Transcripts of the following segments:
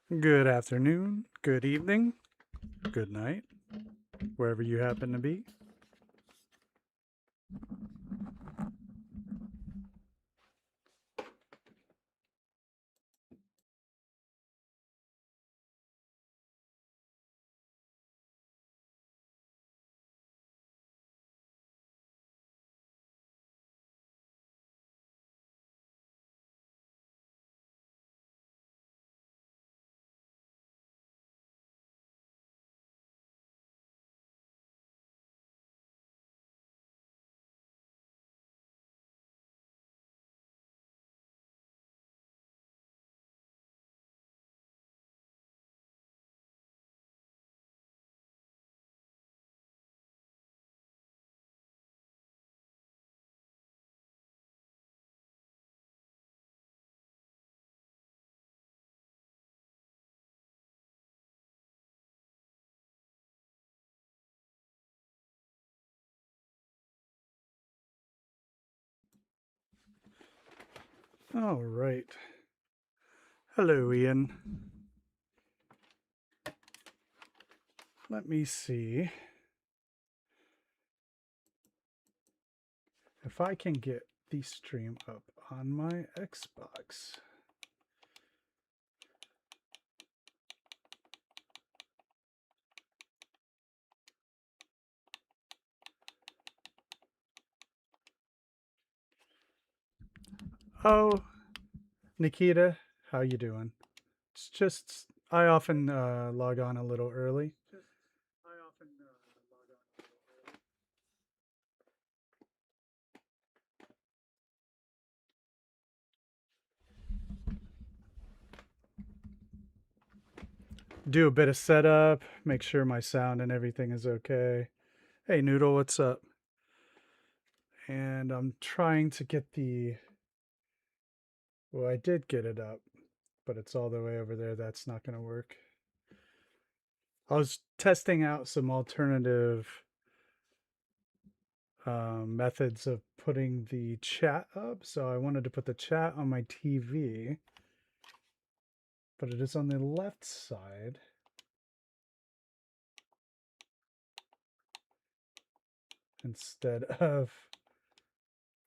Good afternoon, good evening, good night, wherever you happen to be. All right. Hello, Ian. Let me see if I can get the stream up on my Xbox. Oh, Nikita, how you doing? It's just I often log on a little early. Do a bit of setup, make sure my sound and everything is okay. Hey, Noodle, what's up? And I'm trying to get the. Well, I did get it up, but it's all the way over there. That's not going to work. I was testing out some alternative methods of putting the chat up. So I wanted to put the chat on my TV, but it is on the left side. Instead of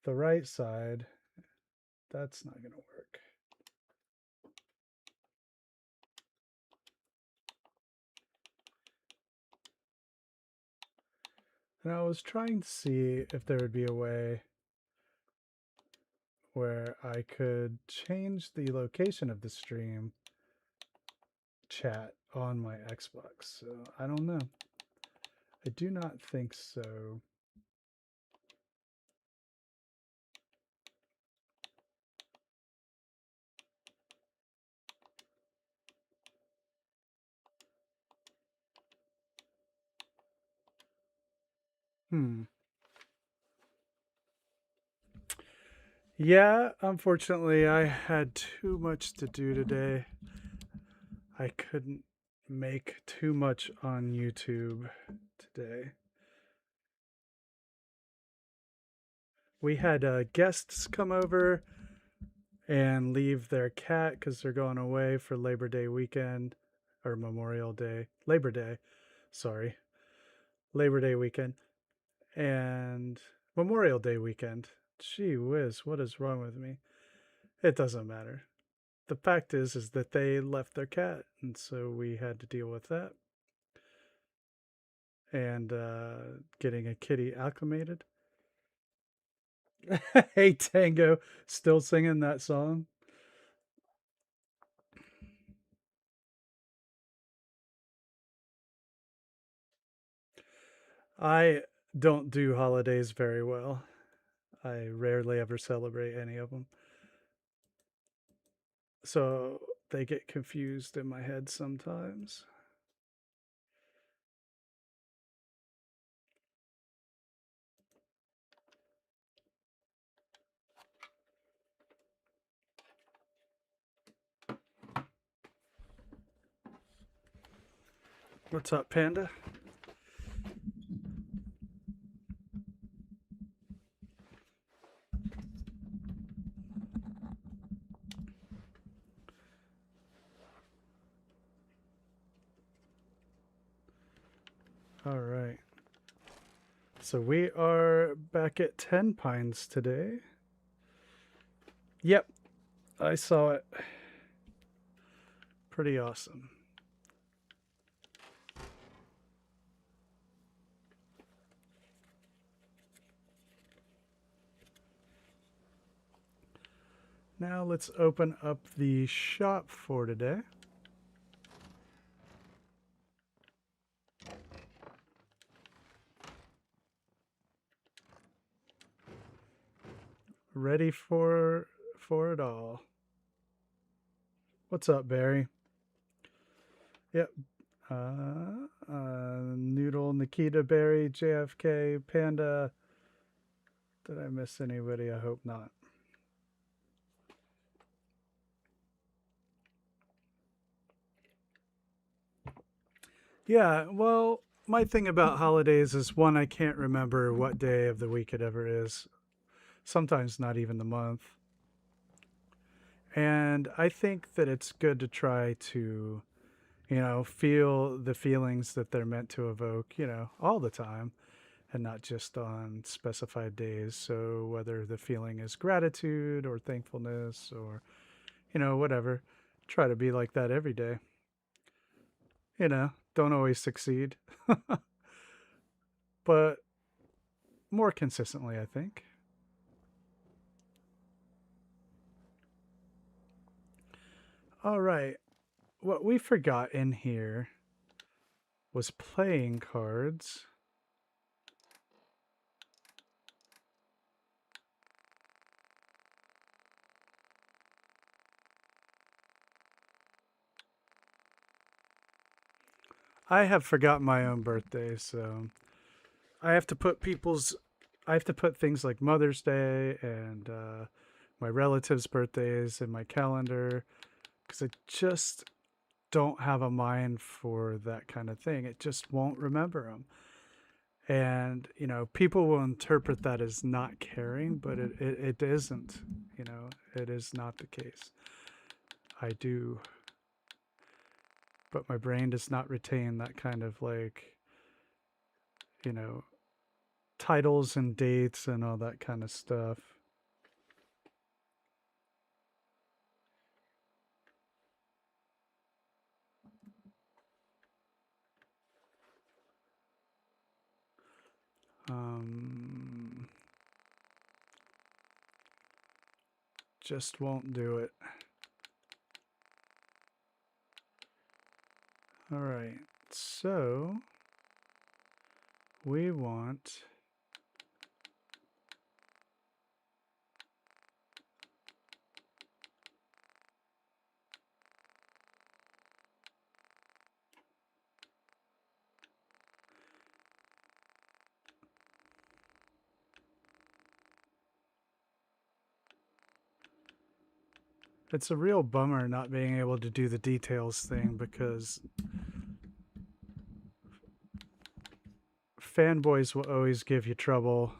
the right side. That's not going to work. And I was trying to see if there would be a way where I could change the location of the stream chat on my Xbox. So I don't know. I do not think so. Yeah, unfortunately, I had too much to do today. I couldn't make too much on YouTube today. We had guests come over and leave their cat because they're going away for Labor Day weekend or Memorial Day. Labor Day. Sorry. Labor Day weekend and Memorial Day weekend. Gee whiz, what is wrong with me? It doesn't matter. The fact is that they left their cat, and so we had to deal with that. And getting a kitty acclimated. Hey Tango, still singing that song? I don't do holidays very well. I rarely ever celebrate any of them. So they get confused in my head sometimes. What's up, Panda? All right. So we are back at Tenpines today. Yep, I saw it. Pretty awesome. Now let's open up the shop for today. Ready for it all. What's up, Barry? Yep. Noodle, Nikita, Barry, JFK, Panda. Did I miss anybody? I hope not. Yeah, well, my thing about holidays is one, I can't remember what day of the week it ever is. Sometimes not even the month. And I think that it's good to try to, feel the feelings that they're meant to evoke, all the time and not just on specified days. So whether the feeling is gratitude or thankfulness or, whatever, try to be like that every day. Don't always succeed, but more consistently, I think. All right. What we forgot in here was playing cards. I have forgotten my own birthday, so I have to put things like Mother's Day and my relatives' birthdays in my calendar because I just don't have a mind for that kind of thing. It just won't remember them. And, people will interpret that as not caring, but it isn't. It is not the case. I do, but my brain does not retain that kind of like, you know, titles and dates and all that kind of stuff. Just won't do it. All right, so we want it's a real bummer not being able to do the details thing because fanboys will always give you trouble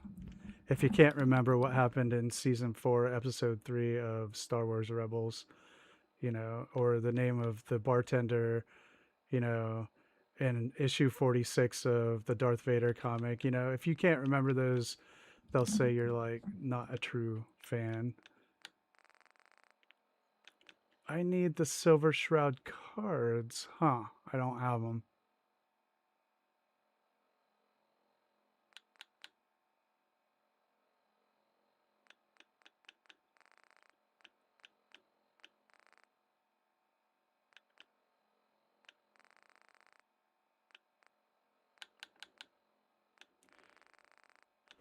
if you can't remember what happened in season 4, episode 3 of Star Wars Rebels, or the name of the bartender, in issue 46 of the Darth Vader comic. If you can't remember those, they'll say you're like not a true fan. I need the Silver Shroud cards. Huh, I don't have them.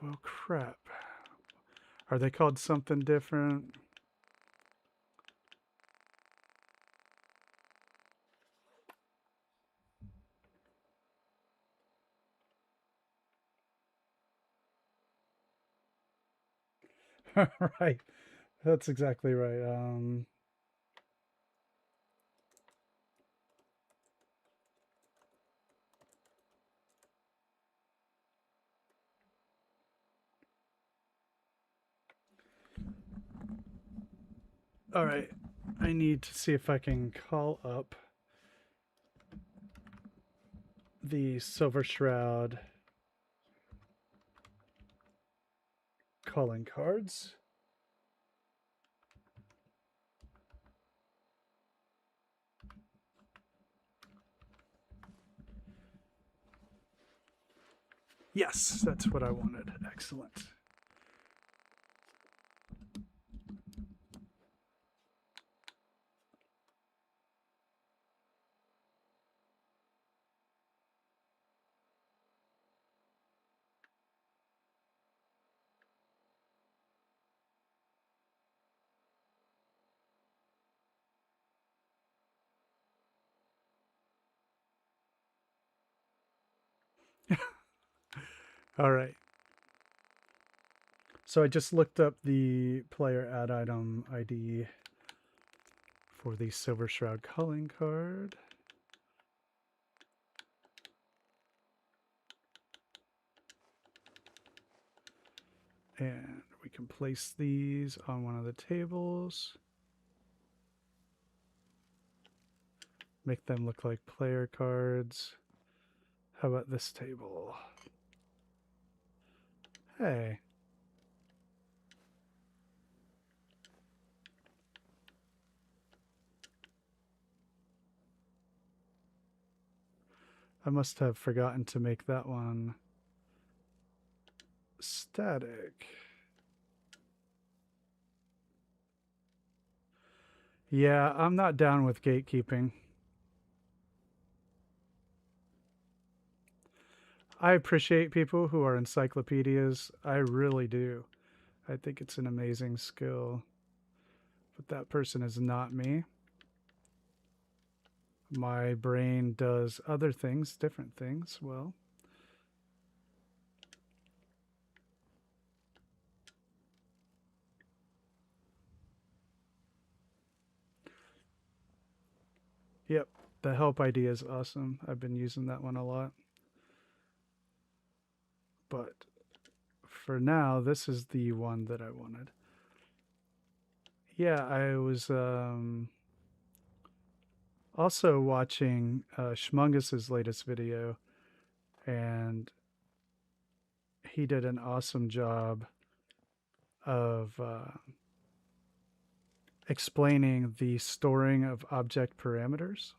Well, crap. Are they called something different? Right. That's exactly right. All right. I need to see if I can call up the Silver Shroud calling cards. Yes, that's what I wanted. Excellent. All right. So I just looked up the player add item ID for the Silver Shroud calling card. And we can place these on one of the tables. Make them look like player cards. How about this table? Hey. I must have forgotten to make that one static. Yeah, I'm not down with gatekeeping. I appreciate people who are encyclopedias. I really do. I think it's an amazing skill. But that person is not me. My brain does other things, different things. Well, yep, the help idea is awesome. I've been using that one a lot. But for now, this is the one that I wanted. Yeah, I was also watching Schmungus's latest video, and he did an awesome job of explaining the storing of object parameters.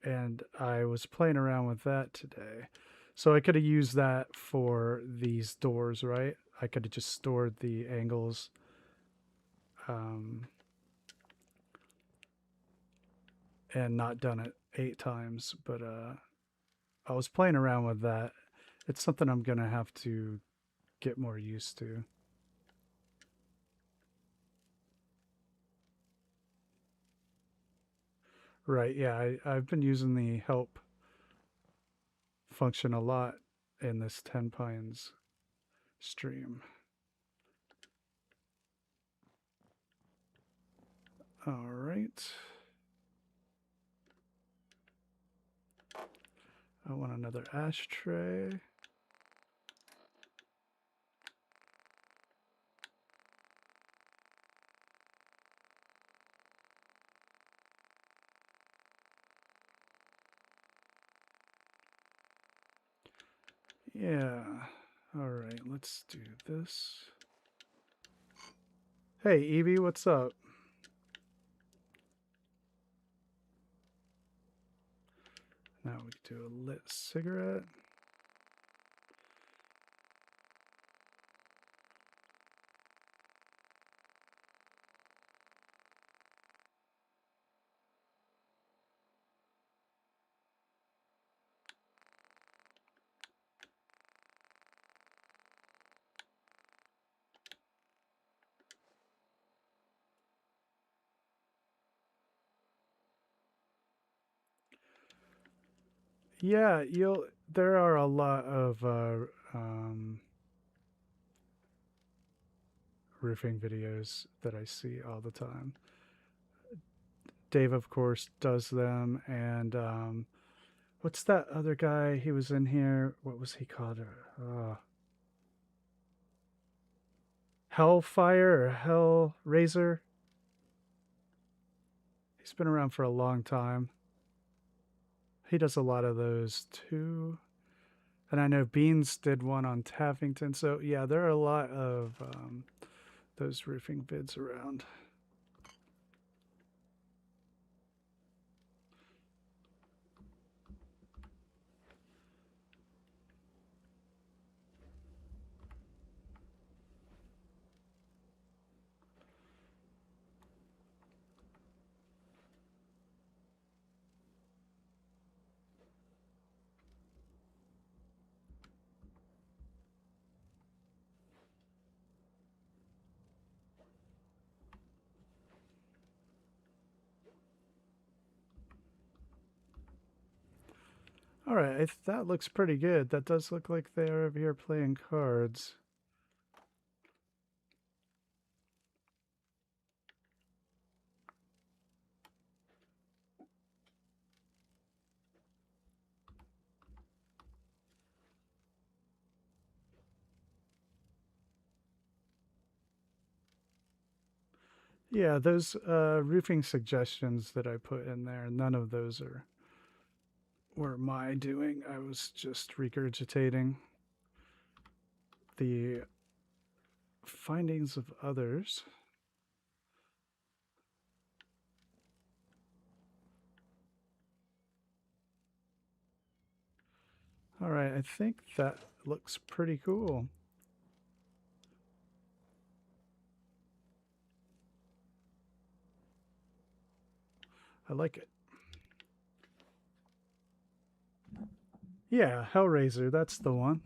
And I was playing around with that today. So I could have used that for these doors, right? I could have just stored the angles. And not done it 8 times, but I was playing around with that. It's something I'm gonna have to get more used to. Right, yeah, I've been using the help function a lot in this Tenpines stream. All right. I want another ashtray. Yeah. All right, let's do this. Hey, Evie, what's up? Now we can do a lit cigarette. Yeah, there are a lot of roofing videos that I see all the time. Dave, of course, does them, and what's that other guy? He was in here. What was he called? Hellfire or Hellraiser? He's been around for a long time. he does a lot of those too. And I know Beans did one on Taffington. So yeah, there are a lot of those roofing vids around. All right, that looks pretty good. That does look like they're over here playing cards. Yeah, those roofing suggestions that I put in there, none of those were my doing. I was just regurgitating the findings of others. All right, I think that looks pretty cool. I like it. Yeah, Hellraiser, that's the one.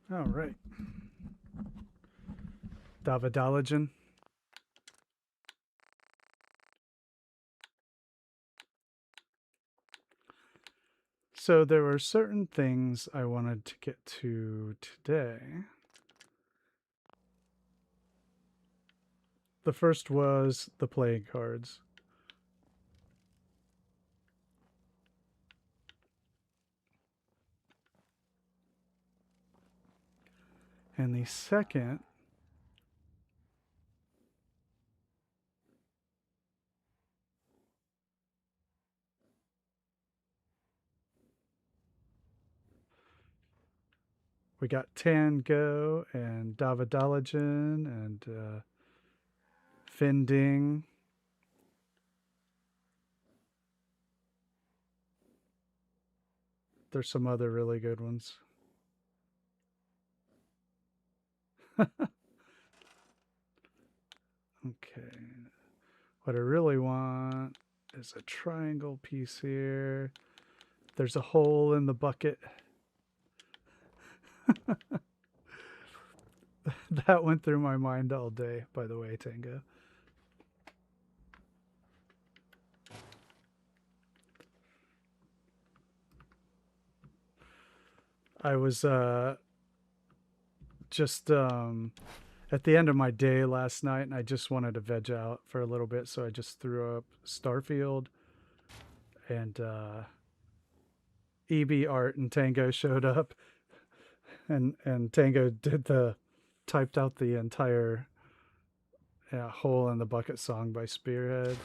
All right. Davidologen. So there were certain things I wanted to get to today. The first was the playing cards. And the second we got Tango and Davidologen and Finding. There's some other really good ones. Okay. What I really want is a triangle piece here. There's a hole in the bucket. That went through my mind all day, by the way, Tango. I was just at the end of my day last night, and I just wanted to veg out for a little bit, so I just threw up Starfield, and EB Art and Tango showed up, and Tango typed out the entire Hole in the Bucket song by Spearhead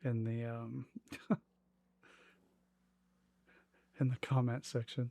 in the in the comment section.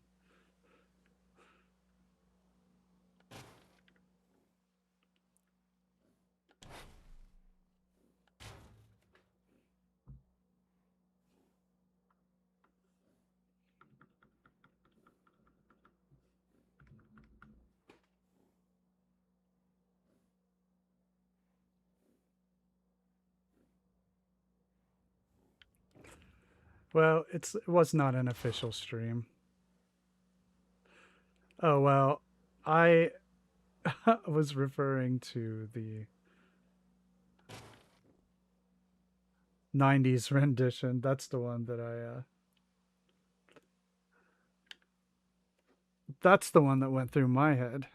Well, it was not an official stream. Oh, well, I was referring to the 90s rendition. That's the one that I That's the one that went through my head.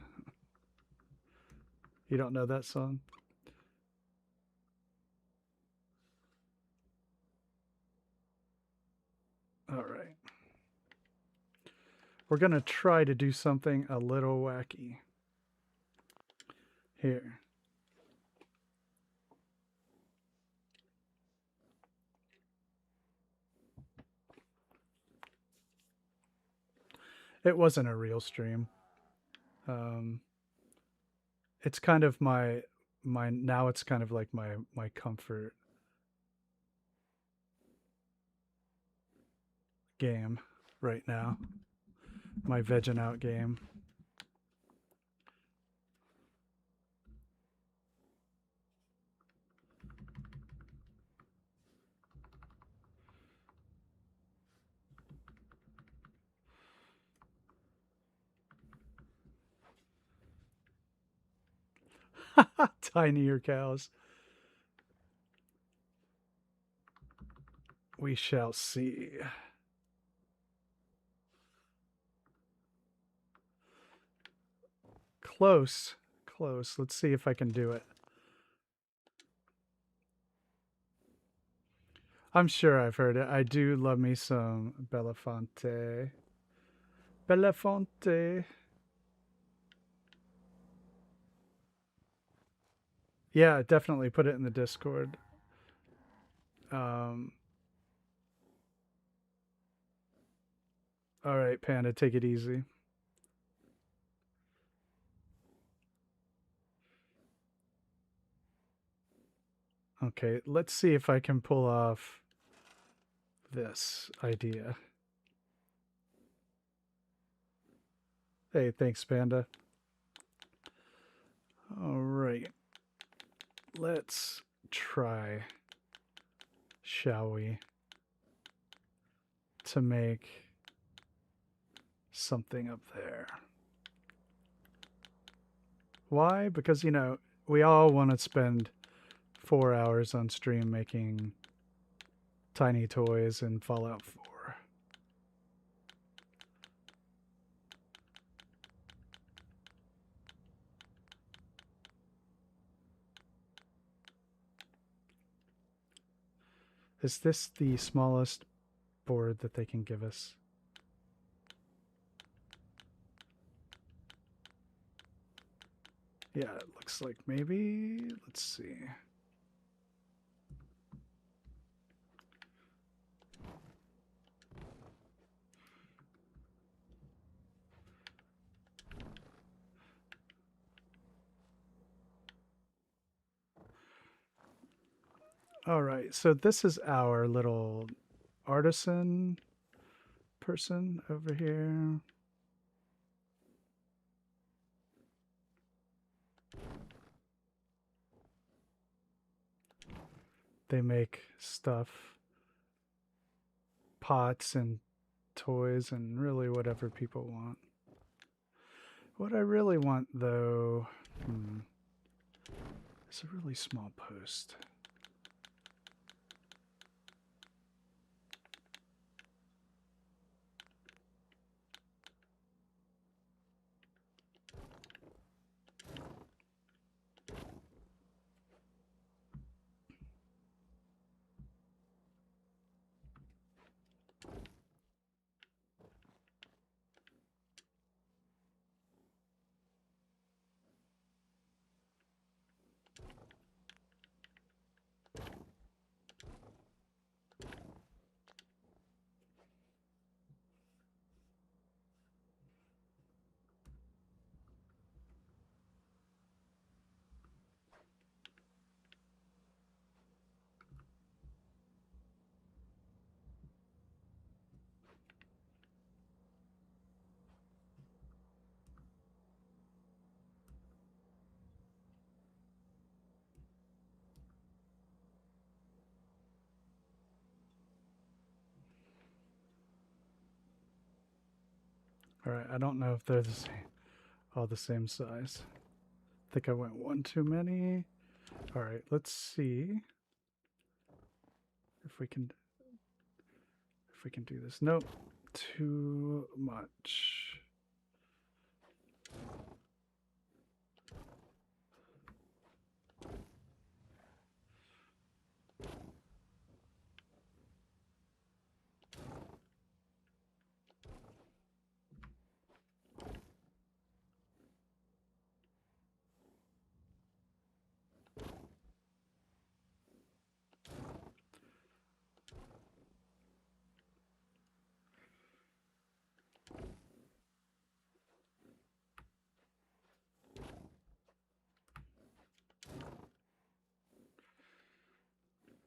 You don't know that song? All right. We're going to try to do something a little wacky. Here. It wasn't a real stream. It's kind of my now it's kind of like my comfort game right now. My vegging out game. Tinier cows. We shall see. Close. Close. Let's see if I can do it. I'm sure I've heard it. I do love me some Belafonte. Belafonte. Yeah, definitely put it in the Discord. All right, Panda, take it easy. Okay, let's see if I can pull off this idea. Hey, thanks, Panda. All right. Let's try, shall we, to make something up there. Why? Because, you know, we all want to spend 4 hours on stream making tiny toys in Fallout 4. Is this the smallest board that they can give us? Yeah, it looks like maybe. Let's see. All right, so this is our little artisan person over here. They make stuff, pots and toys, and really whatever people want. What I really want, though, is a really small post. All right, I don't know if they're the same, all the same size. I think I went one too many. All right, let's see if we can do this. Nope, too much.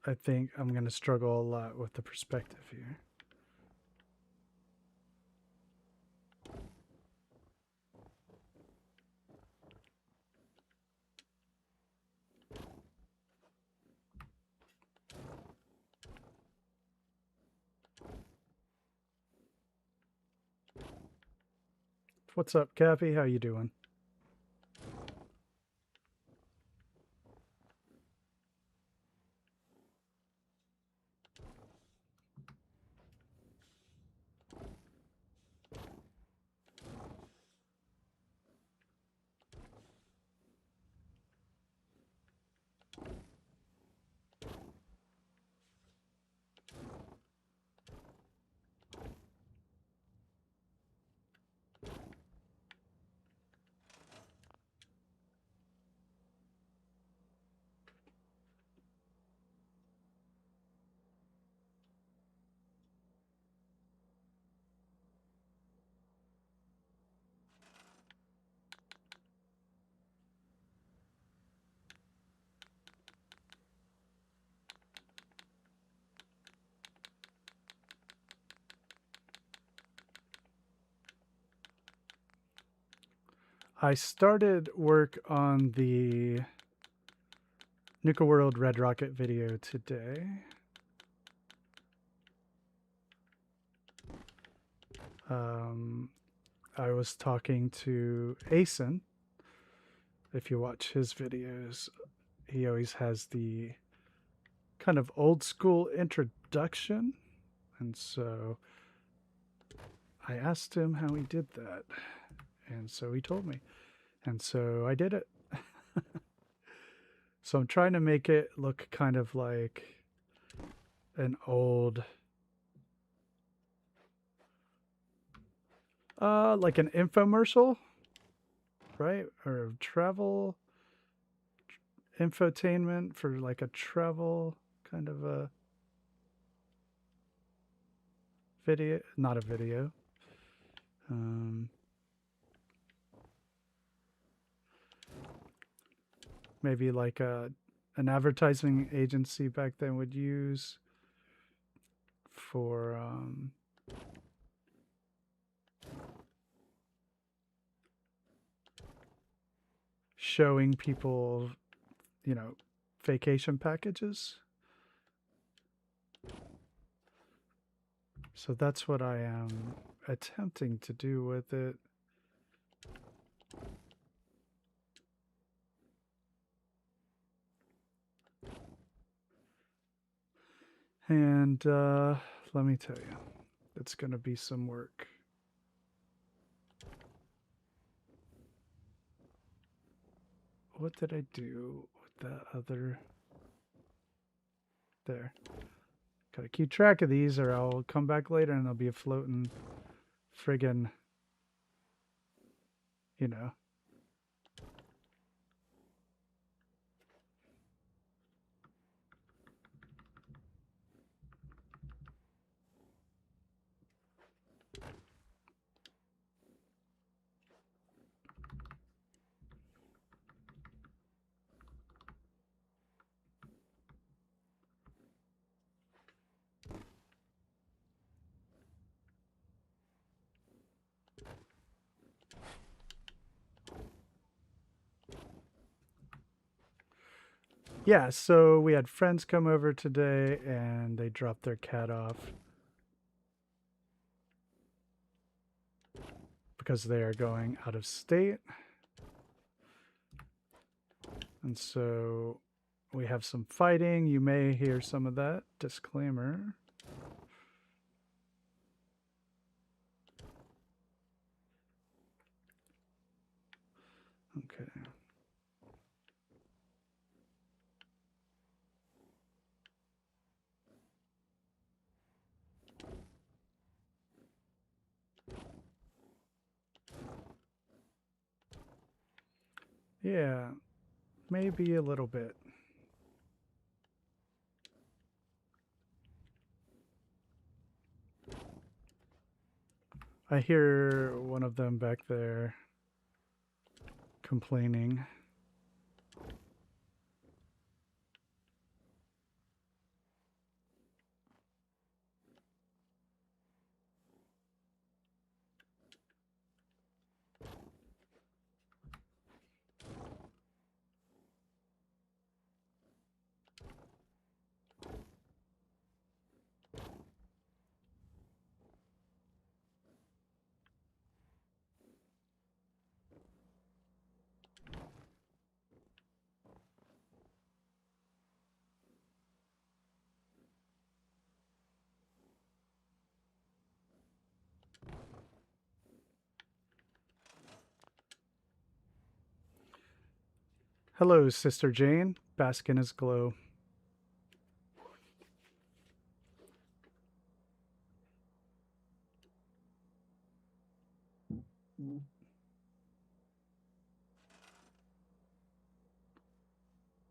I think I'm going to struggle a lot with the perspective here. What's up, Cappy? How you doing? I started work on the Nuka World Red Rocket video today. I was talking to Asen. If you watch his videos, he always has the kind of old school introduction. And so I asked him how he did that. And so he told me. And so I did it. So I'm trying to make it look kind of like an old, like an infomercial, right? Or travel infotainment for like a travel kind of a video, not a video. Maybe like an advertising agency back then would use for showing people, you know, vacation packages. So that's what I am attempting to do with it. And let me tell you, it's going to be some work. What did I do with that other? There. Gotta keep track of these or I'll come back later and they'll be a floating friggin', you know. Yeah, so we had friends come over today and they dropped their cat off because they are going out of state. And so we have some fighting. You may hear some of that. Disclaimer. Okay. Yeah, maybe a little bit. I hear one of them back there complaining. Hello, Sister Jane. Bask in his glow.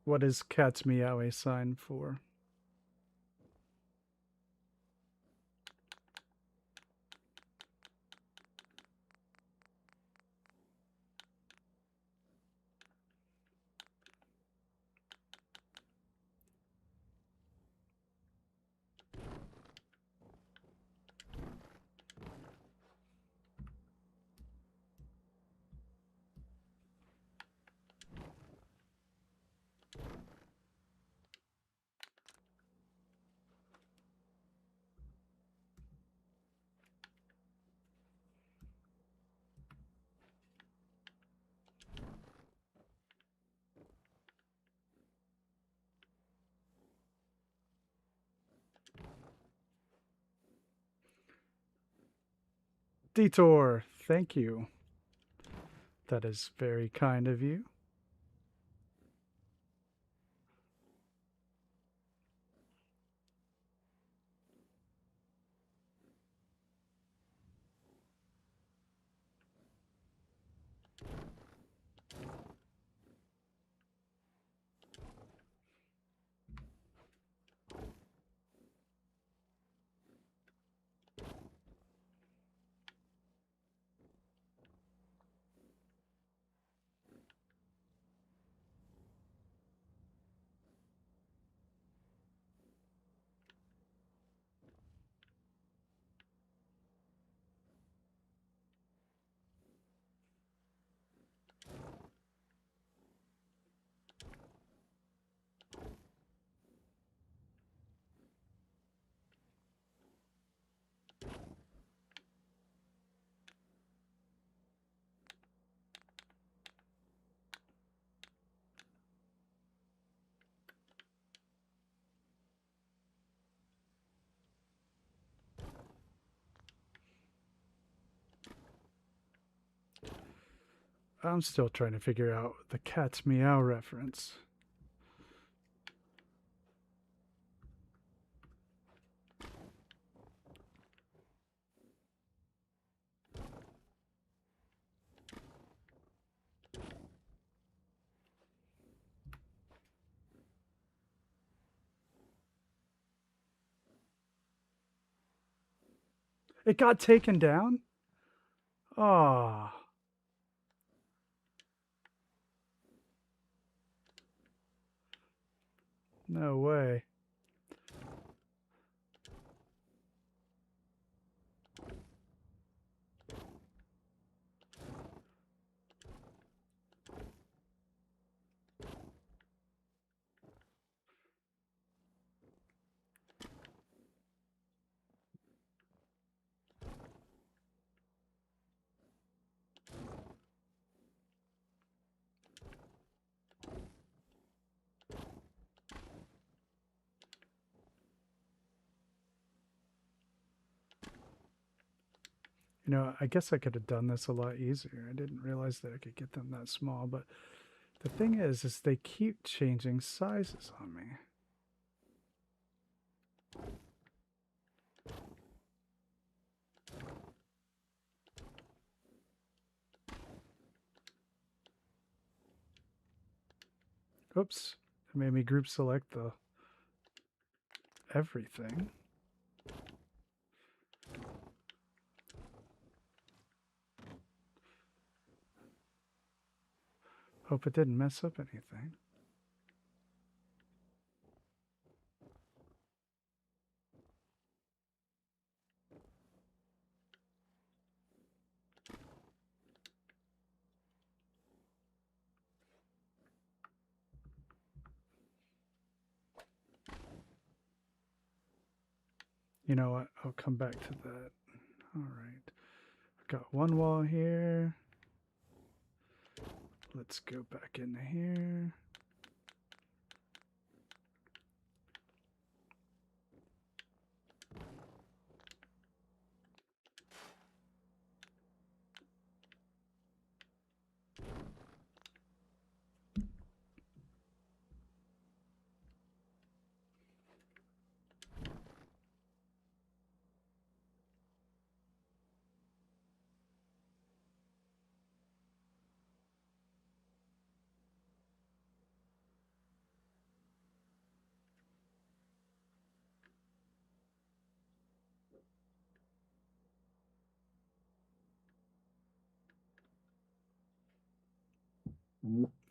What is cat's meow a sign for? Detour, thank you. That is very kind of you. I'm still trying to figure out the cat's meow reference. It got taken down? Ah. Oh. No way. You know, I guess I could have done this a lot easier. I didn't realize that I could get them that small, but the thing is they keep changing sizes on me. Oops, it made me group select the everything. Hope it didn't mess up anything. You know what? I'll come back to that. All right. I've got one wall here. Let's go back into here.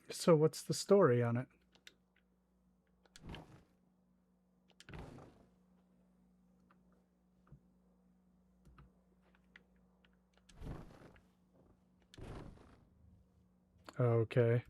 So what's the story on it? Okay.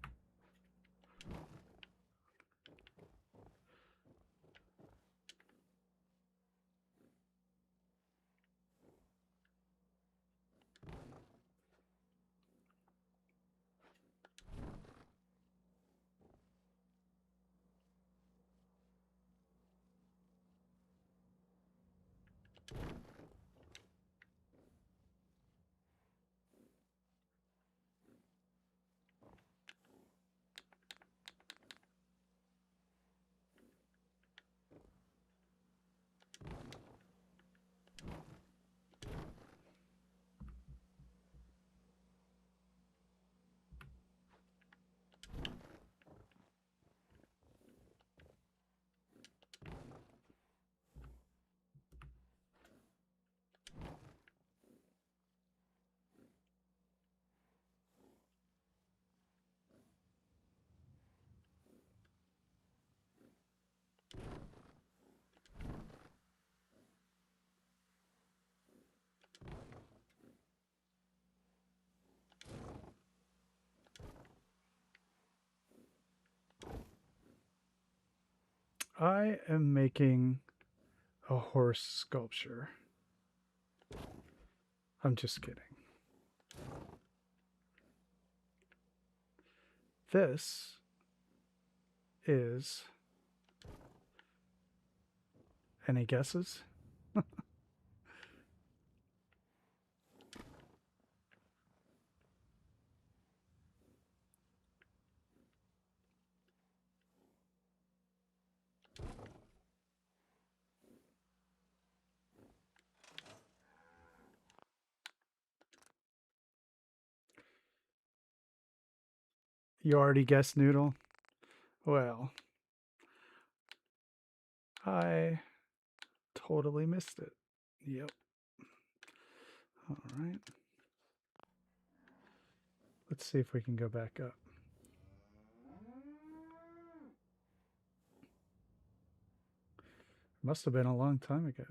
I am making a horse sculpture. I'm just kidding. This is... Any guesses? You already guessed noodle? Well, I totally missed it. Yep. All right. Let's see if we can go back up. Must have been a long time ago.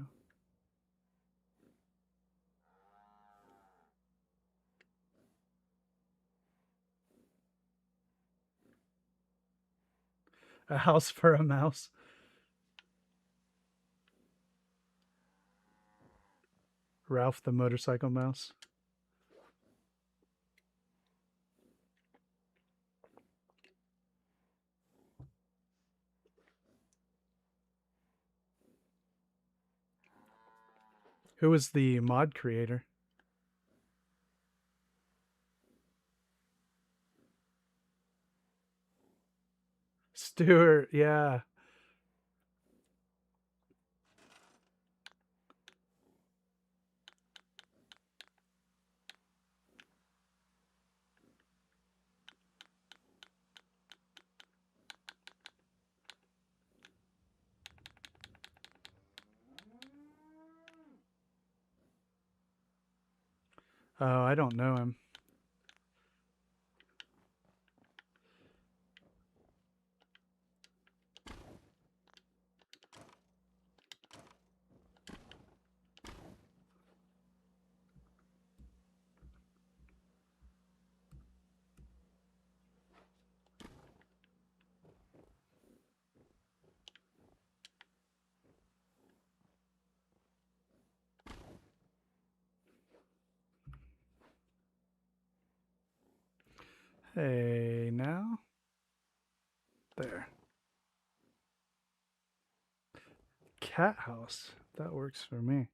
A house for a mouse. Ralph the motorcycle mouse. Who was the mod creator? Stuart, yeah. Oh, I don't know him. Hey, now. There. Cat house. That works for me.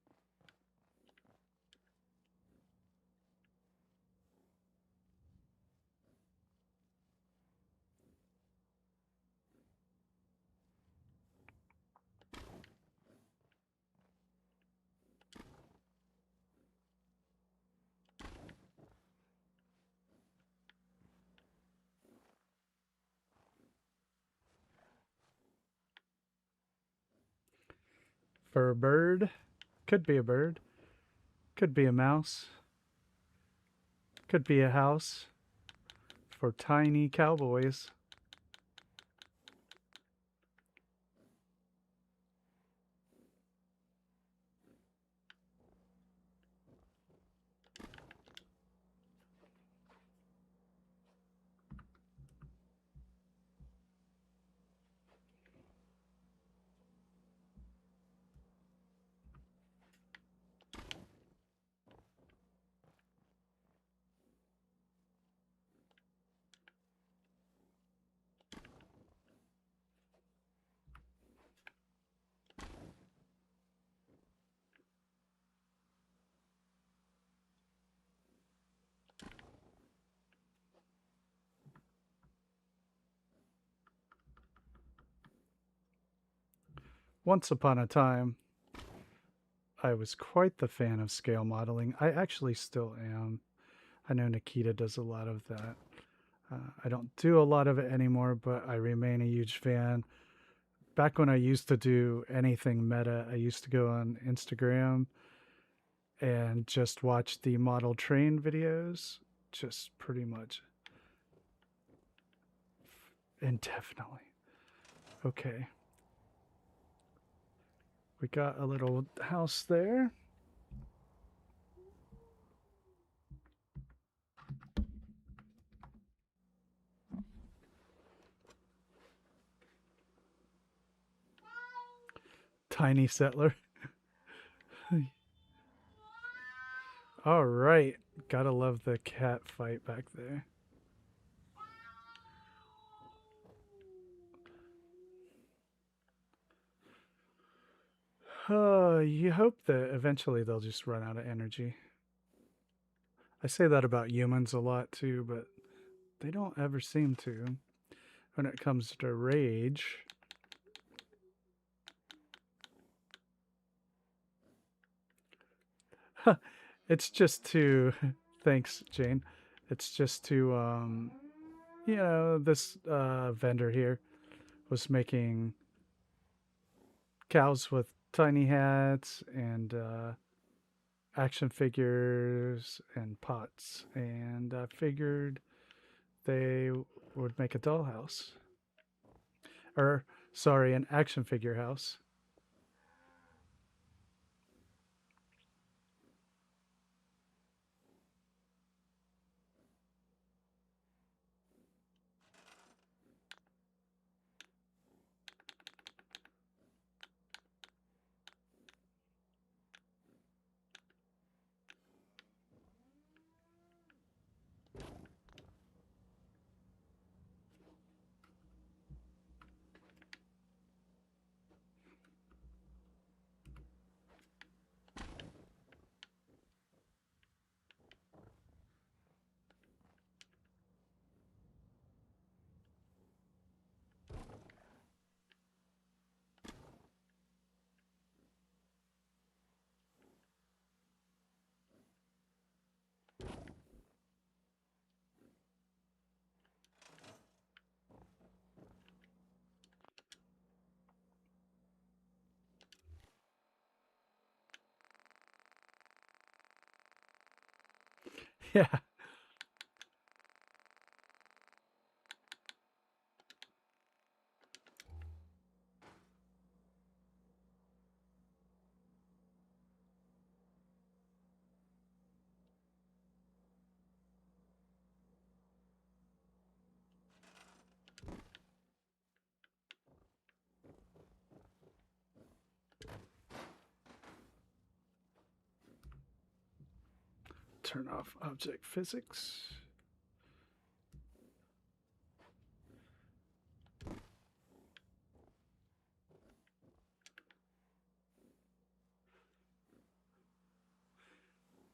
For a bird, could be a bird, could be a mouse, could be a house. for tiny cowboys. Once upon a time, I was quite the fan of scale modeling. I actually still am. I know Nikita does a lot of that. I don't do a lot of it anymore, but I remain a huge fan. Back when I used to do anything meta, I used to go on Instagram and just watch the model train videos, just pretty much indefinitely. Okay. We got a little house there. Tiny settler. All right. Gotta love the cat fight back there. You hope that eventually they'll just run out of energy. I say that about humans a lot too, but they don't ever seem to. When it comes to rage, it's just to, thanks, Jane. It's just to, you know, this vendor here was making cows with tiny hats and action figures and pots, and I figured they would make a dollhouse. Or, sorry, an action figure house. Yeah. Turn off object physics.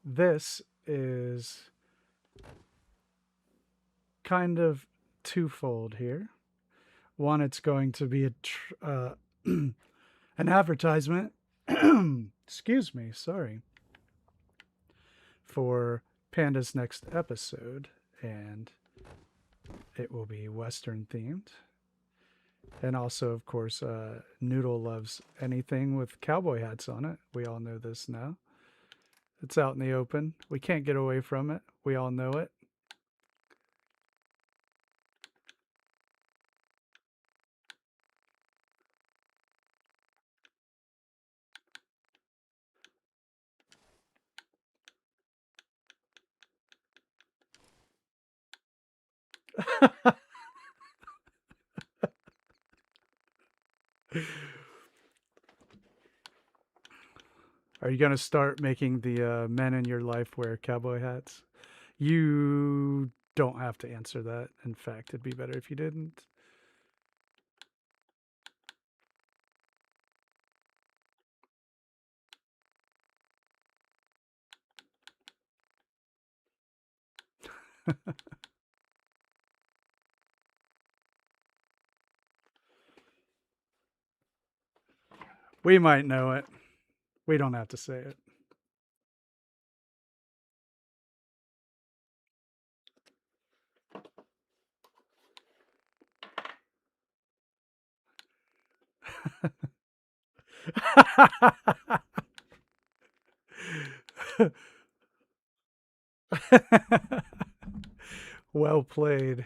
This is kind of twofold here. One, it's going to be an advertisement. Excuse me, sorry. For Panda's next episode, and it will be Western themed. And also, of course, Noodle loves anything with cowboy hats on it. We all know this now. It's out in the open. We can't get away from it. We all know it. Are you going to start making the men in your life wear cowboy hats? You don't have to answer that. In fact, it'd be better if you didn't. We might know it. We don't have to say it. Well played.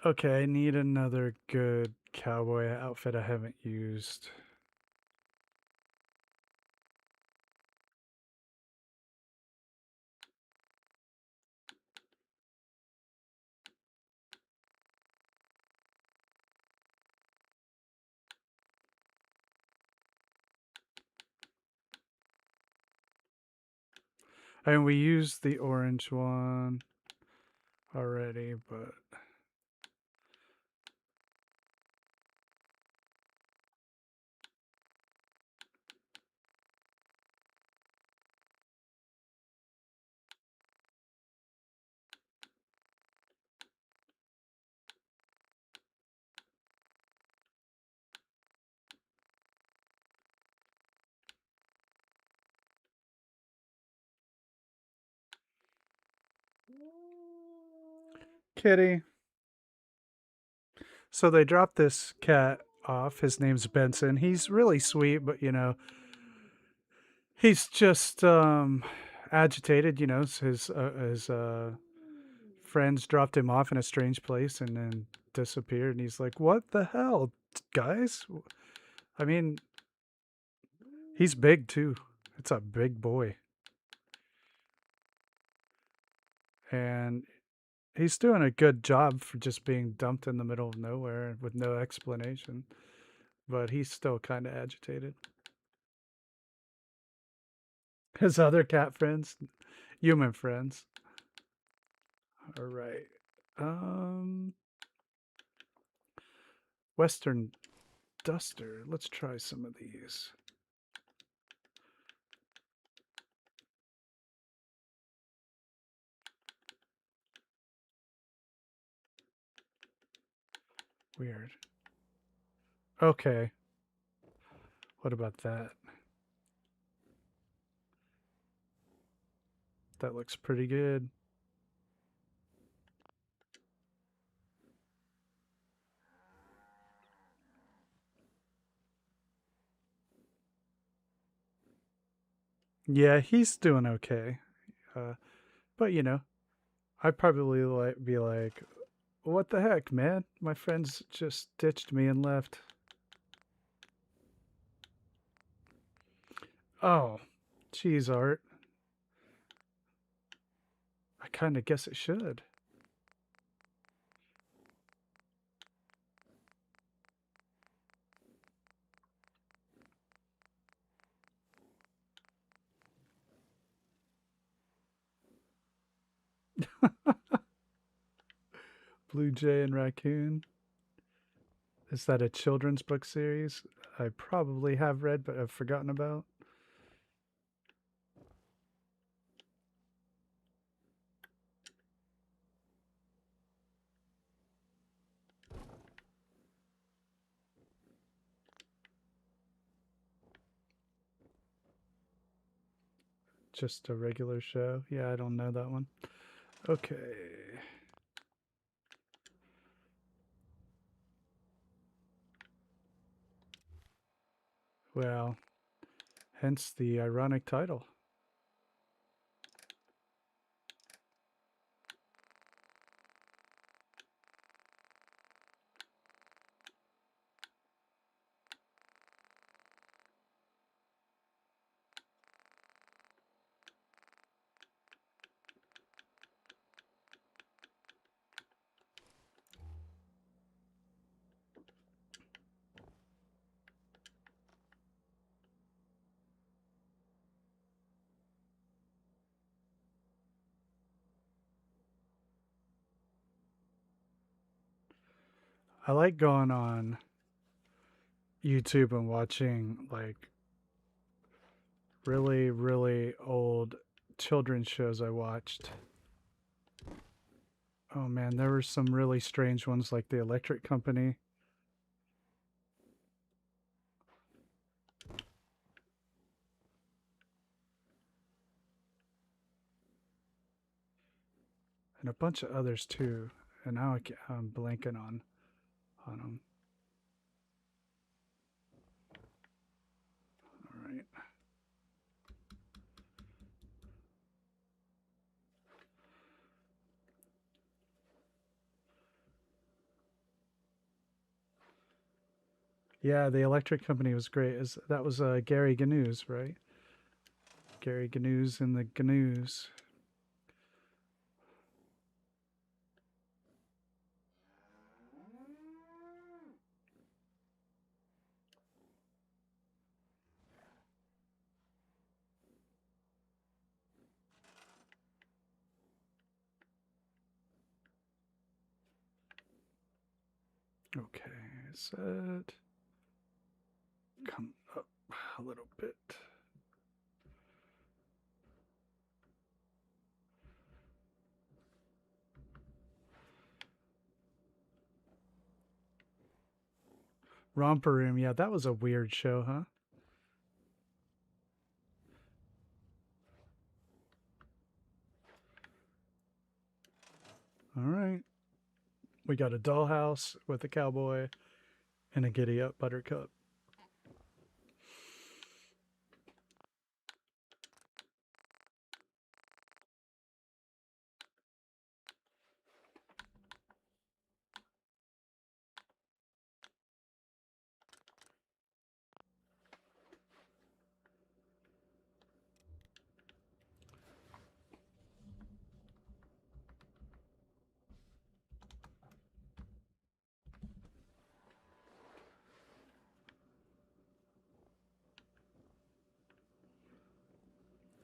Okay, I need another good cowboy outfit I haven't used. And we used the orange one already, but Kitty. So they dropped this cat off. His name's Benson. He's really sweet, but he's just agitated. His friends dropped him off in a strange place and then disappeared. And he's like, "What the hell, guys?" I mean, he's big too. It's a big boy, and he's doing a good job for just being dumped in the middle of nowhere with no explanation. But he's still kind of agitated. His other cat friends, human friends. All right. Um, Western Duster. Let's try some of these. Weird. Okay. What about that? That looks pretty good. Yeah, he's doing okay. But I'd probably be like, "What the heck, man? My friends just ditched me and left." Oh, geez, Art. I kind of guess it should. Blue Jay and Raccoon. Is that a children's book series I probably have read but have forgotten about? Just a regular show? Yeah, I don't know that one. Okay. Well, hence the ironic title. I like going on YouTube and watching like really, really old children's shows I watched. Oh man, there were some really strange ones like The Electric Company. And a bunch of others too. And now I'm blanking on them. All right. Yeah, The Electric Company was great. That was Gary Gnu's, right? Gary Gnu's and the Gnus. Okay, set. Come up a little bit. Romper Room, yeah, that was a weird show, huh? All right. We got a dollhouse with a cowboy and a giddy up buttercup.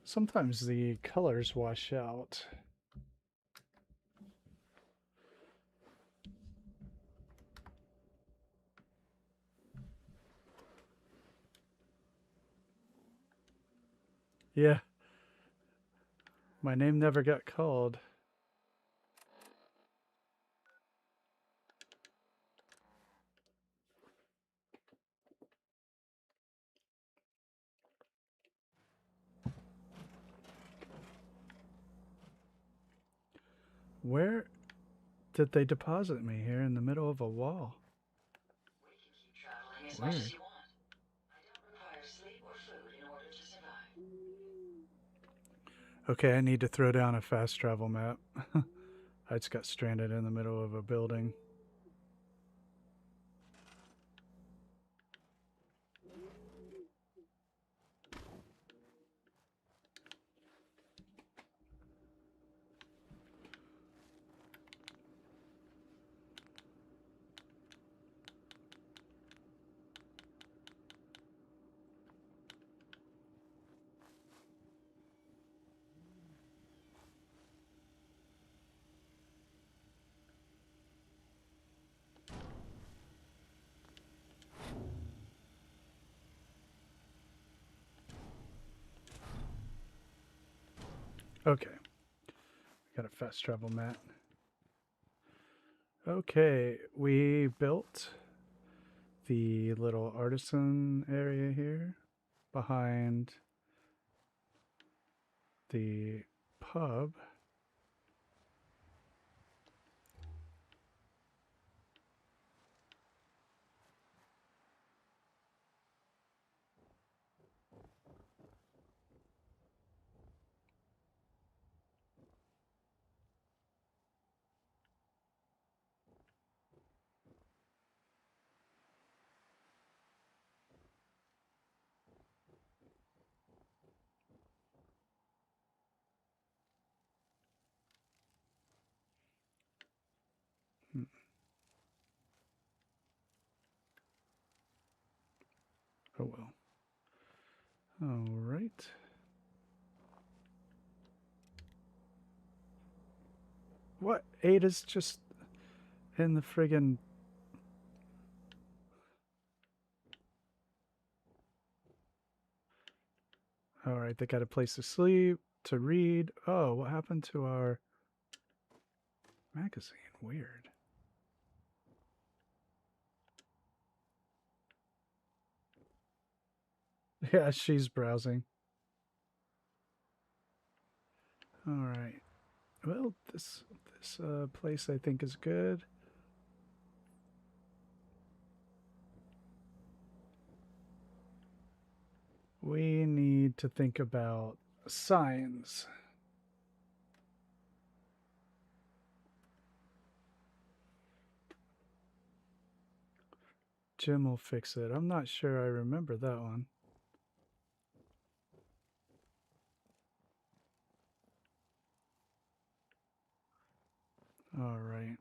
Sometimes the colors wash out. Yeah. My name never got called. Where did they deposit me here in the middle of a wall? We can keep traveling as much as you want. I don't require sleep or food in order to survive. Okay, I need to throw down a fast travel map. I just got stranded in the middle of a building. Okay. Got a fast travel mat. Okay, we built the little artisan area here behind the pub. Oh well. All right. What? Ada's just in the friggin' All right, they got a place to sleep, to read. Oh, what happened to our magazine? Weird. Yeah, she's browsing. All right. Well, this place I think is good. We need to think about signs. Jim will fix it. I'm not sure I remember that one. All right.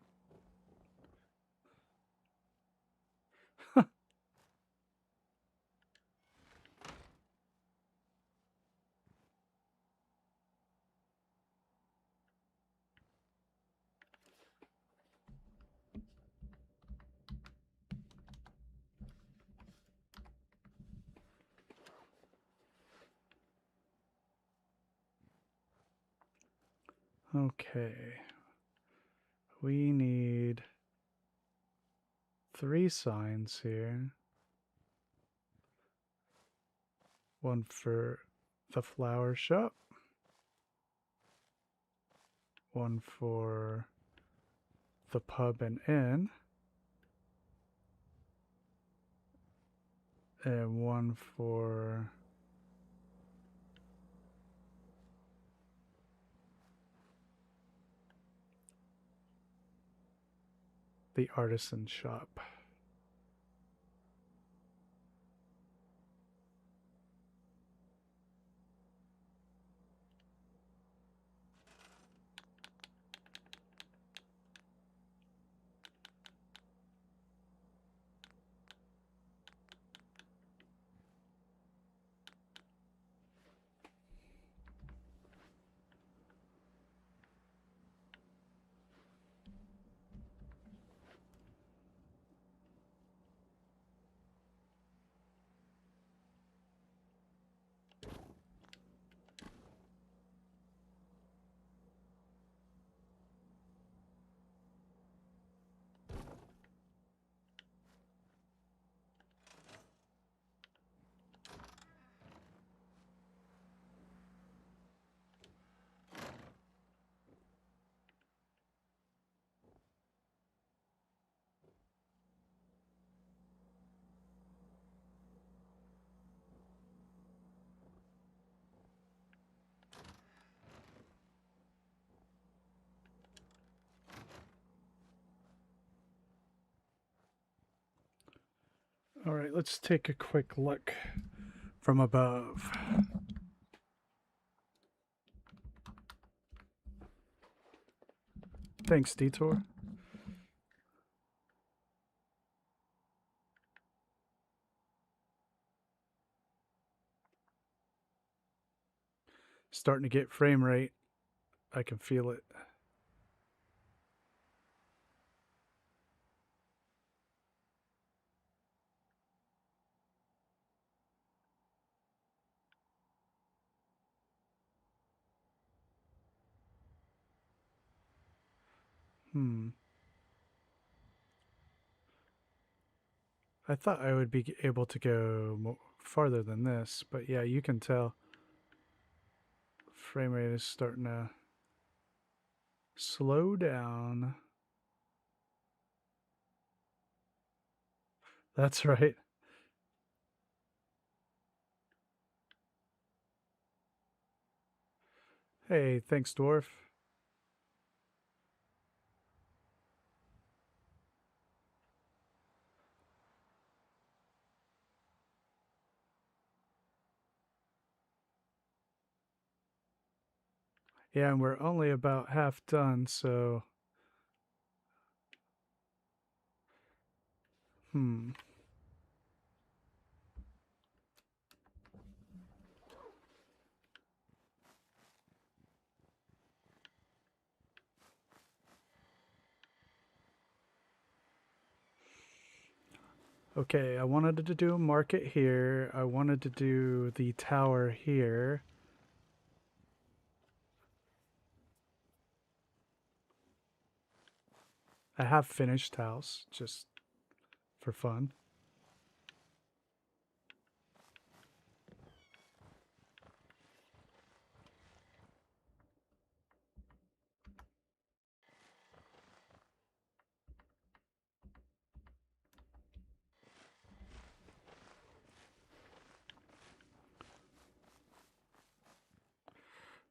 Okay. We need 3 signs here. One for the flower shop. One for the pub and inn. And one for the artisan shop. All right, let's take a quick look from above. Thanks, Detour. Starting to get frame rate. I can feel it. I thought I would be able to go farther than this, but yeah, you can tell frame rate is starting to slow down. That's right. Hey, thanks, Dwarf. Yeah, and we're only about half done, so... Okay, I wanted to do a market here. I wanted to do the tower here. I have finished house, just for fun.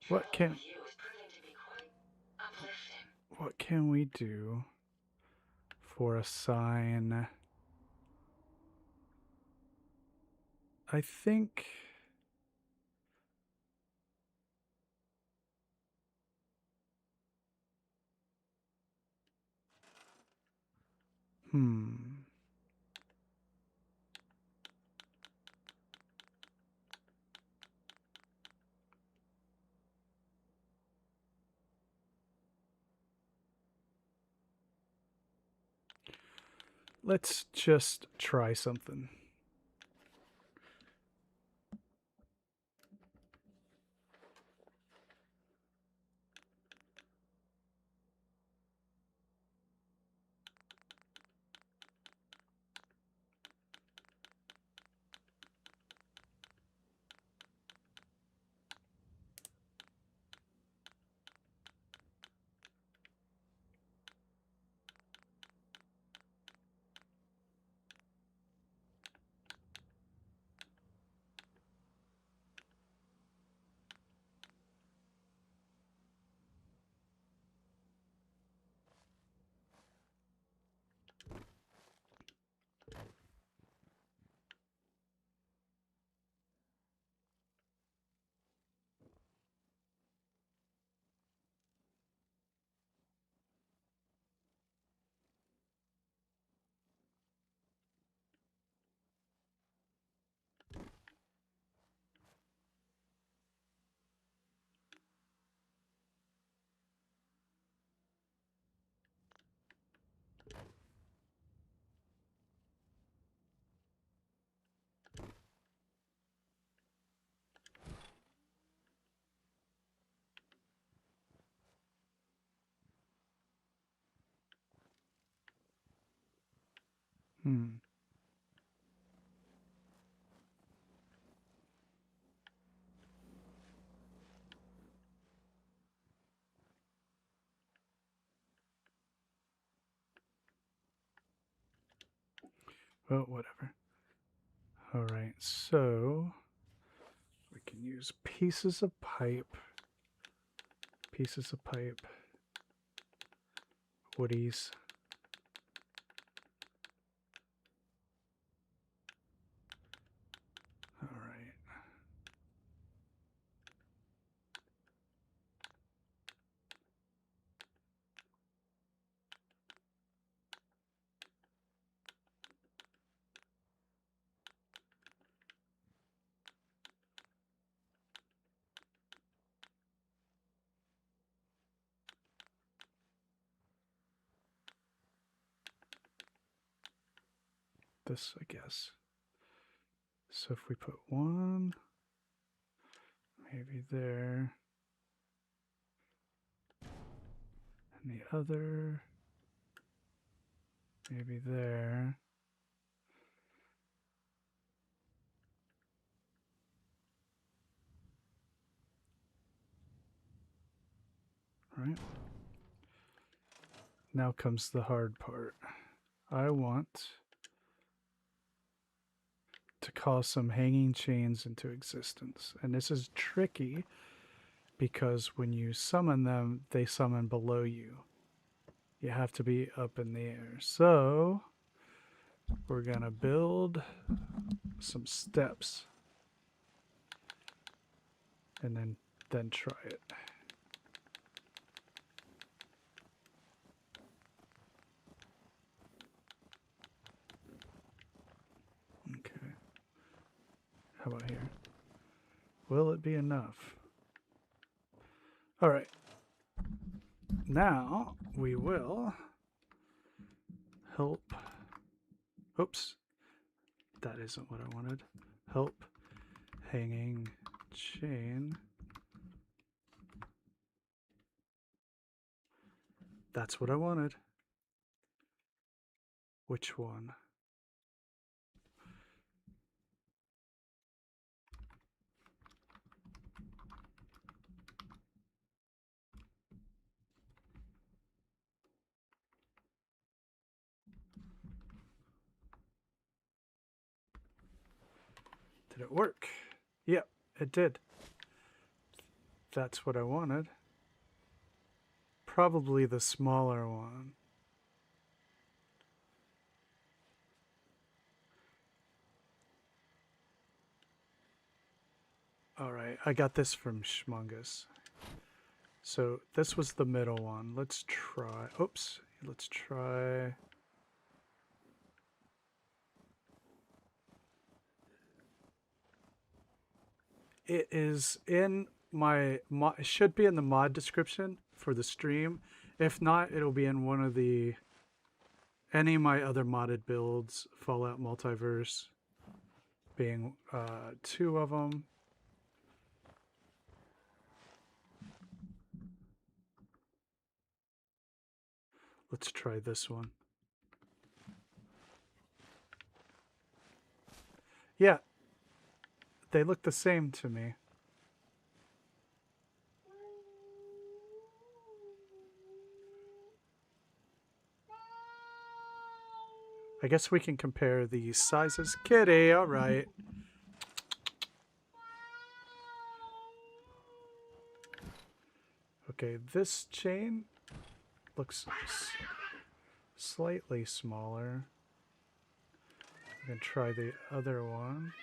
What can we do for a sign? I think let's just try something. Well, whatever. All right, so we can use pieces of pipe, woodies. All right. This, I guess. So if we put one, maybe there, and the other, maybe there. Right. Now comes the hard part. I want to call some hanging chains into existence. And this is tricky because when you summon them, they summon below you. You have to be up in the air. So we're going to build some steps and then try it. Okay. How about here? Will it be enough? All right. Now we will help. Oops. That isn't what I wanted. Help. Hanging chain. That's what I wanted. Which one? Did it work? Yep, it did. That's what I wanted. Probably the smaller one. Alright, I got this from Schmungus. So this was the middle one. Let's try... Oops. Let's try... It is in my... It should be in the mod description for the stream. If not, it'll be in one of the... Any of my other modded builds. Fallout Multiverse being 2 of them. Let's try this one. Yeah, they look the same to me. I guess we can compare the sizes. Kitty, all right. Okay, this chain looks slightly smaller. I'm going to try the other one.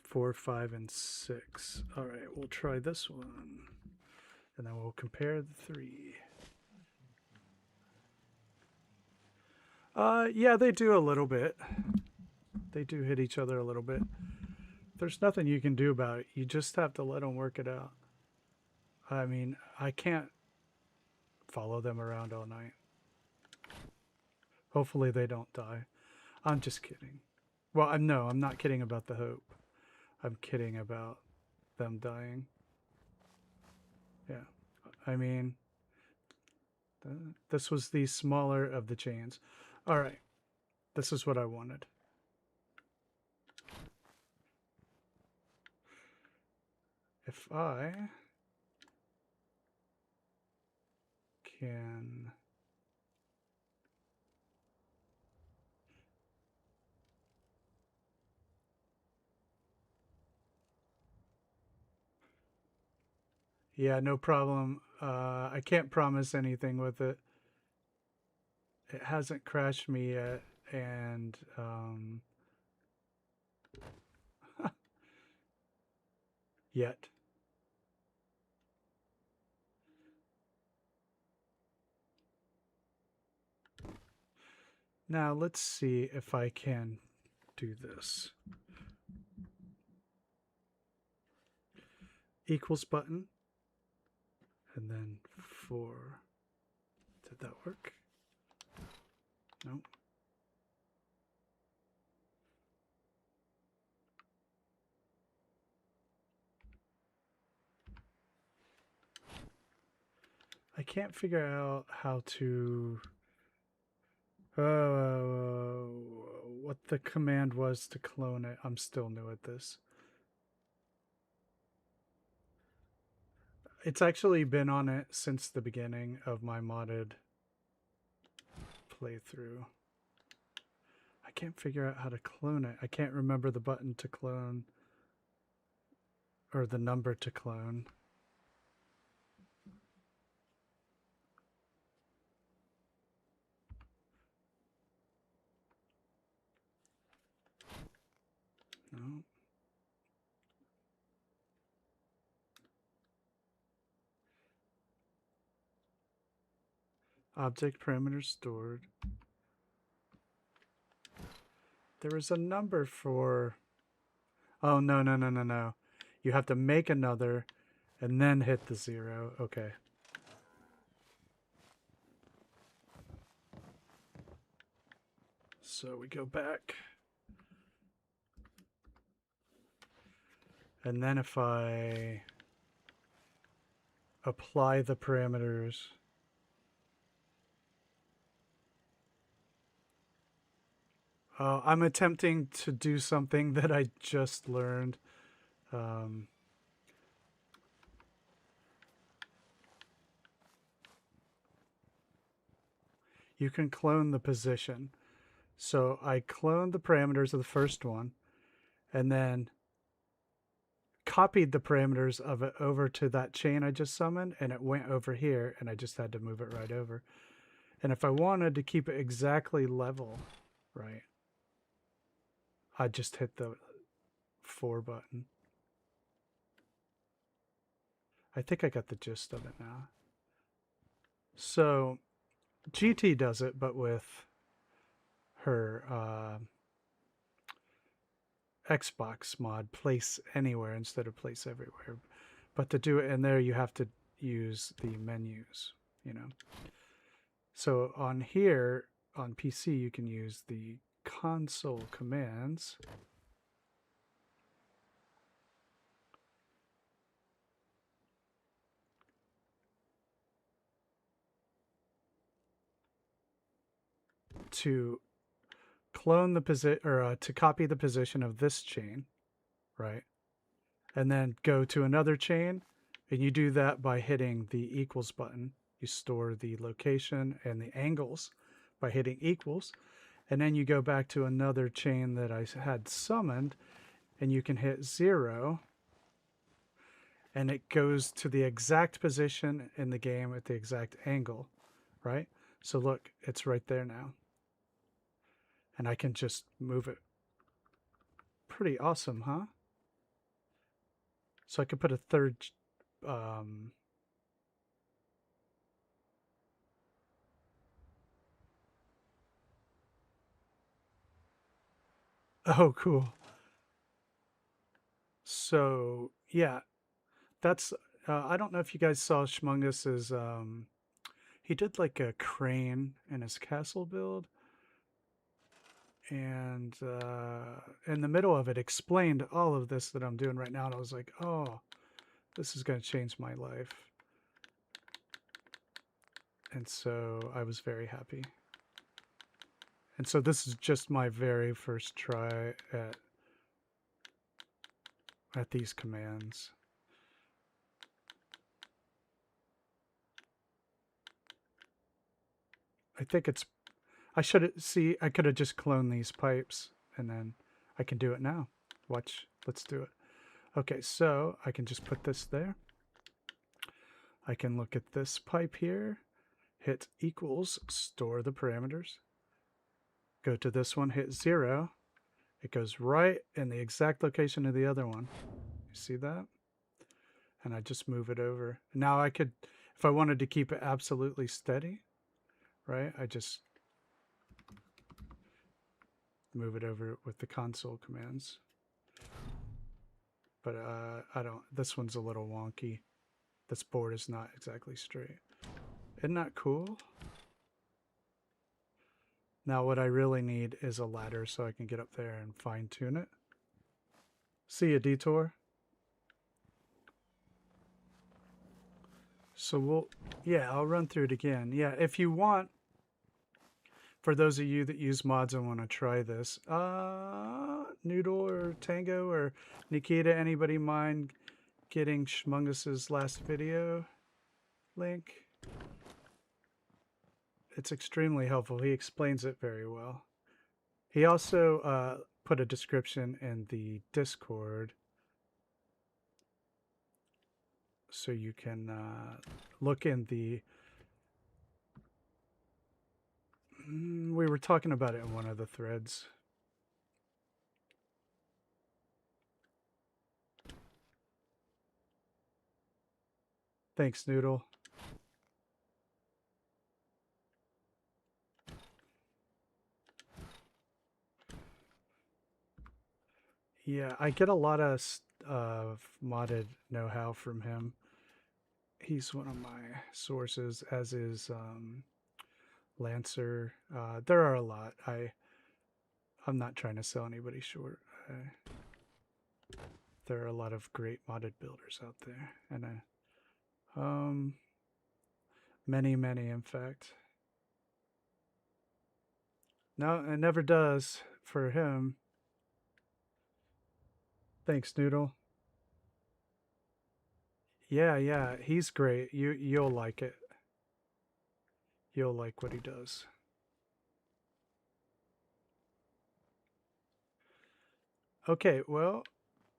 Four, 5, and 6. All right, we'll try this one. And then we'll compare the 3. Yeah, they do a little bit. They do hit each other a little bit. There's nothing you can do about it. You just have to let them work it out. I mean, I can't follow them around all night. Hopefully they don't die. I'm just kidding. Well, I'm not kidding about the hope. I'm kidding about them dying. Yeah. I mean, this was the smaller of the chains. All right. This is what I wanted. If I can... Yeah, no problem. I can't promise anything with it. It hasn't crashed me yet, and yet. Now let's see if I can do this. Equals button, and then 4. Did that work? Nope. I can't figure out how to... what the command was to clone it. I'm still new at this. It's actually been on it since the beginning of my modded playthrough. I can't figure out how to clone it. I can't remember the button to clone, or the number to clone. No. Object parameter stored. There is a number for... Oh, no, no, no, no, no. You have to make another and then hit the 0. Okay. So we go back. And then if I apply the parameters, I'm attempting to do something that I just learned. You can clone the position. So I cloned the parameters of the first one and then copied the parameters of it over to that chain I just summoned, and it went over here, and I just had to move it right over. And if I wanted to keep it exactly level, right, I just hit the 4 button. I think I got the gist of it now. So GT does it, but with her Xbox mod, place anywhere instead of place everywhere. But to do it in there, you have to use the menus, you know. So on here, on PC, you can use the console commands. To clone the position, or to copy the position of this chain, right? And then go to another chain, and you do that by hitting the equals button. You store the location and the angles by hitting equals, and then you go back to another chain that I had summoned, and you can hit 0, and it goes to the exact position in the game at the exact angle, right? So look, it's right there now. And I can just move it. Pretty awesome, huh? So I could put a third oh, cool. So yeah, that's I don't know if you guys saw Schmungus's he did like a crane in his castle build, and in the middle of it explained all of this that I'm doing right now, and I was like, oh, this is going to change my life. And so I was very happy. And so this is just my very first try at these commands. I think it's, I could have just cloned these pipes, and then I can do it now. Watch, let's do it. Okay, so I can just put this there. I can look at this pipe here, hit equals, store the parameters. Go to this one, hit 0. It goes right in the exact location of the other one. You see that? And I just move it over. Now I could, if I wanted to keep it absolutely steady, right, I just move it over with the console commands. But I don't, this one's a little wonky. This board is not exactly straight. Isn't that cool? Now what I really need is a ladder so I can get up there and fine tune it. See a detour. So I'll run through it again. Yeah, if you want, for those of you that use mods and want to try this, Noodle or Tango or Nikita, anybody mind getting Schmungus's last video link? It's extremely helpful. He explains it very well. He also put a description in the Discord, so you can look in the... we were talking about it in one of the threads. Thanks, Noodle. Yeah, I get a lot of modded know-how from him. He's one of my sources, as is Lancer. There are a lot. I'm not trying to sell anybody short. There are a lot of great modded builders out there, and many, in fact. No, it never does for him. Thanks, Noodle. Yeah, he's great. You'll like it. You'll like what he does. Okay, well,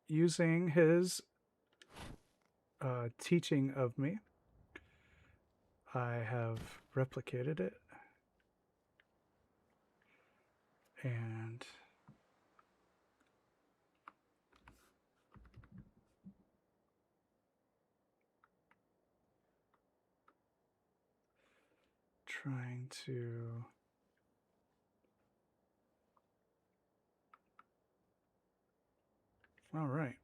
using his teaching of me, I have replicated it. And trying to all right.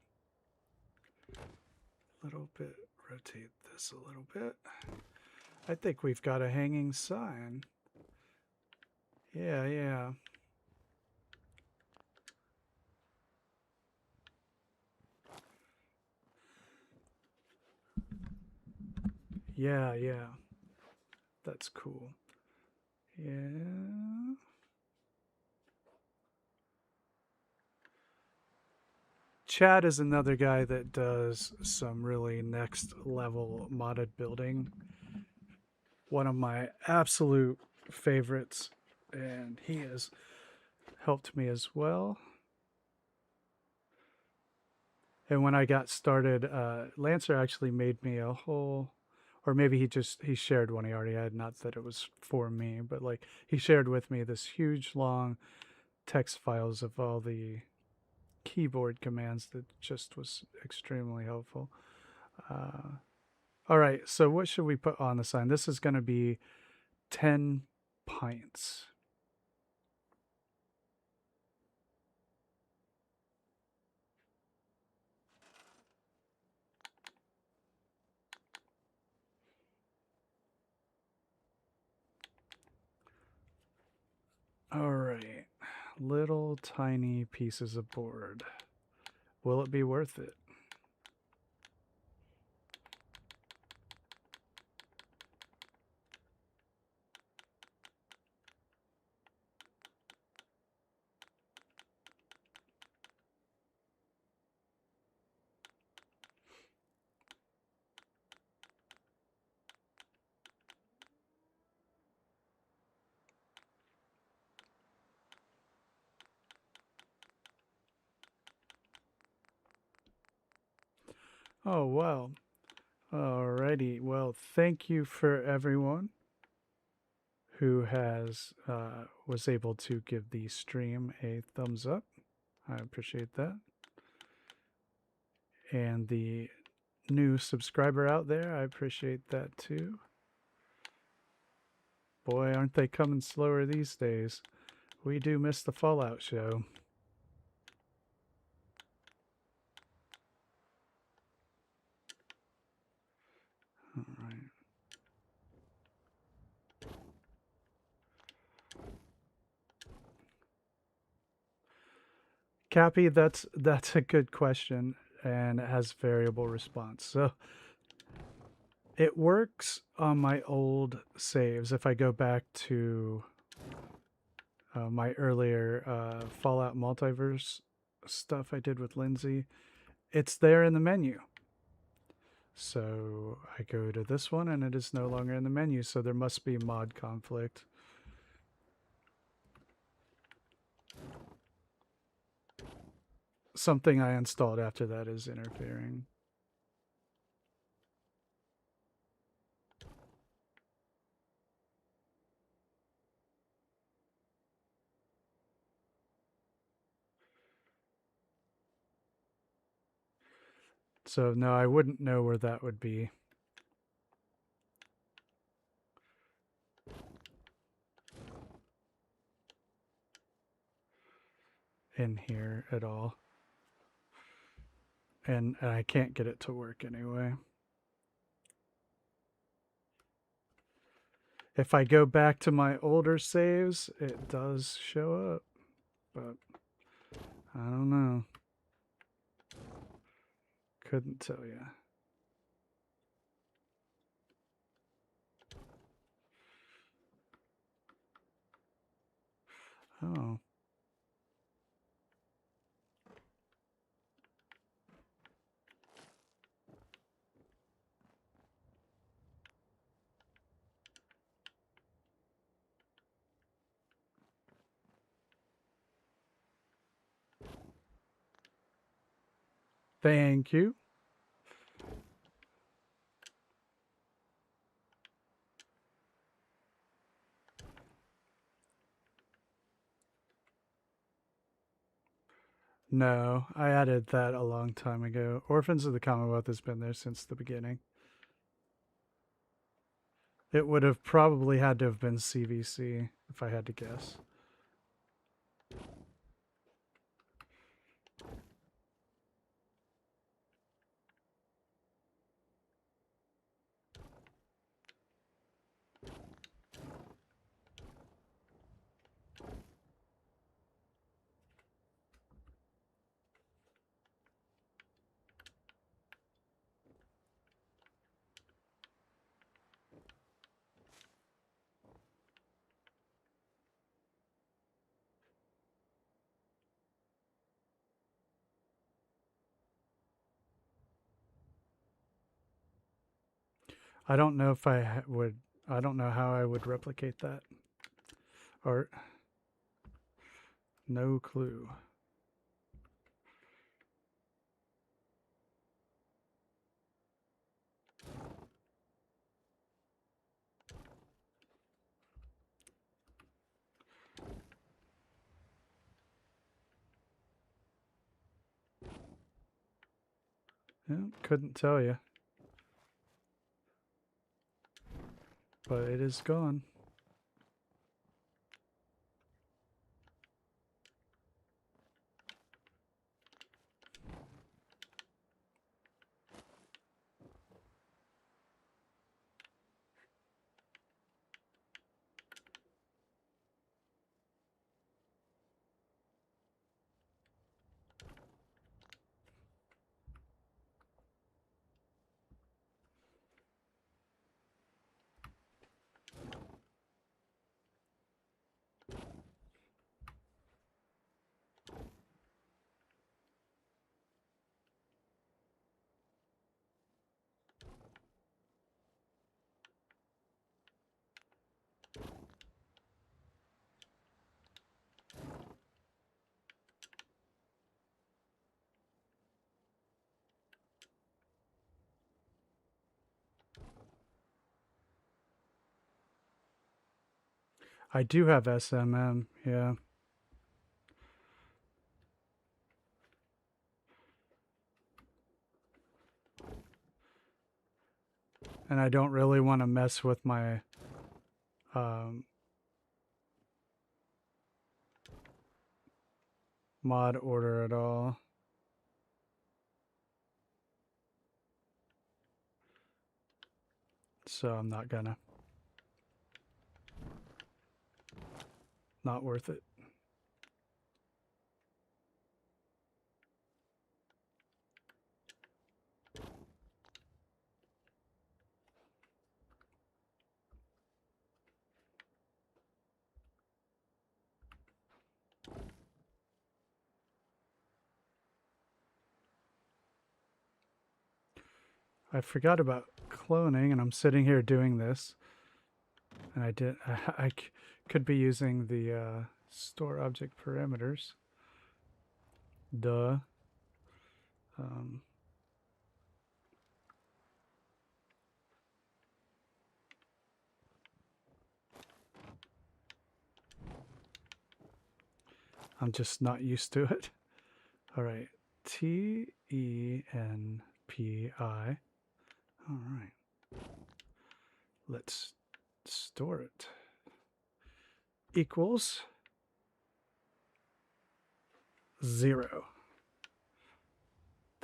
A little bit, rotate this a little bit. I think we've got a hanging sign. Yeah. Yeah. That's cool. Yeah. Chad is another guy that does some really next level modded building. One of my absolute favorites, and he has helped me as well. And when I got started, Lancer actually made me a whole, or maybe he shared one he already had. Not that it was for me, but like he shared with me this huge long text files of all the keyboard commands that just was extremely helpful. All right, so what should we put on the sign? This is going to be 10 pints. All right, little tiny pieces of board. Will it be worth it? Oh, wow. Alrighty. Well, thank you for everyone who has was able to give the stream a thumbs up. I appreciate that. And the new subscriber out there, I appreciate that too. Boy, aren't they coming slower these days. We do miss the Fallout show. All right. Cappy, that's a good question, and it has variable response. So it works on my old saves. If I go back to my earlier Fallout Multiverse stuff I did with Lindsay, it's there in the menu. So I go to this one and it is no longer in the menu, so there must be mod conflict. Something I installed after that is interfering. So no, I wouldn't know where that would be. In here at all. And I can't get it to work anyway. If I go back to my older saves, it does show up. but I don't know. Couldn't tell you. Oh. Thank you. No, I added that a long time ago. Orphans of the Commonwealth has been there since the beginning. It would have probably had to have been CVC, if I had to guess. I don't know if I would, I don't know how I would replicate that. Or, no clue. Yeah, couldn't tell you. But it is gone. I do have SMM, yeah. And I don't really want to mess with my mod order at all. So I'm not gonna. Not worth it. I forgot about cloning, and I'm sitting here doing this. And I could be using the store object parameters. Duh. I'm just not used to it. All right. TENPI. All right. Let's store it. Equals 0.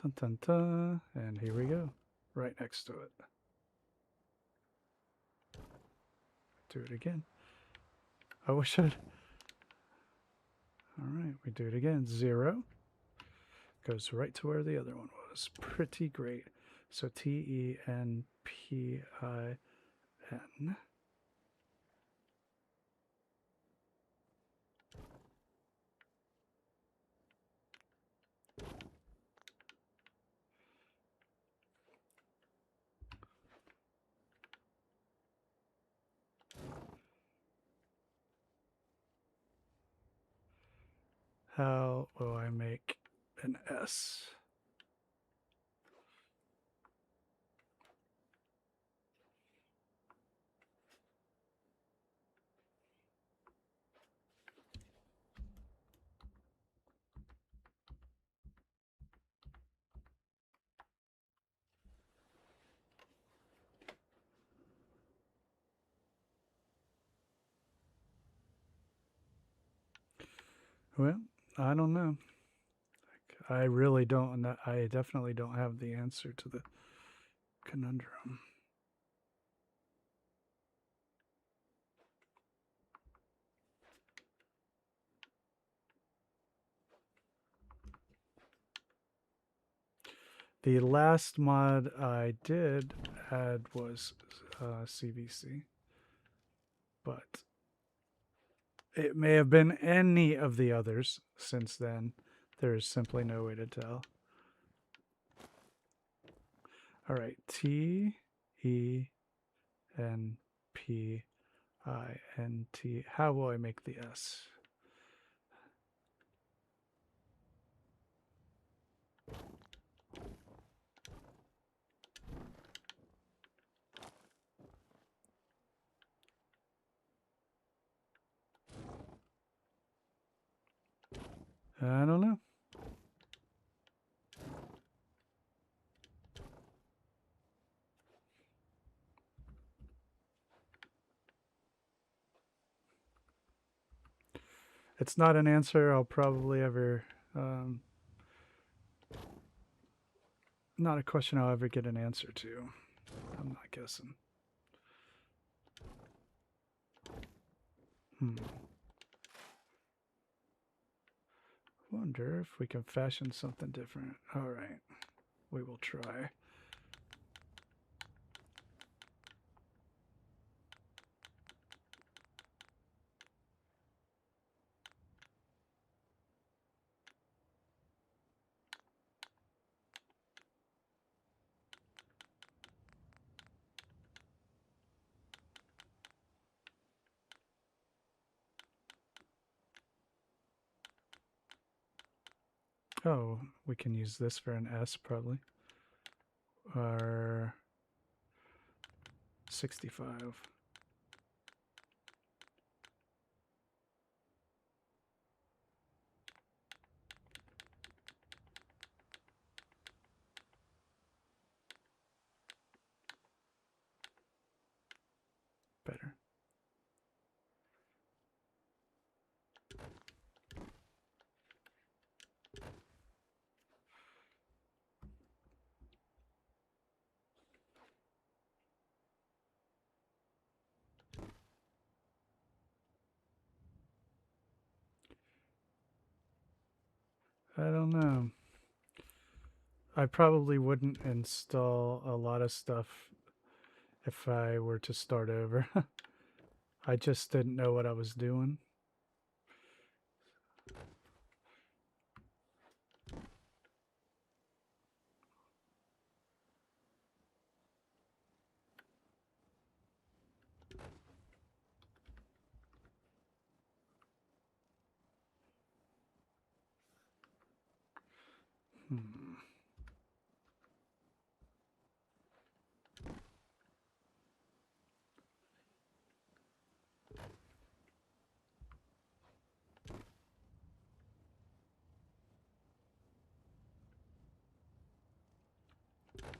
Dun, dun, dun. And here we go. Right next to it. Do it again. I wish I'd... All right, we do it again. 0 goes right to where the other one was. Pretty great. So Tenpin. How will I make an S? Well, I don't know. I really don't. I definitely don't have the answer to the conundrum. The last mod I did add was CVC, but it may have been any of the others since then. There is simply no way to tell. All right, Tenpint. How will I make the S? I don't know. It's not an answer I'll probably ever, not a question I'll ever get an answer to. I'm not guessing. Wonder if we can fashion something different. All right, we will try. Oh, we can use this for an S probably. Or 65. Better. I don't know. I probably wouldn't install a lot of stuff if I were to start over. I just didn't know what I was doing.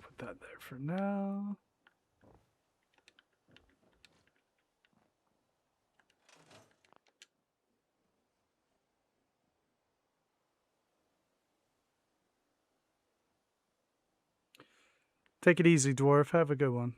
Put that there for now. Take it easy, dwarf. Have a good one.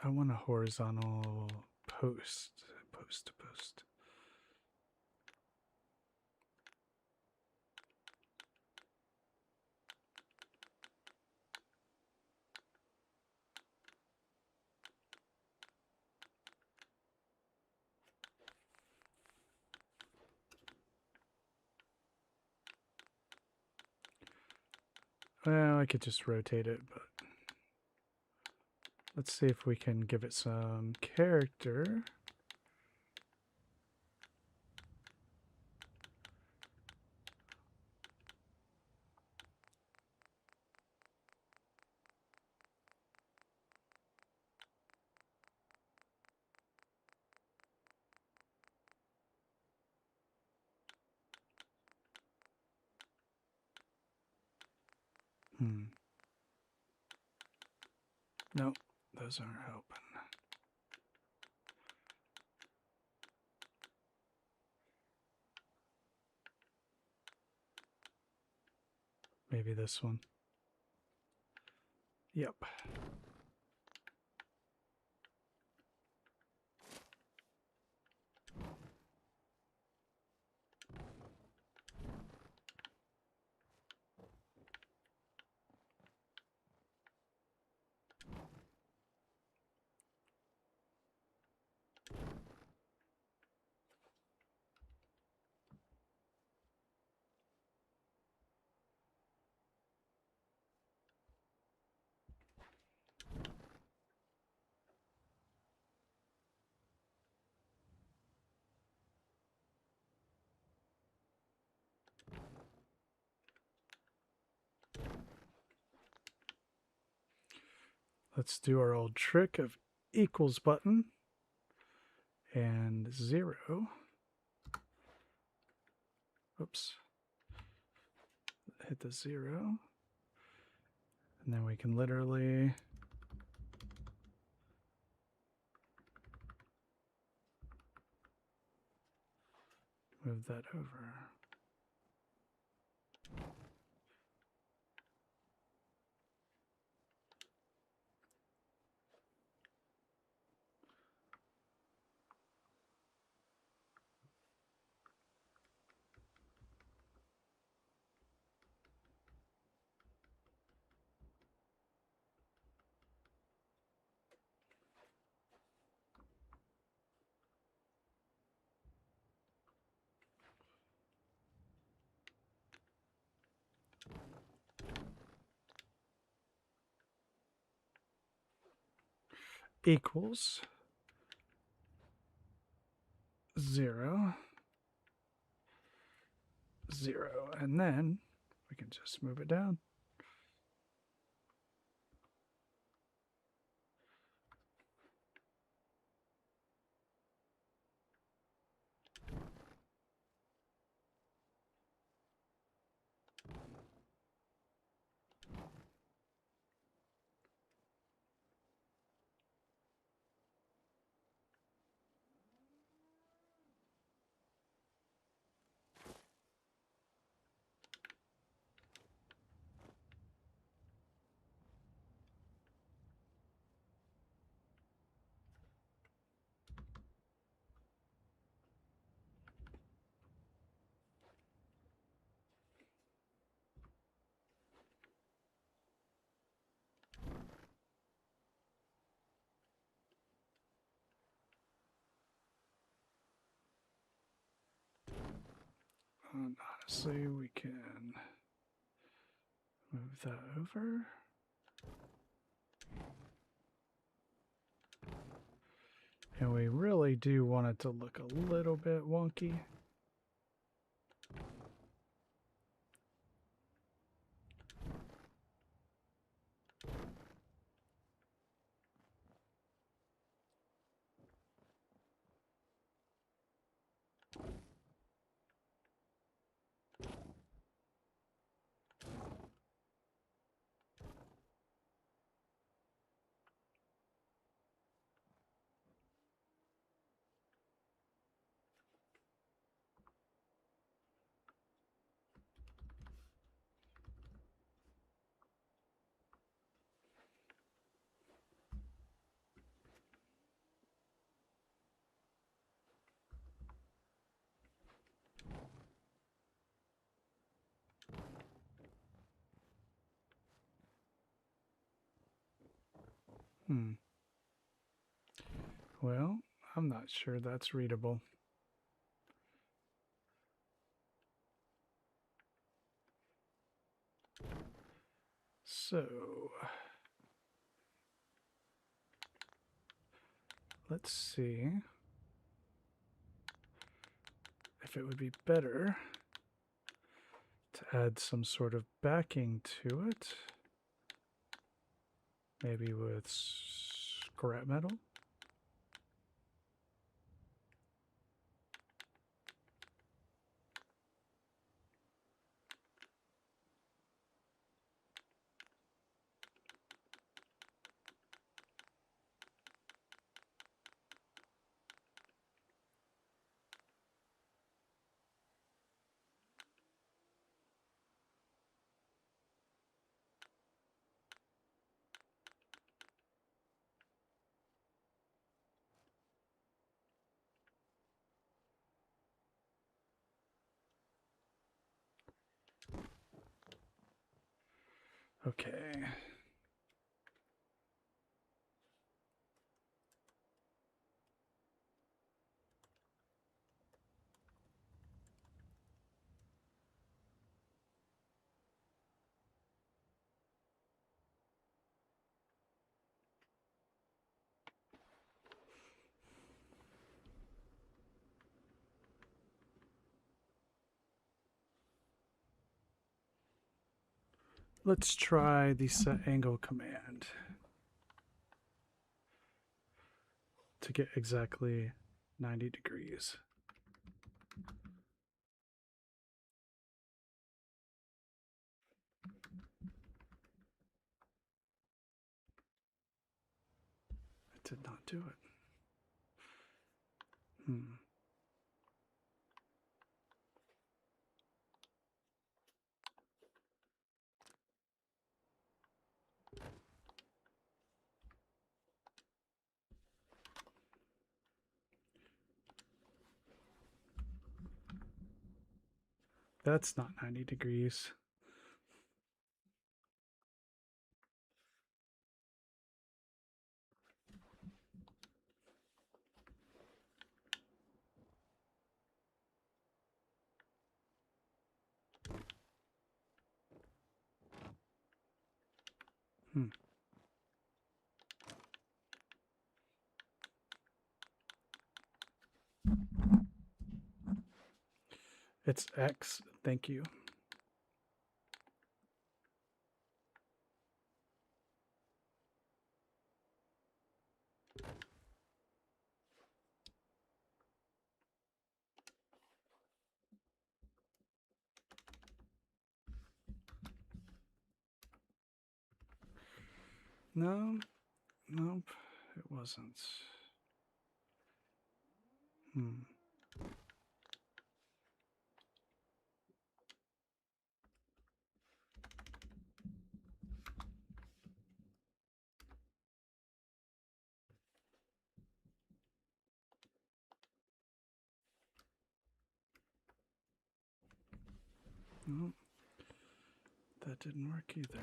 I want a horizontal post to post. Well, I could just rotate it, but let's see if we can give it some character. Nope, those aren't helping. Maybe this one. Yep. Let's do our old trick of equals button and 0. Oops. Hit the 0. And then we can literally move that over. Equals 0, 0, and then we can just move it down. And honestly, we can move that over. And we really do want it to look a little bit wonky. Well, I'm not sure that's readable. So let's see if it would be better to add some sort of backing to it. Maybe with scrap metal. Okay. Let's try the set angle command to get exactly 90 degrees. It did not do it. That's not 90 degrees. It's X. Thank you. No, nope, it wasn't. Nope, that didn't work either.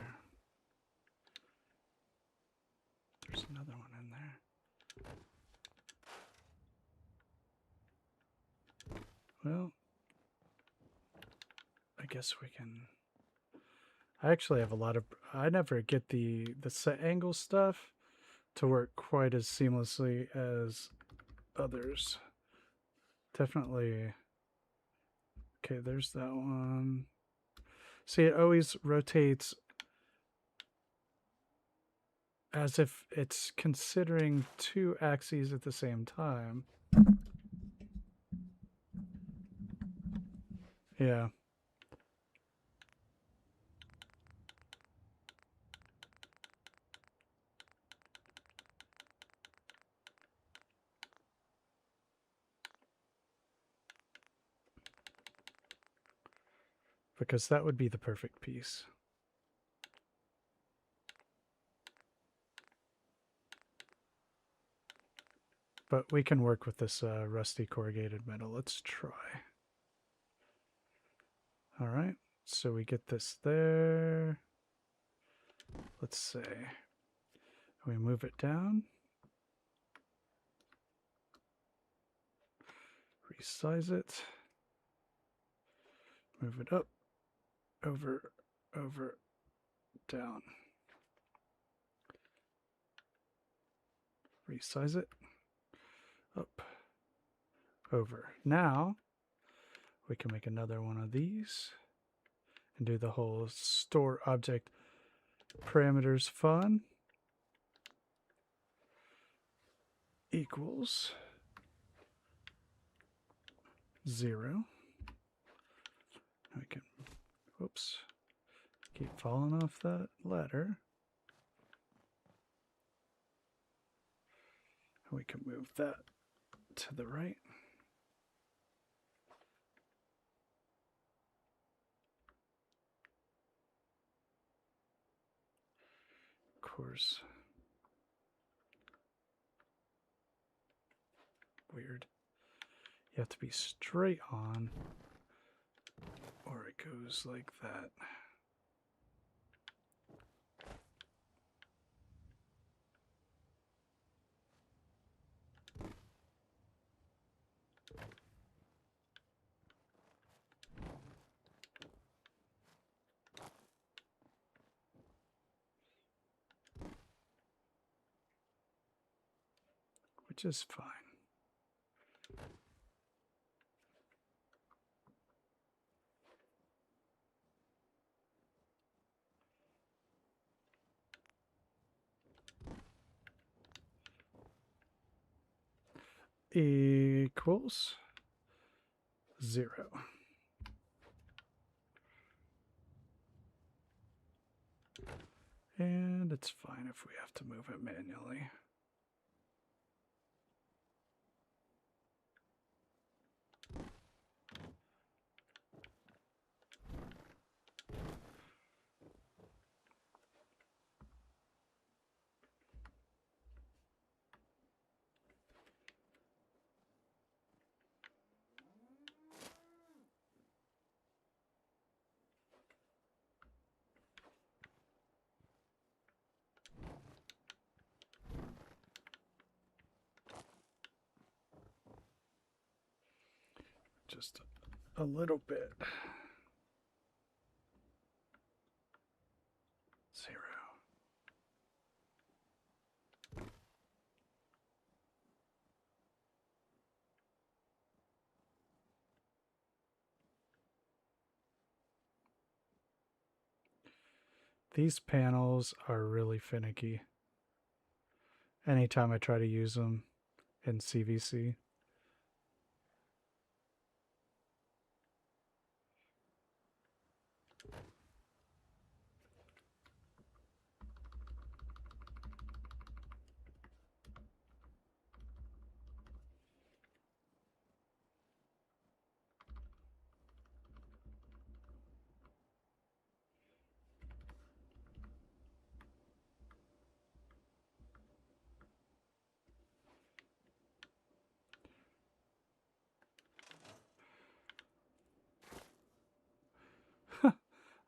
There's another one in there. Well, I guess we can. I actually have a lot of. I never get the set angle stuff to work quite as seamlessly as others. Definitely. Okay, there's that one. See, it always rotates as if it's considering two axes at the same time. Yeah. Because that would be the perfect piece. But we can work with this rusty corrugated metal. Let's try. All right, so we get this there. Let's say We move it down. Resize it. Move it up, over, over, down. Resize it. Up, over. Now, we can make another one of these and do the whole store object parameters fun. Equals 0. We can, whoops, keep falling off that ladder. We can move that to the right. Of course. Weird. You have to be straight on, or it goes like that. Which is fine. Equals 0. And it's fine if we have to move it manually. Just a little bit. 0. These panels are really finicky. Anytime I try to use them in CVC.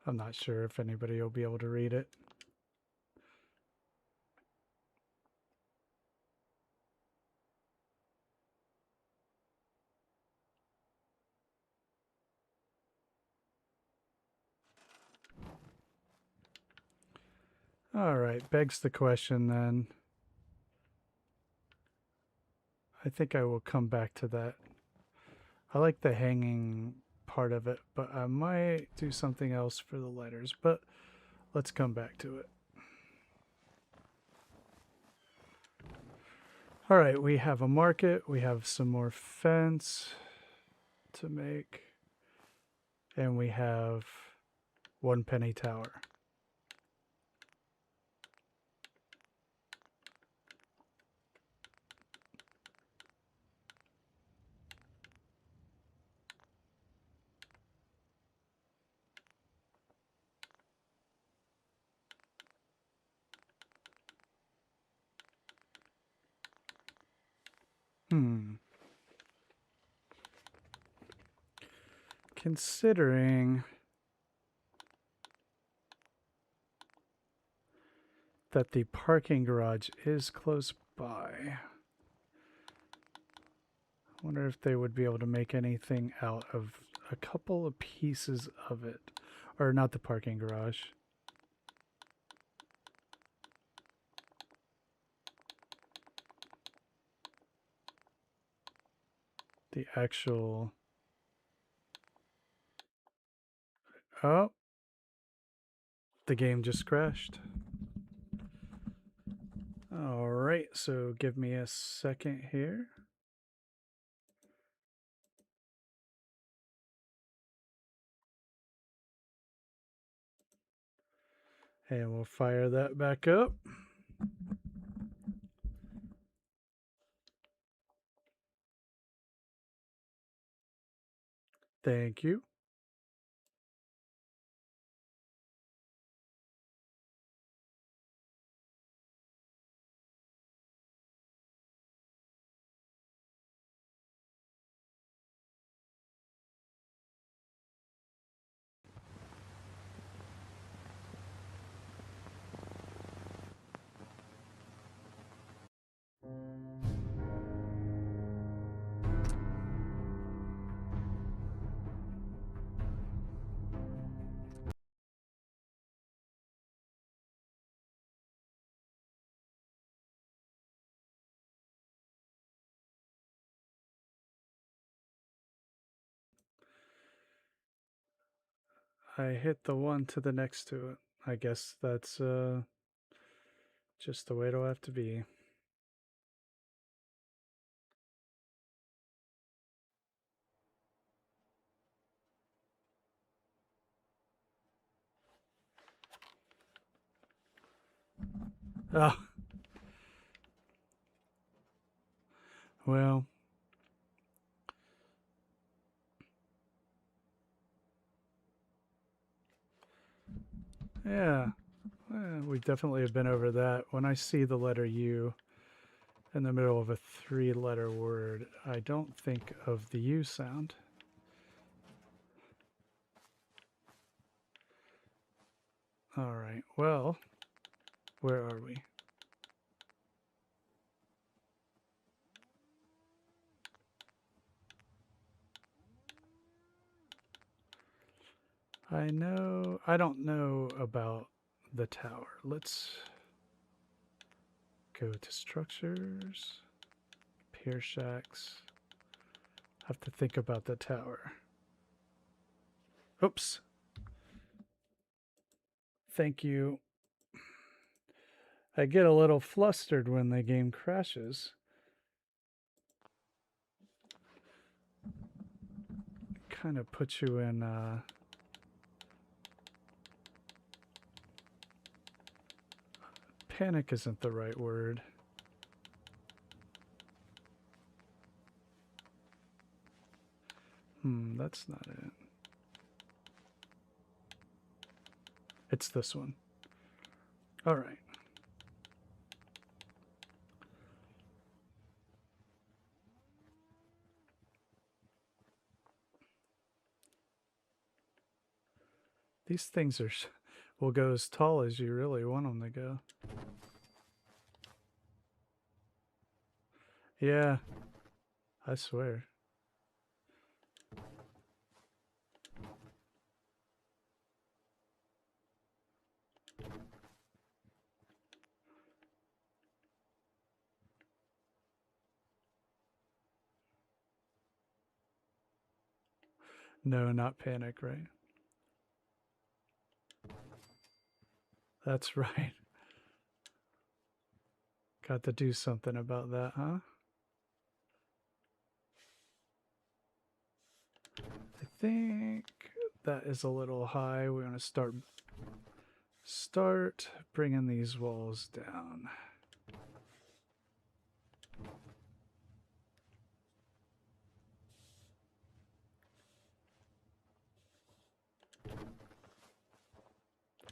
I'm not sure if anybody will be able to read it. All right, begs the question then. I think I will come back to that. I like the hanging part of it, but I might do something else for the letters, but let's come back to it. All right, we have a market, we have some more fence to make, and we have 1 penny tower. Considering that the parking garage is close by. I wonder if they would be able to make anything out of a couple of pieces of it. Or not the parking garage. The actual... Oh! The game just crashed. Alright, so give me a second here. And we'll fire that back up. Thank you. I hit the one to the next to it. I guess that's just the way it'll have to be. Oh. Well. Yeah. We definitely have been over that. When I see the letter U in the middle of a 3-letter word, I don't think of the U sound. All right. Well, where are we? I don't know about the tower. Let's go to structures, pier shacks. Have to think about the tower. Oops. Thank you. I get a little flustered when the game crashes. Kind of puts you in panic isn't the right word. That's not it. It's this one. All right. These things will go as tall as you really want them to go. Yeah, I swear. No, not panic, right? That's right. Got to do something about that, huh? I think that is a little high. We want to start bringing these walls down.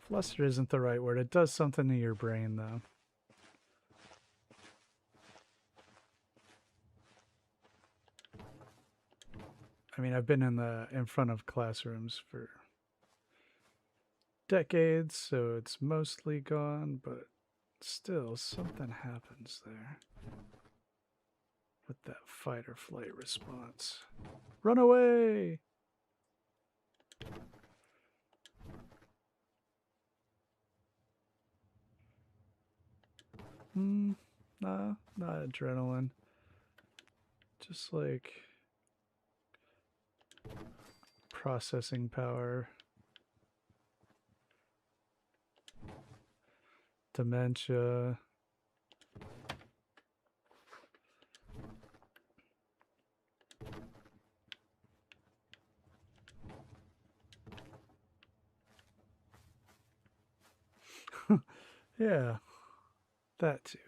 Fluster isn't the right word. It does something to your brain, though. I mean, I've been in front of classrooms for decades, so it's mostly gone, but Still, something happens there with that fight or flight response. Run away! Nah, not adrenaline. Just like processing power. Dementia. Yeah, that too.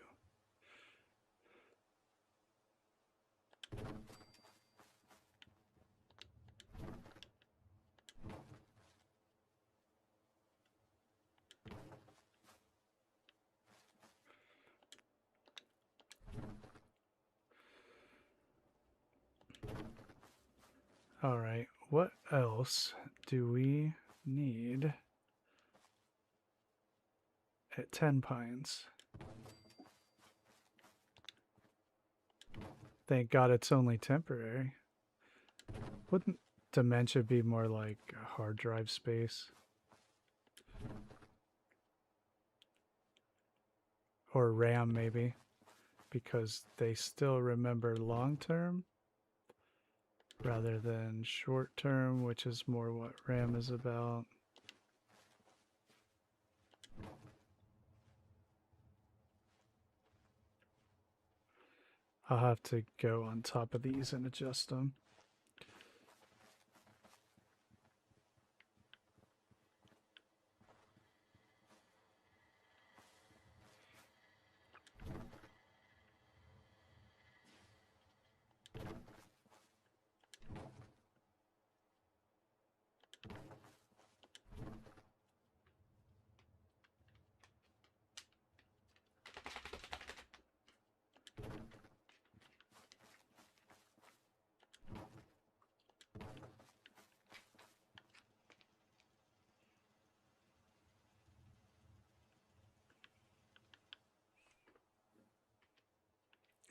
All right, what else do we need at Tenpines? Thank God it's only temporary. Wouldn't dementia be more like a hard drive space? Or RAM, maybe, because they still remember long term rather than short term, which is more what RAM is about. I'll have to go on top of these and adjust them.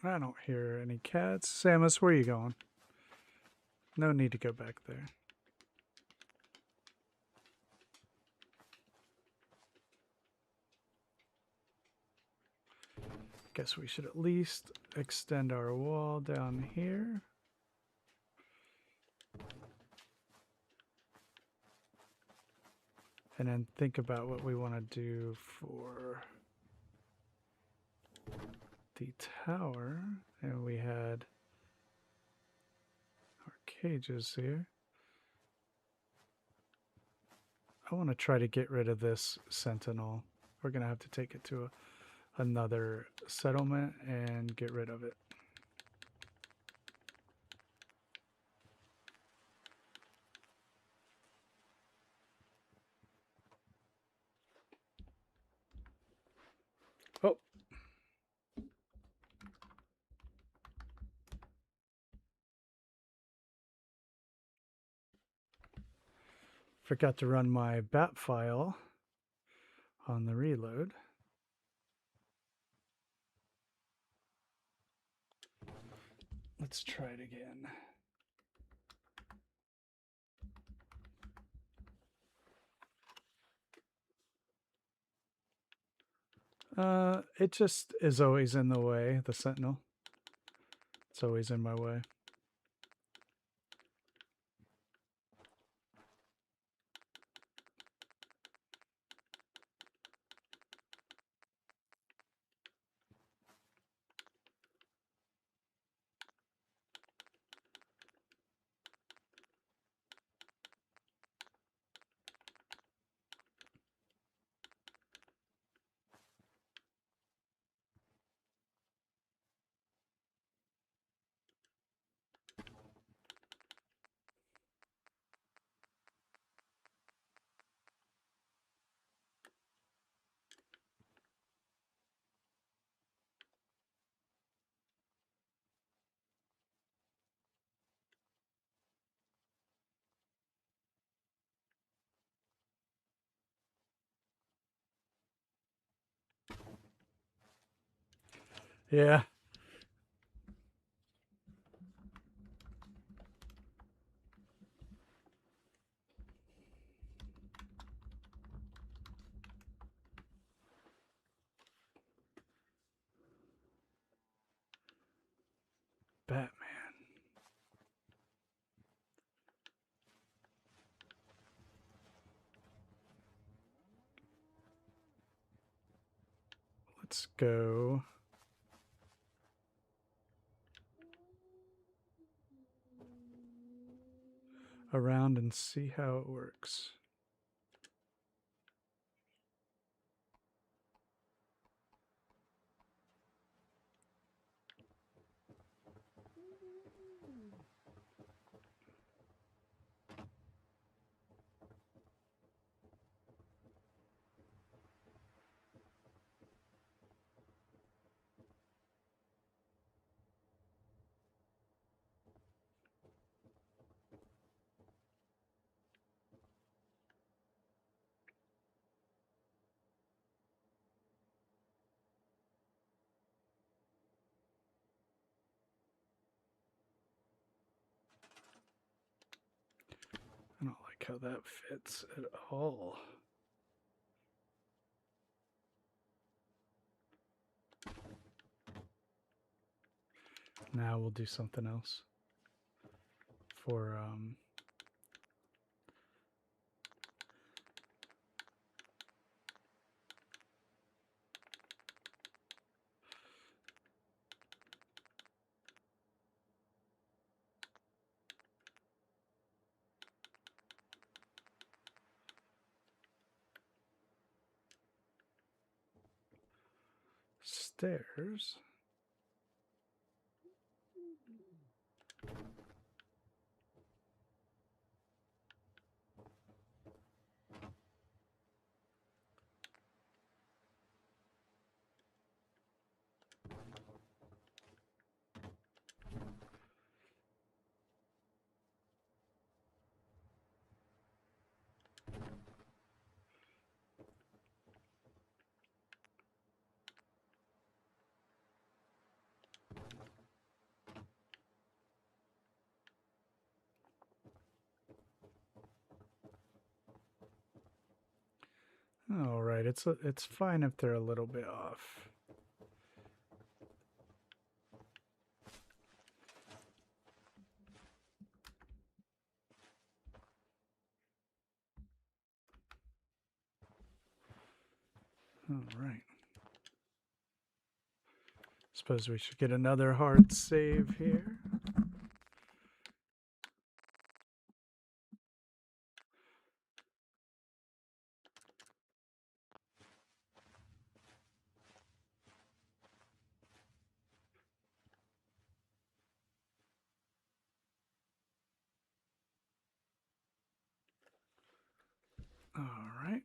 I don't hear any cats. Samus, where are you going? No need to go back there. Guess we should at least extend our wall down here. And then think about what we want to do for the tower. And we had our cages here. I want to try to get rid of this sentinel. We're going to have to take it to another settlement and get rid of it. Oh. Forgot to run my bat file on the reload. Let's try it again. It just is always in the way, the sentinel. It's always in my way. Yeah. Batman. Let's go. Around and see how it works. I don't like how that fits at all. Now we'll do something else for stairs. All right, it's fine if they're a little bit off. All right. Suppose we should get another hard save here. All right.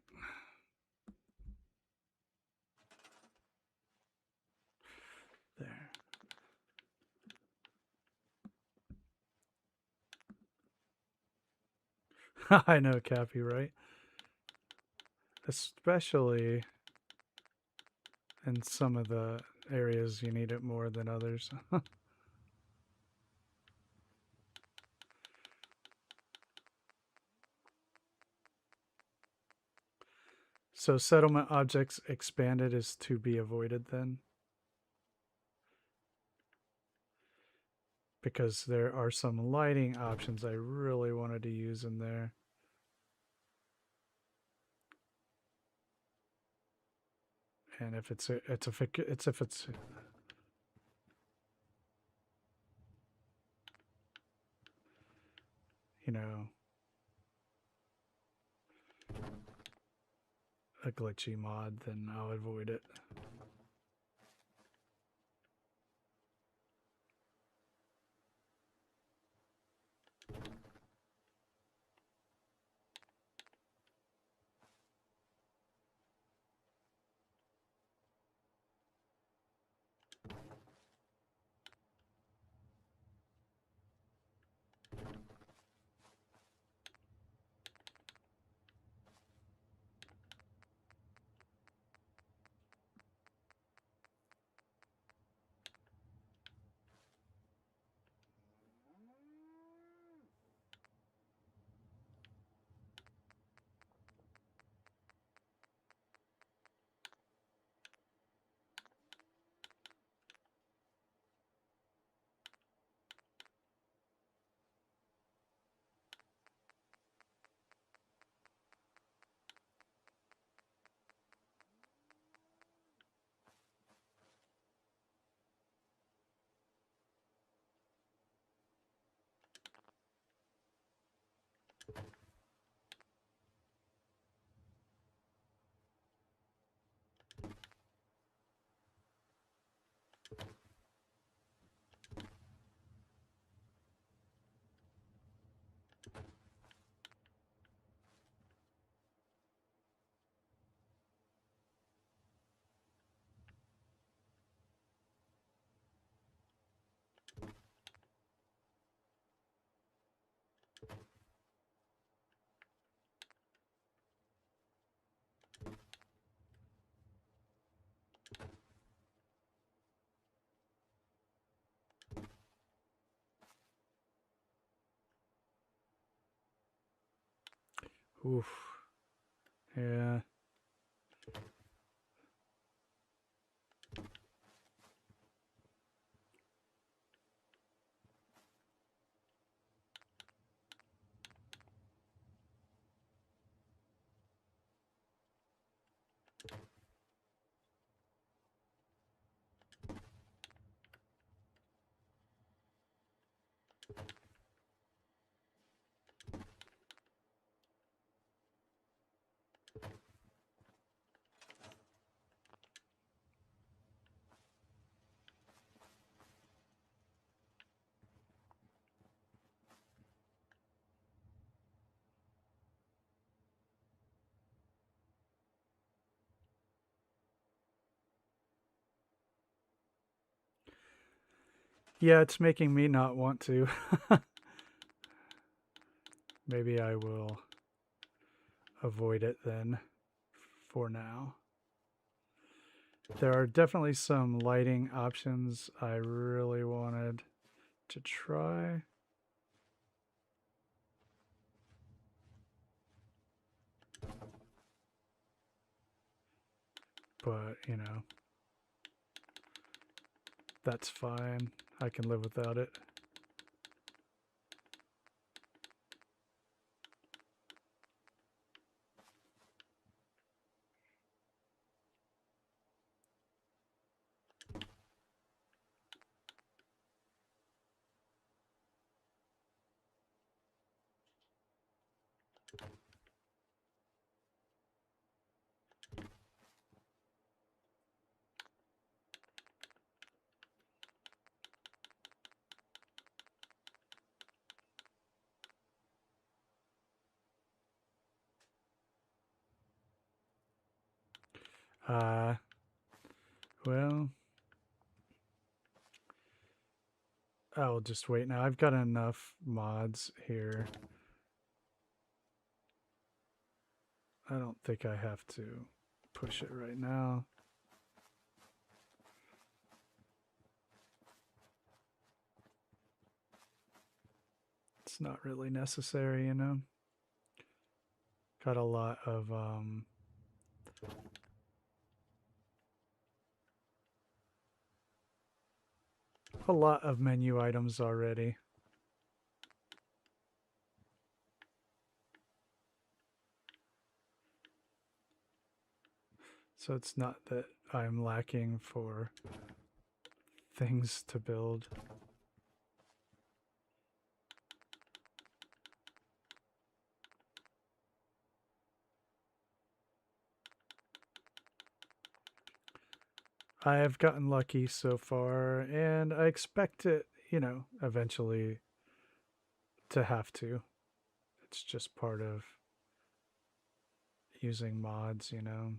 There. I know, Cappy, right? Especially in some of the areas you need it more than others. So settlement objects expanded is to be avoided then? Because there are some lighting options I really wanted to use in there. And if it's you know, a glitchy mod, then I'll avoid it. Oof. Yeah. Yeah, it's making me not want to. Maybe I will avoid it then for now. There are definitely some lighting options I really wanted to try. But, you know, that's fine. I can live without it. Well, I'll just wait now. I've got enough mods here. I don't think I have to push it right now. It's not really necessary, you know. Got a lot of menu items already. So it's not that I'm lacking for things to build. I have gotten lucky so far, and I expect it, you know, eventually to have to. It's just part of using mods, you know.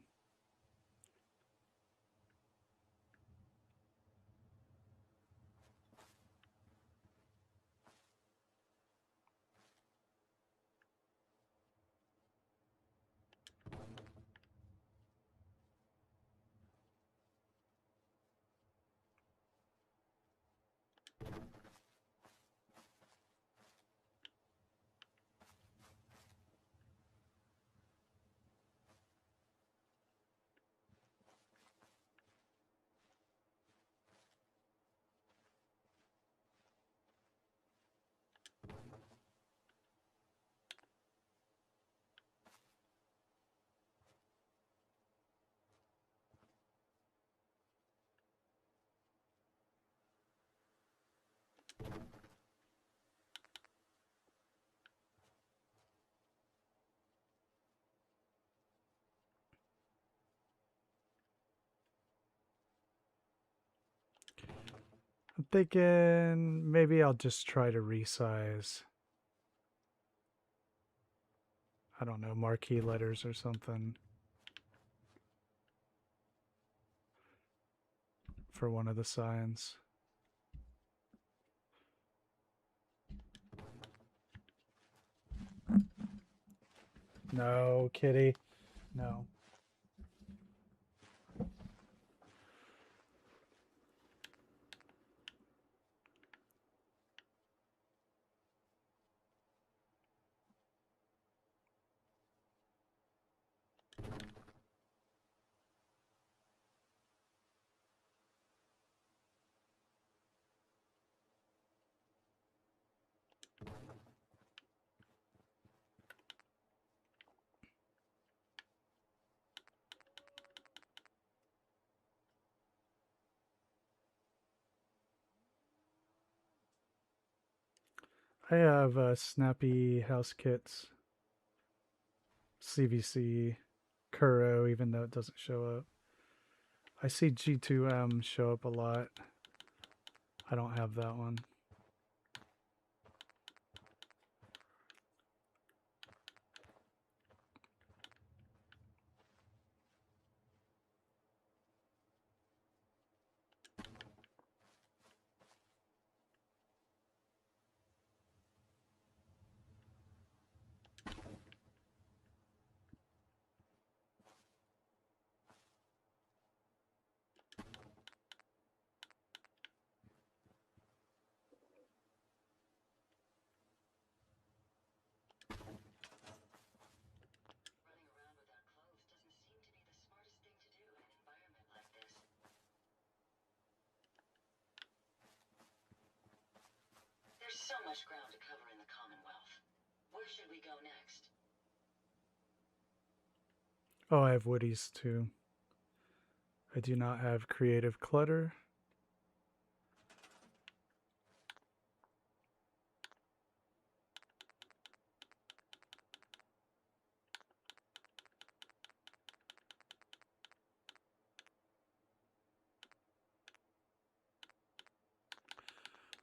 I'm thinking maybe I'll just try to resize. I don't know, marquee letters or something for one of the signs. No, kitty. No. I have Snappy House Kits, CVC, Kuro, even though it doesn't show up. I see G2M show up a lot. I don't have that one. Running around without clothes doesn't seem to be the smartest thing to do in an environment like this. There's so much ground to cover in the Commonwealth. Where should we go next? Oh, I have Woodies too. I do not have Creative Clutter.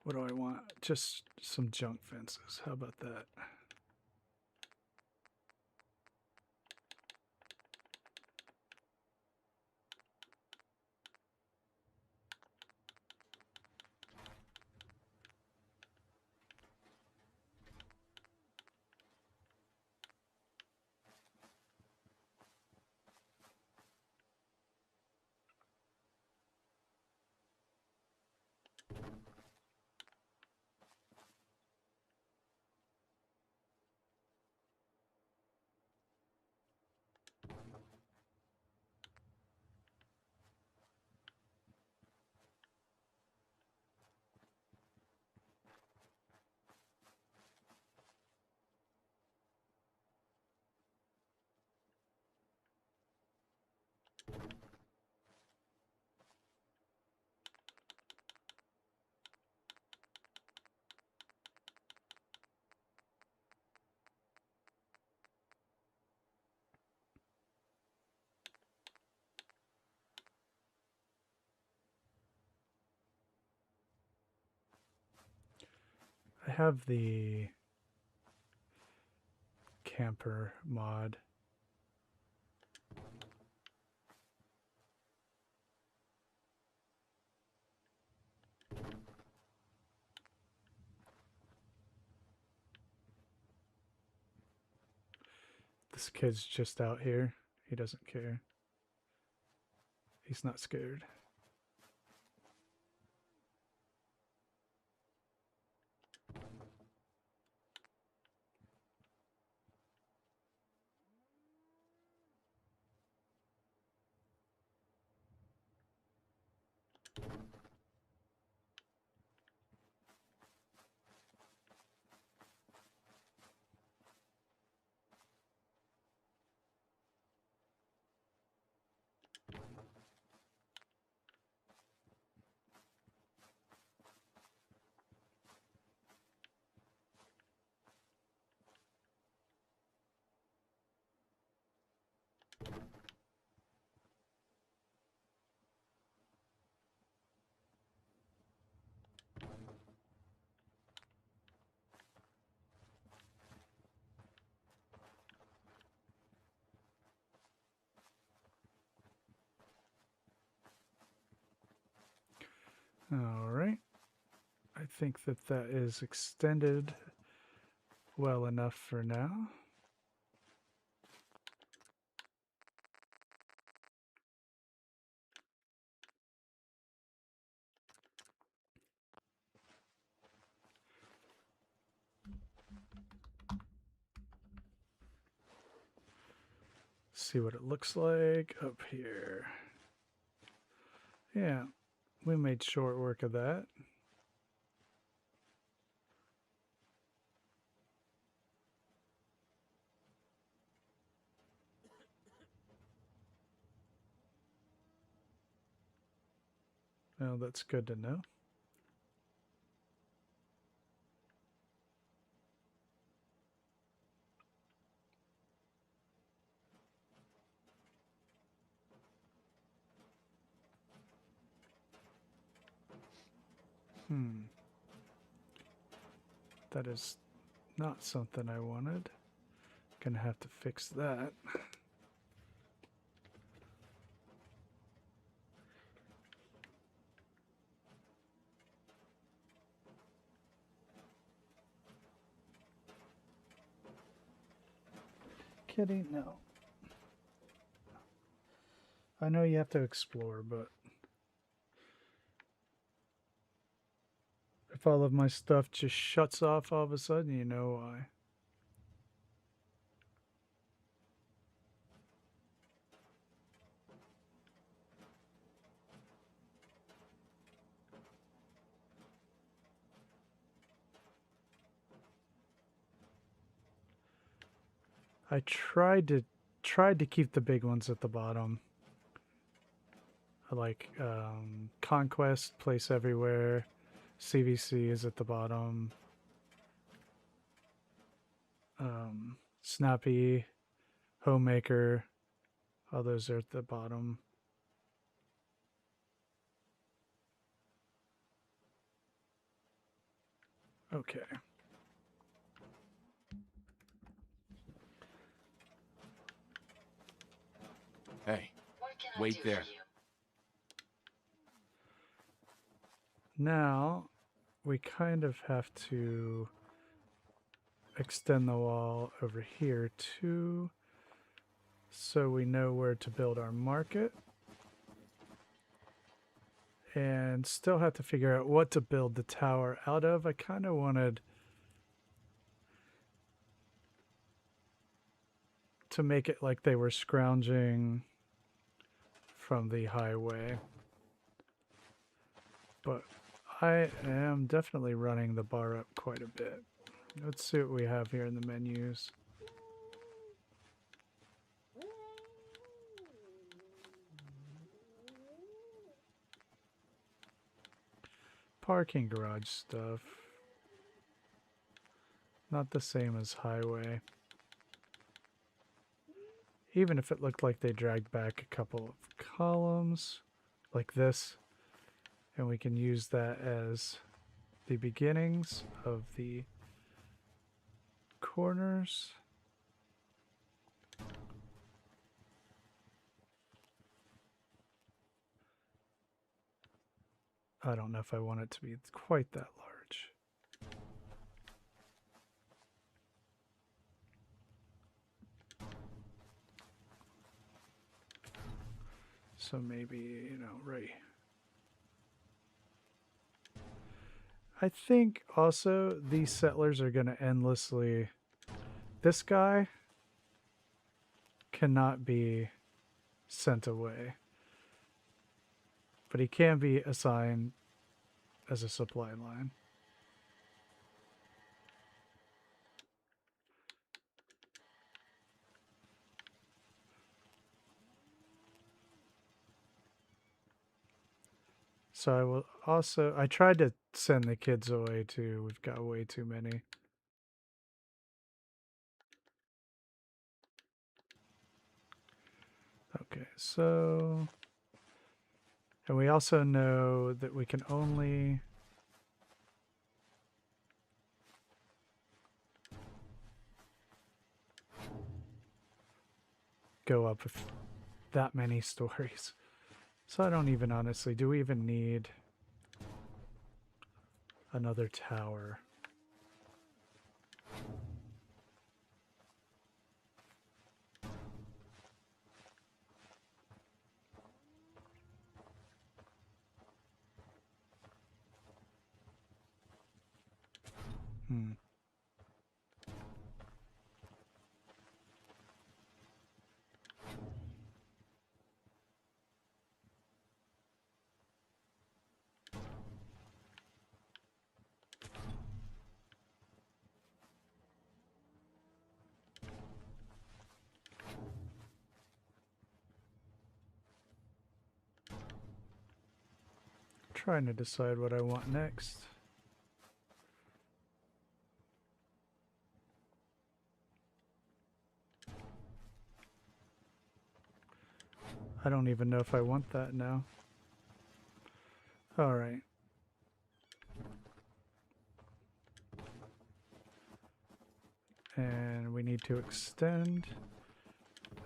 What do I want? Just some junk fences. How about that? I have the camper mod. This kid's just out here. He doesn't care. He's not scared. All right. I think that that is extended well enough for now. See what it looks like up here. Yeah, we made short work of that. Well, that's good to know. That is not something I wanted. Gonna have to fix that. Kitty, no. I know you have to explore, but if all of my stuff just shuts off all of a sudden, you know why. I tried to keep the big ones at the bottom. I like Conquest, Place Everywhere, CVC is at the bottom. Snappy, Homemaker, all those are at the bottom. Okay. Hey, wait there. Now, we kind of have to extend the wall over here too, so we know where to build our market. And still have to figure out what to build the tower out of. I kind of wanted to make it like they were scrounging from the highway. But I am definitely running the bar up quite a bit. Let's see what we have here in the menus. Parking garage stuff. Not the same as highway. Even if it looked like they dragged back a couple of columns like this, and we can use that as the beginnings of the corners. I don't know if I want it to be quite that large. So maybe, you know, right. I think also these settlers are going to endlessly... This guy cannot be sent away, but he can be assigned as a supply line. So I will also... I tried to send the kids away too. We've got way too many. Okay, so... And we also know that we can only... go up with that many stories. So I don't even honestly... Do we even need... another tower. Hmm. Trying to decide what I want next. I don't even know if I want that now. All right. And we need to extend,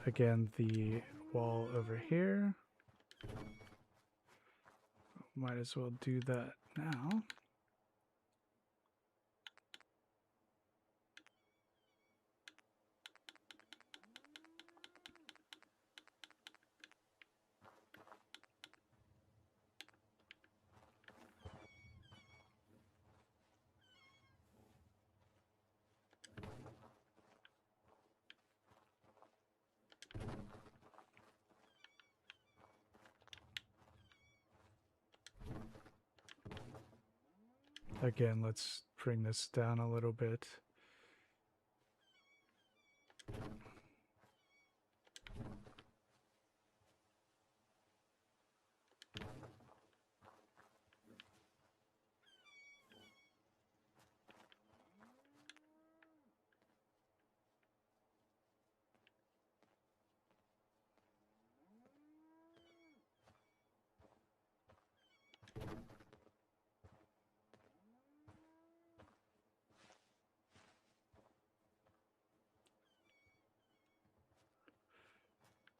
again, the wall over here. Might as well do that now. Again, let's bring this down a little bit.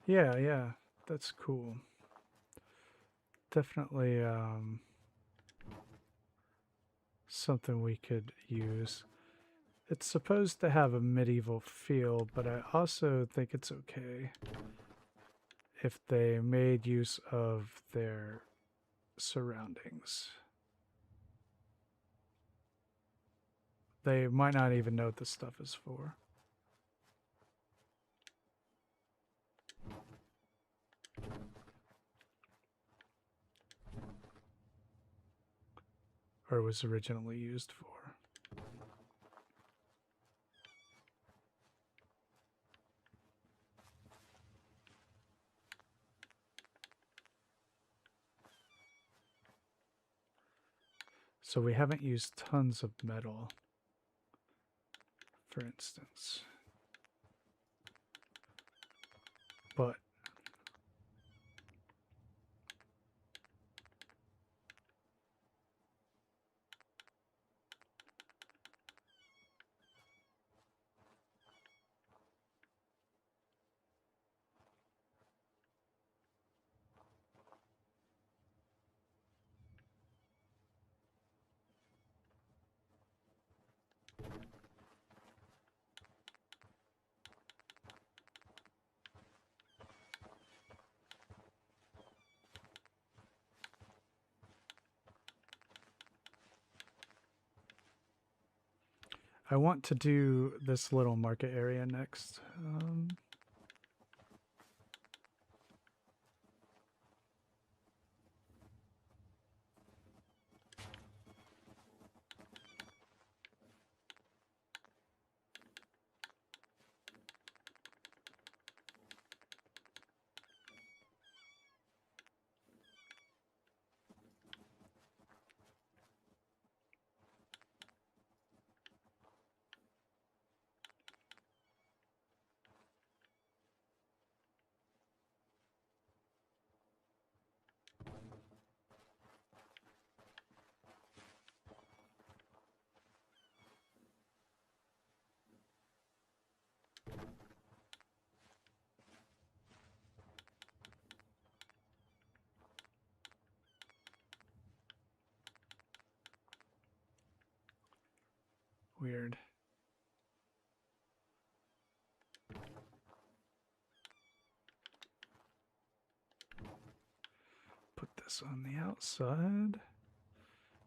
Yeah, that's cool. Definitely something we could use. It's supposed to have a medieval feel, but I also think it's okay if they made use of their surroundings. They might not even know what this stuff is for. Or was originally used for. So we haven't used tons of metal, for instance. But I want to do this little market area next. weird. Put this on the outside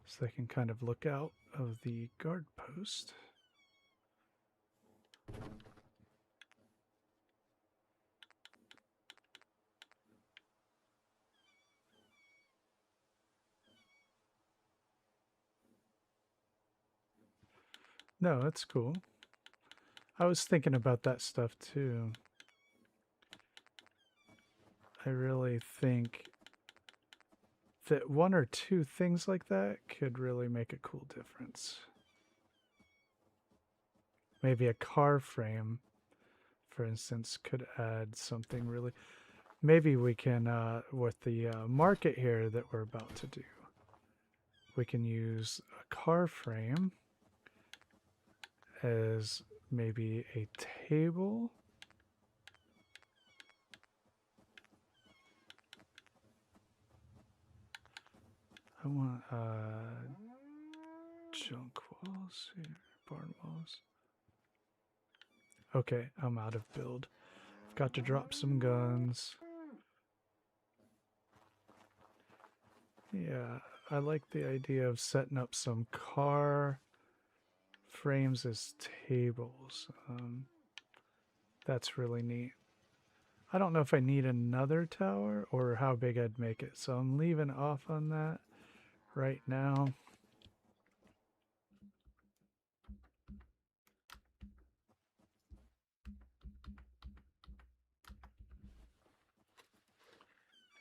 so they can kind of look out of the guard post. No, that's cool. I was thinking about that stuff too. I really think that one or two things like that could really make a cool difference. Maybe a car frame, for instance, could add something really. Maybe we can, with the market here that we're about to do, we can use a car frame as maybe a table. I want junk walls here, barn walls. Okay, I'm out of build. I've got to drop some guns. Yeah, I like the idea of setting up some car frames as tables. That's really neat. I don't know if I need another tower or how big I'd make it, so I'm leaving off on that right now.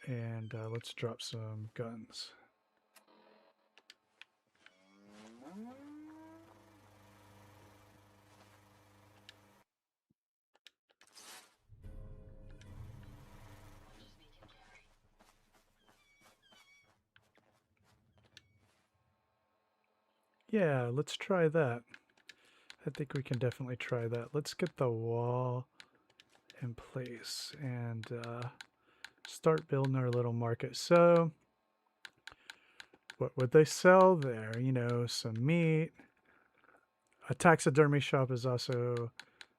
And let's drop some guns. Yeah, let's try that. I think we can definitely try that. Let's get the wall in place and start building our little market. So, what would they sell there? You know, some meat. A taxidermy shop is also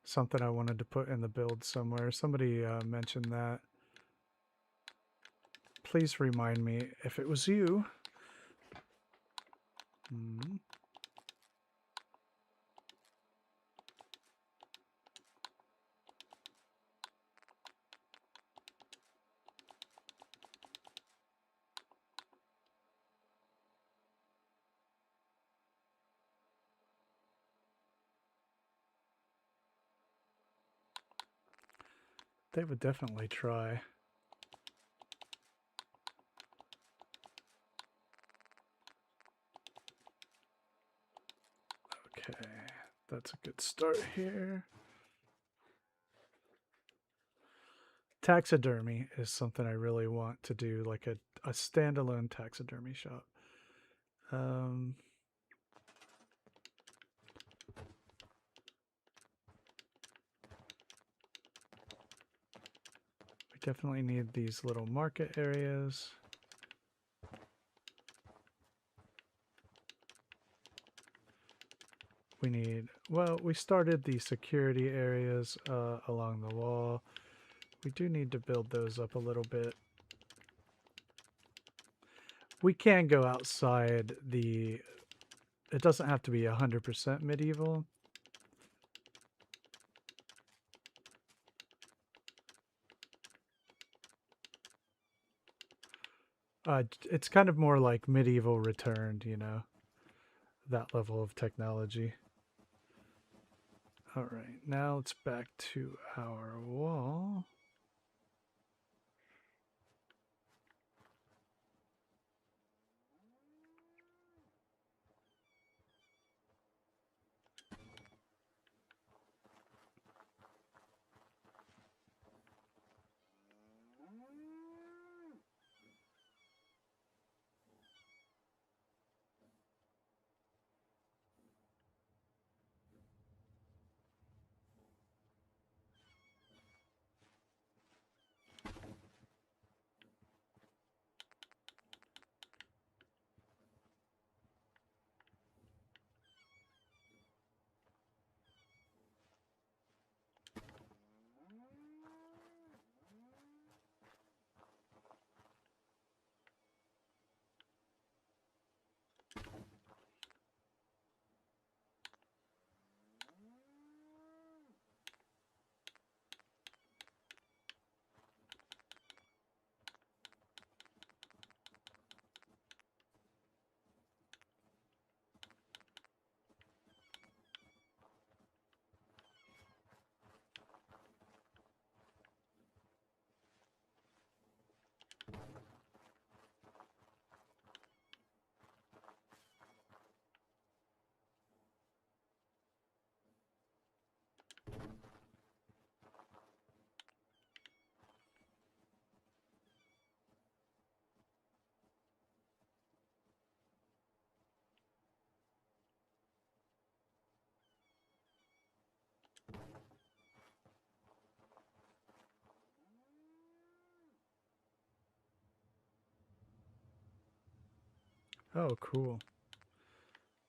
something I wanted to put in the build somewhere. Somebody mentioned that. Please remind me if it was you. They would definitely try. Okay, that's a good start here. Taxidermy is something I really want to do, like a standalone taxidermy shop. We definitely need these little market areas. We need, well, we started the security areas along the wall. We do need to build those up a little bit. We can go outside the, it doesn't have to be 100% medieval. It's kind of more like medieval returned, you know, that level of technology. All right, now let's back to our wall. Oh, cool.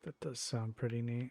That does sound pretty neat.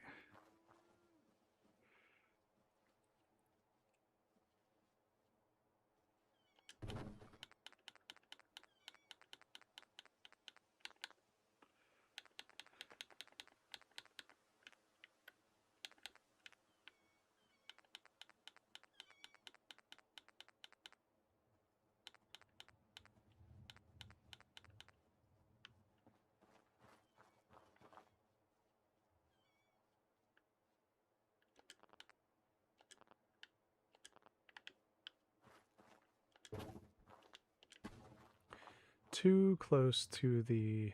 Too close to the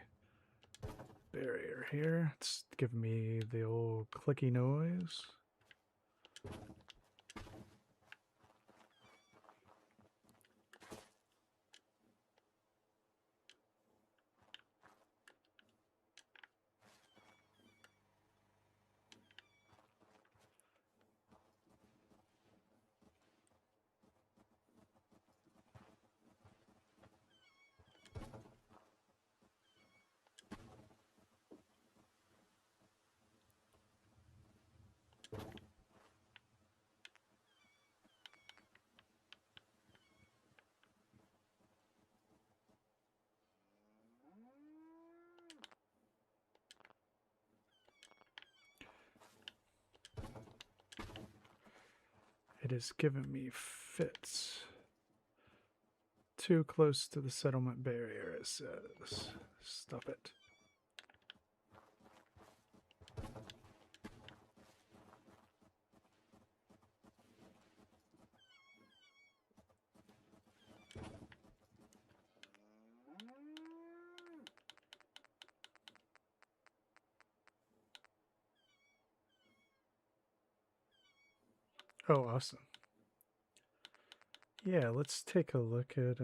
barrier here. It's giving me the old clicky noise. It is giving me fits. Too close to the settlement barrier, it says. Stop it. Oh, awesome. Yeah, let's take a look at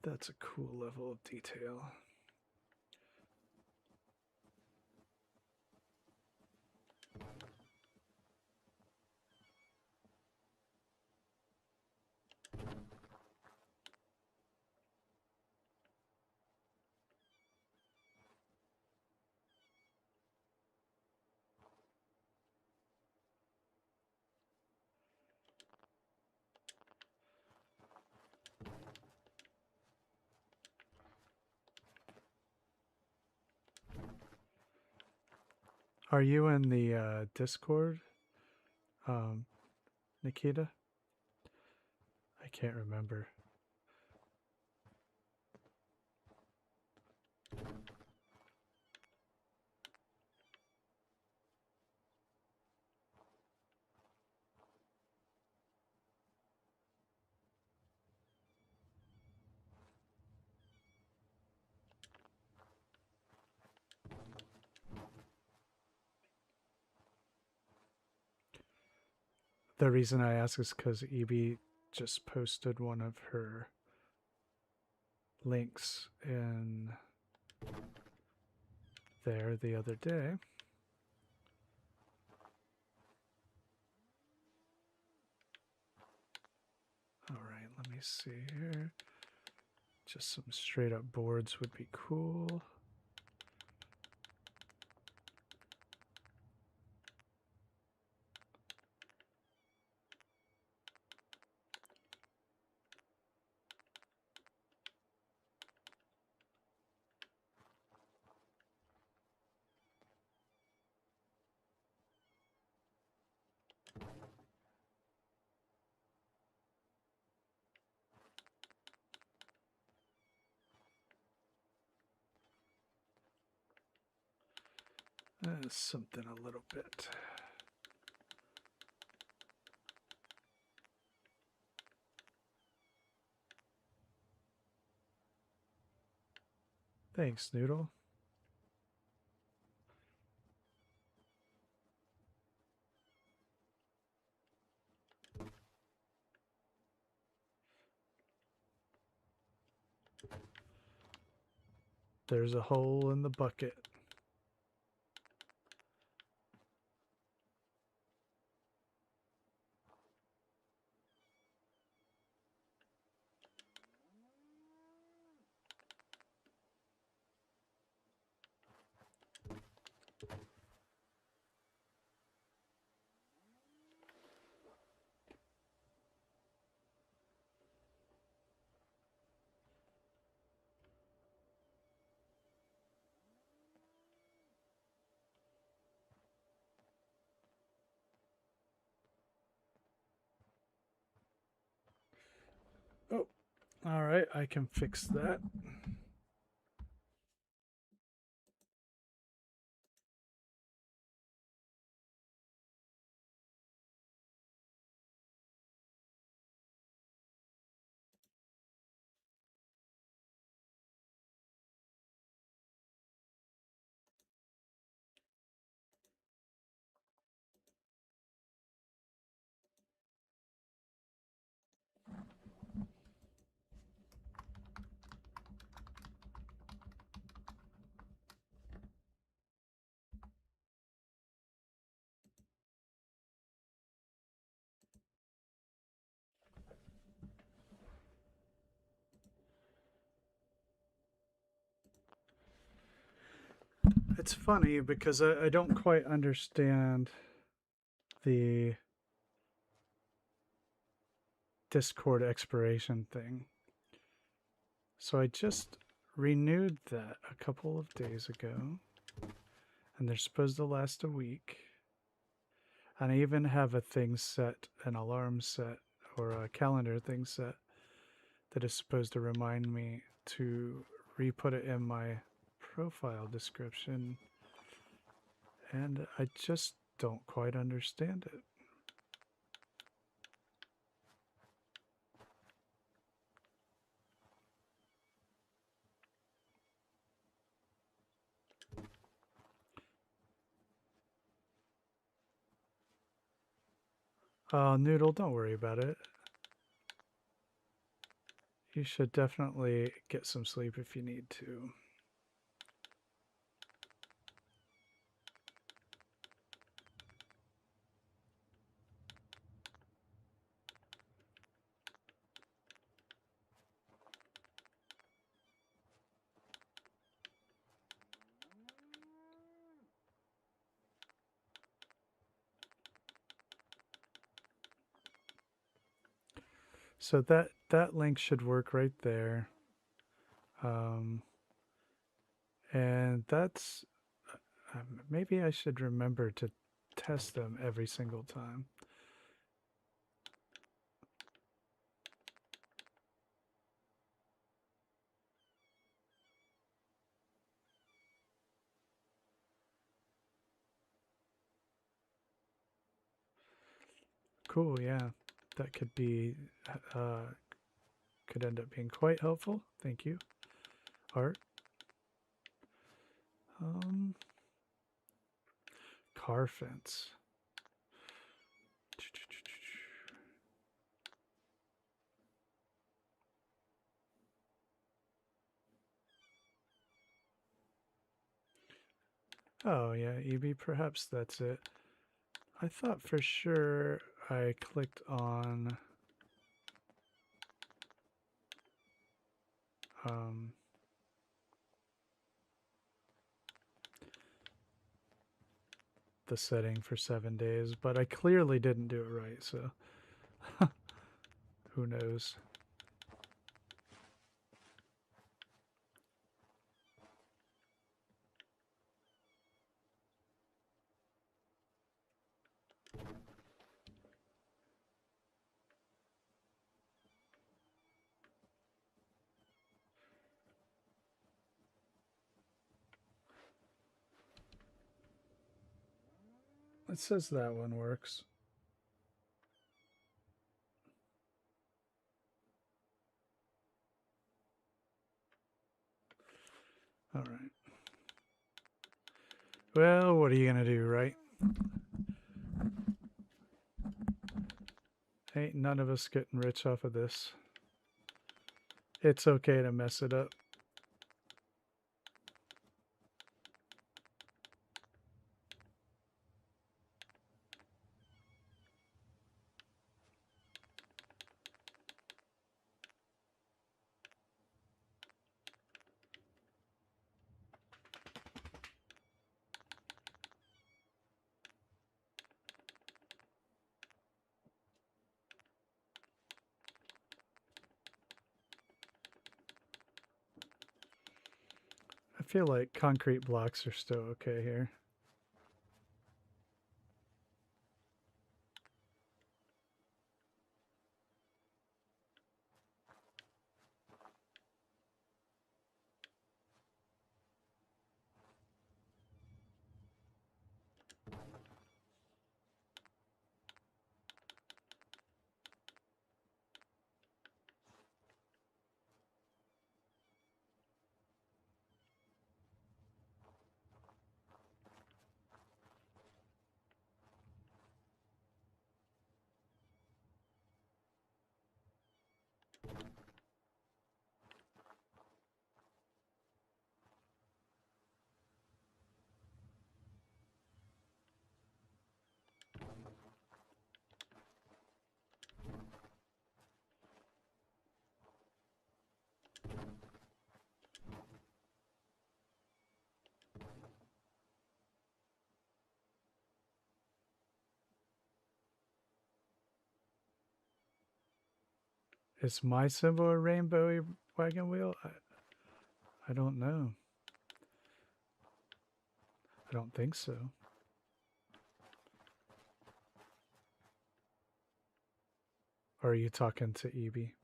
that's a cool level of detail. Are you in the Discord, Nikita? I can't remember. The reason I ask is because Evie just posted one of her links in there the other day. All right, let me see here. Just some straight up boards would be cool. Something a little bit. Thanks, Noodle. There's a hole in the bucket. All right, I can fix that. It's funny because I don't quite understand the Discord expiration thing. So I just renewed that a couple of days ago, and they're supposed to last a week. And I even have a thing set, an alarm set, or a calendar thing set that is supposed to remind me to re-put it in my profile description. And I just don't quite understand it. Noodle, don't worry about it. You should definitely get some sleep if you need to. So that link should work right there. And that's maybe I should remember to test them every single time. Cool, yeah. That could be could end up being quite helpful. Thank you. Art. Car fence. Oh yeah, EB, perhaps that's it. I thought for sure I clicked on the setting for 7 days, but I clearly didn't do it right, so who knows. It says that one works. All right. Well, what are you going to do, right? Ain't none of us getting rich off of this. It's okay to mess it up. I feel like concrete blocks are still okay here. Is my symbol a rainbowy wagon wheel? I don't know. I don't think so. Or are you talking to Evie?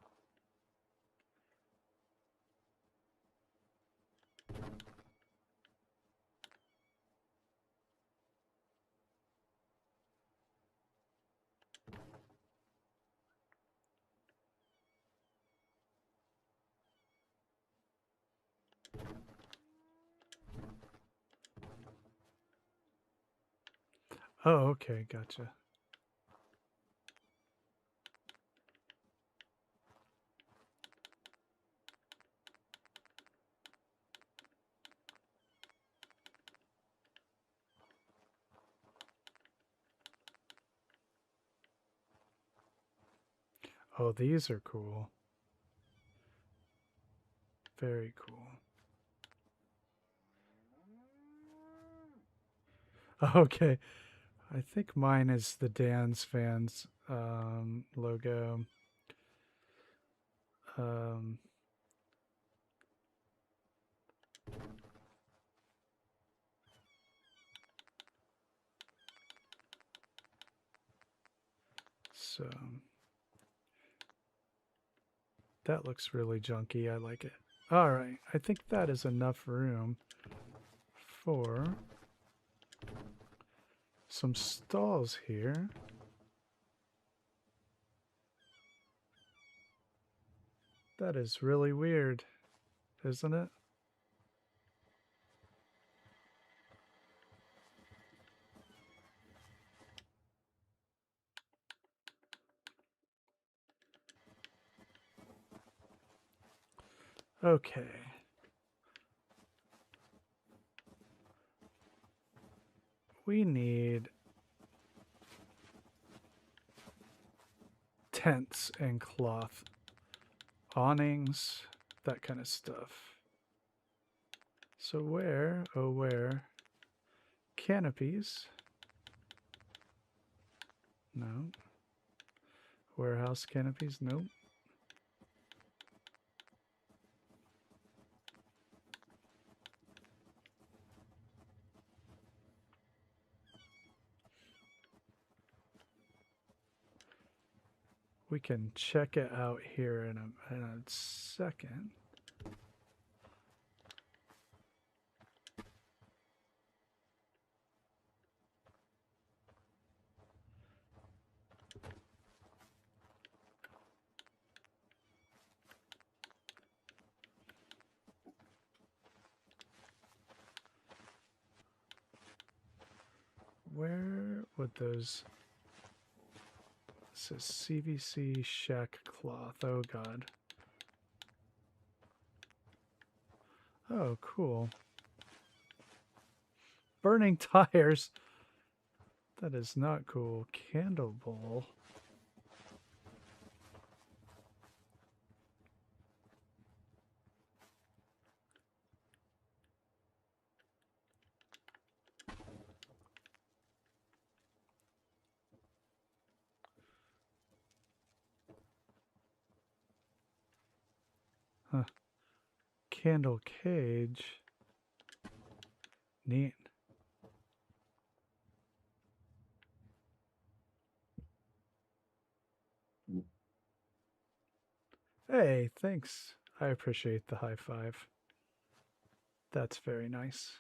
Oh, okay, gotcha. Oh, these are cool. Very cool. Okay. I think mine is the Dan's Fans logo. So that looks really junky. I like it. All right. I think that is enough room for some stalls here. That is really weird, isn't it? Okay. We need tents and cloth, awnings, that kind of stuff. So where, oh where, canopies? No. Warehouse canopies? Nope. We can check it out here in a second. Where would those... This is CVC shack cloth. Oh god. Oh, cool. Burning tires. That is not cool. Candle bowl. Huh. Candle cage. Neat. Hey, thanks. I appreciate the high five. That's very nice.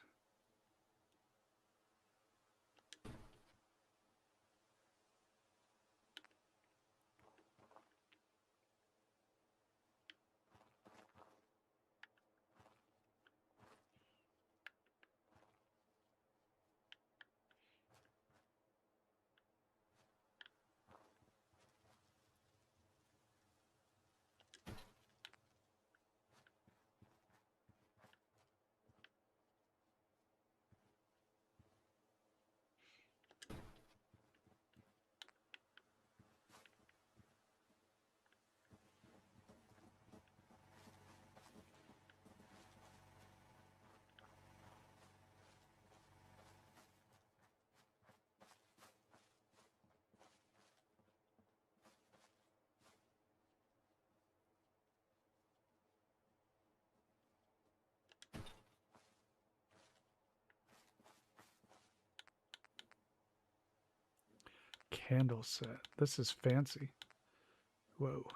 candle set. This is fancy. Whoa.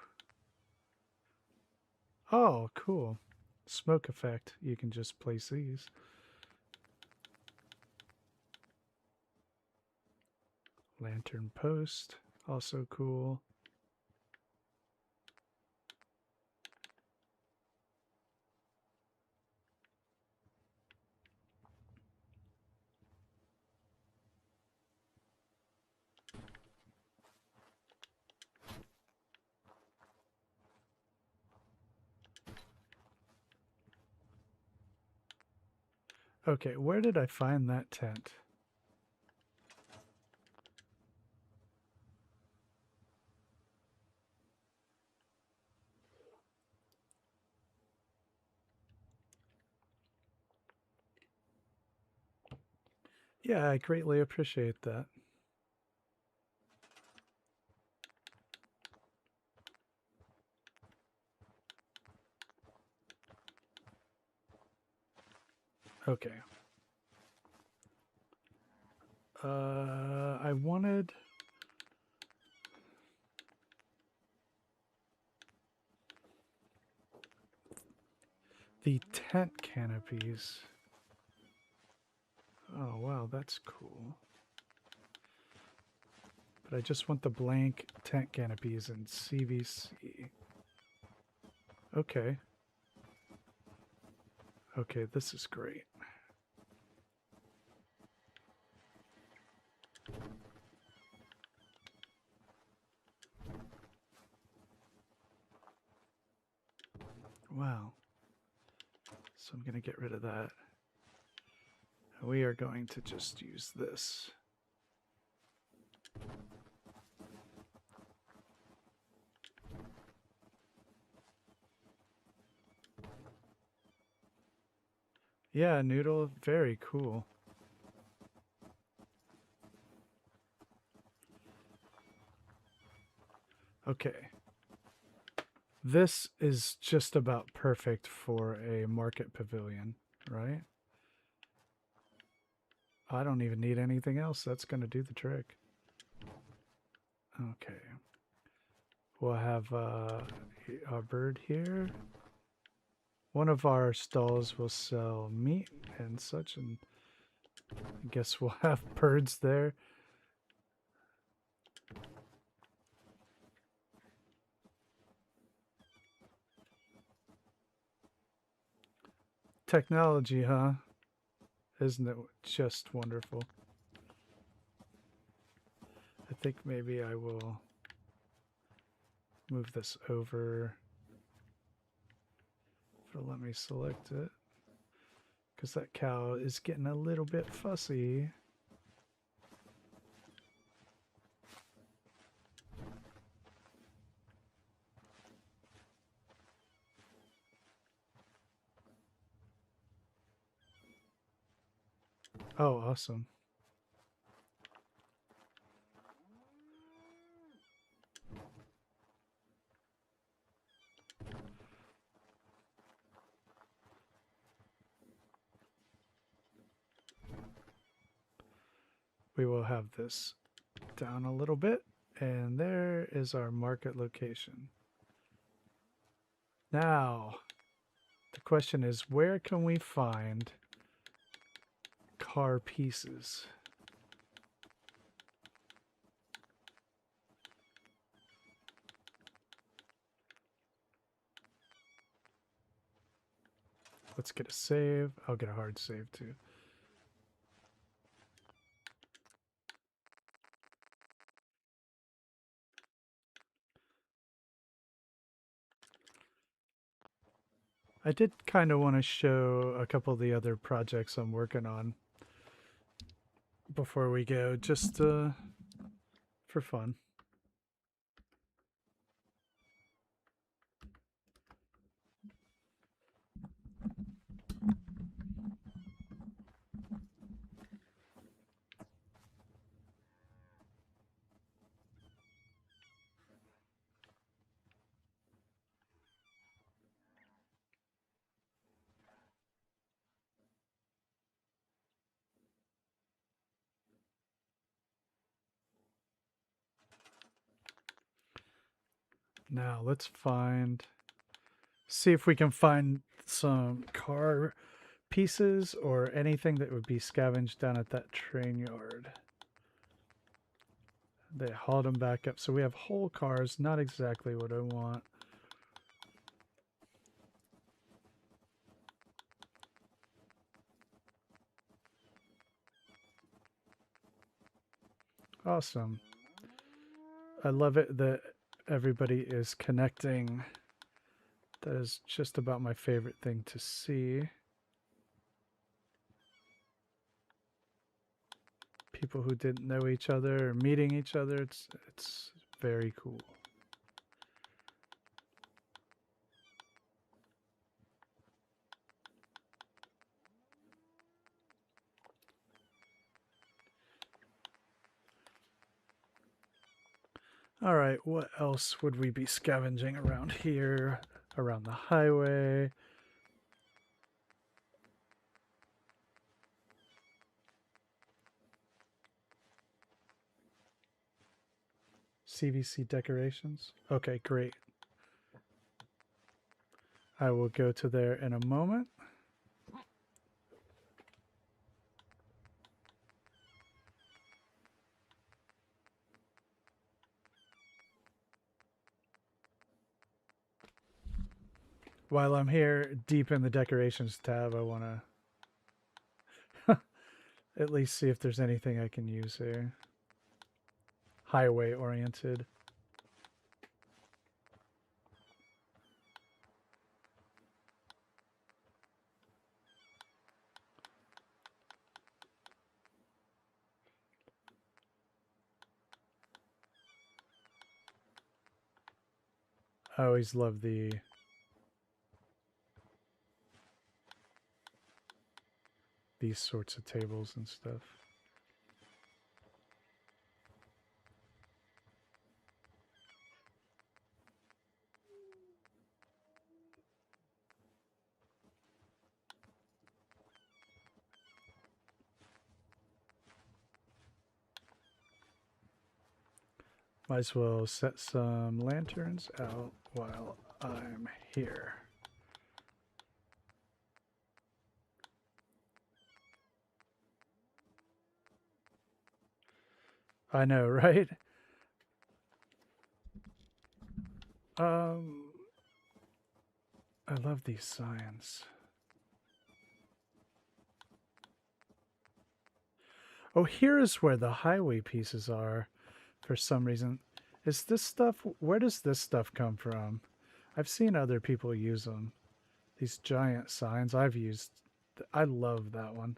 Oh, cool. Smoke effect. You can just place these. Lantern post. Also cool. Okay, where did I find that tent? Yeah, I greatly appreciate that. Okay. I wanted... the tent canopies. Oh, wow, that's cool. But I just want the blank tent canopies in CVC. Okay. Okay, this is great. Wow. So I'm going to get rid of that. We are going to just use this. Yeah, Noodle, very cool. Okay. This is just about perfect for a market pavilion, right? I don't even need anything else. That's going to do the trick. Okay. We'll have a bird here. One of our stalls will sell meat and such, and I guess we'll have birds there. Technology, huh? Isn't it just wonderful? I think maybe I will move this over. Let me select it. Because that cow is getting a little bit fussy. Oh, awesome. We will have this down a little bit, and there is our market location. Now, the question is, where can we find car pieces? Let's get a save. I'll get a hard save too. I did kind of want to show a couple of the other projects I'm working on before we go, just for fun. Now let's see if we can find some car pieces or anything that would be scavenged down at that train yard. They hauled them back up, so we have whole cars, not exactly what I want. Awesome. I love it that everybody is connecting. That is just about my favorite thing to see. People who didn't know each other or meeting each other. It's very cool. All right, what else would we be scavenging around here? Around the highway? CVC decorations? Okay, great. I will go to there in a moment. While I'm here deep in the decorations tab, I want to at least see if there's anything I can use here. Highway oriented. I always love these sorts of tables and stuff. Might as well set some lanterns out while I'm here. I know, right? I love these signs. Oh, here is where the highway pieces are for some reason. Is this stuff, where does this stuff come from? I've seen other people use them. These giant signs I've used. I love that one.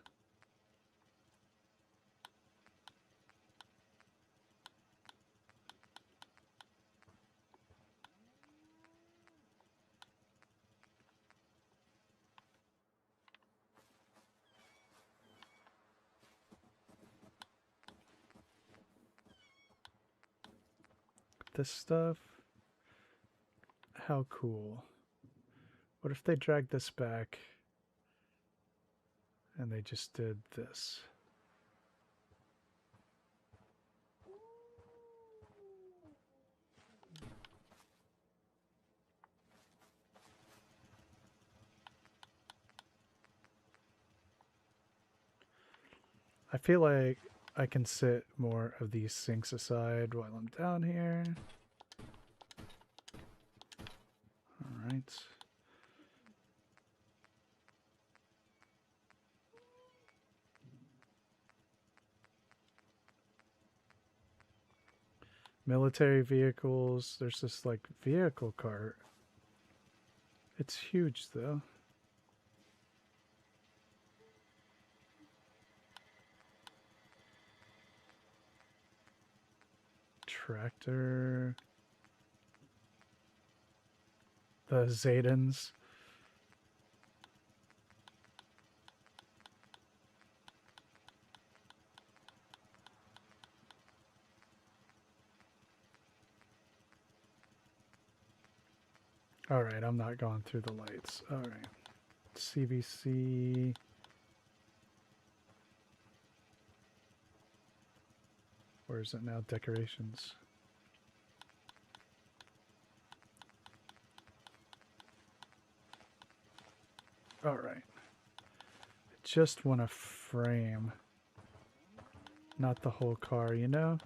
This stuff, how cool. What if they dragged this back and they just did this? I feel like I can sit more of these sinks aside while I'm down here. All right. Military vehicles. There's this like vehicle cart. It's huge though. Tractor. The Zadans. All right, I'm not going through the lights. All right. CVC. Where is it now? Decorations. All right. I just want a frame, not the whole car, you know?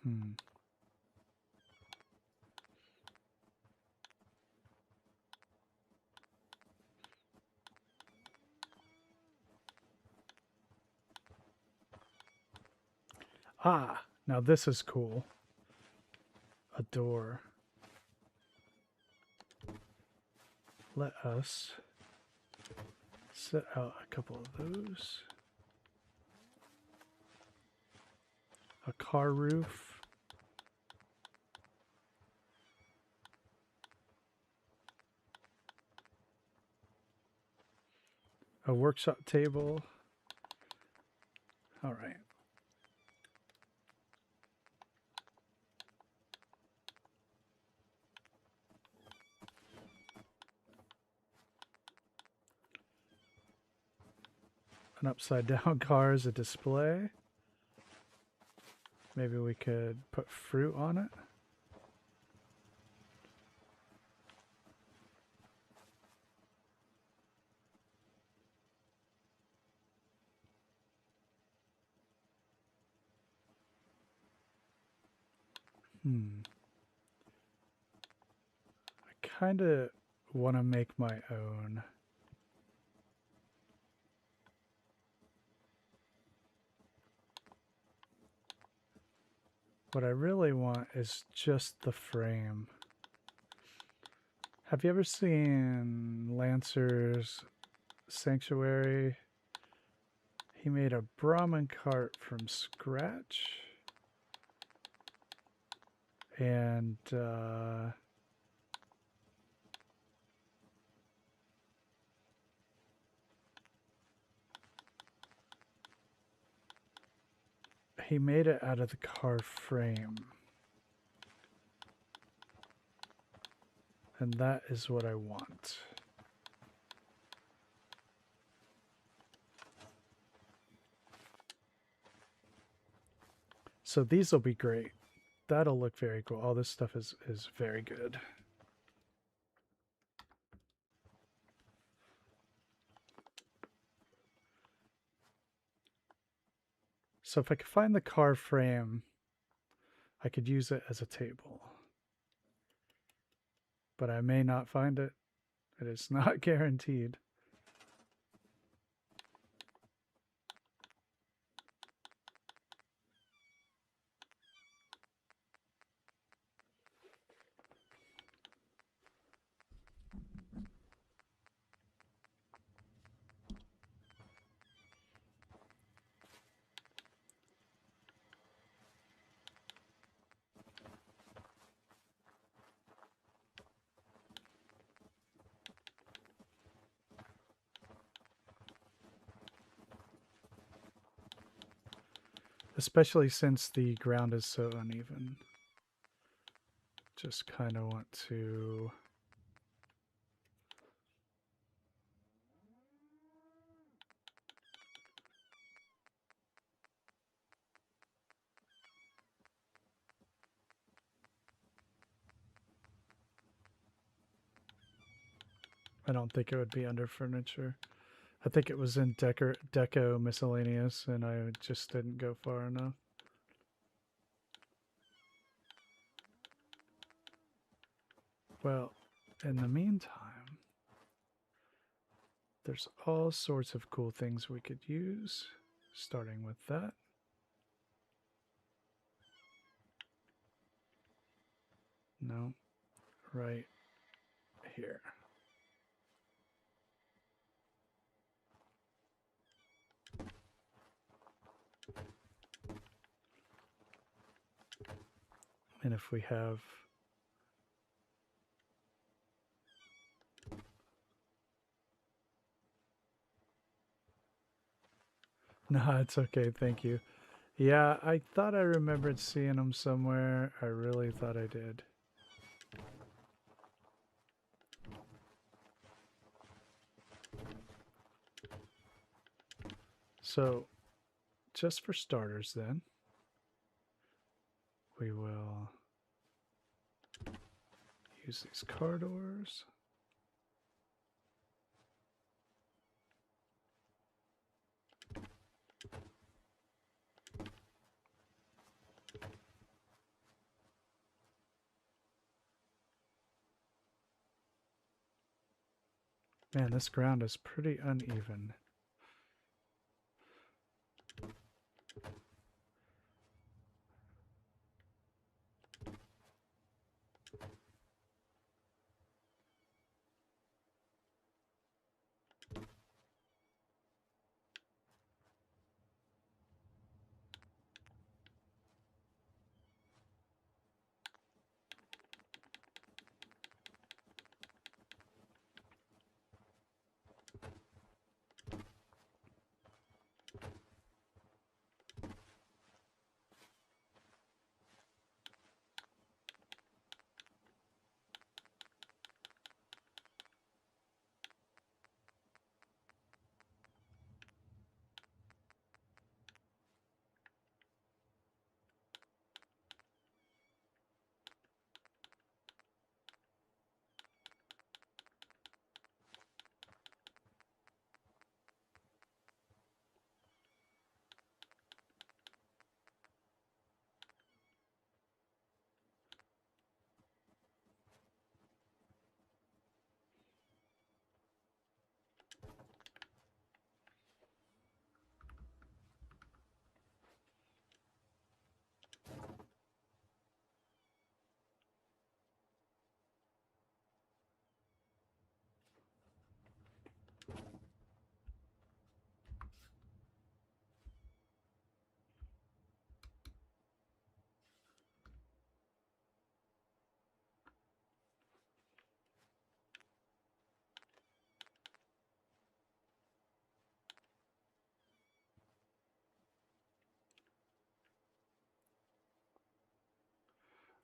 Hmm. Ah, now this is cool. A door. Let us set out a couple of those. A car roof. A workshop table. All right. An upside down car as a display. Maybe we could put fruit on it. I kind of want to make my own. What I really want is just the frame. Have you ever seen Lancer's Sanctuary? He made a Brahmin cart from scratch. And he made it out of the car frame. And that is what I want. So these will be great. That'll look very cool. All this stuff is very good. So if I could find the car frame, I could use it as a table. But I may not find it. It is not guaranteed. Especially since the ground is so uneven. Just kind of want to... I don't think it would be under furniture. I think it was in Deco Miscellaneous, and I just didn't go far enough. Well, in the meantime, there's all sorts of cool things we could use, starting with that. No, right here. And if we have... No, it's okay, thank you. Yeah, I thought I remembered seeing them somewhere. I really thought I did. So, just for starters, then, we will use these car doors. Man, this ground is pretty uneven.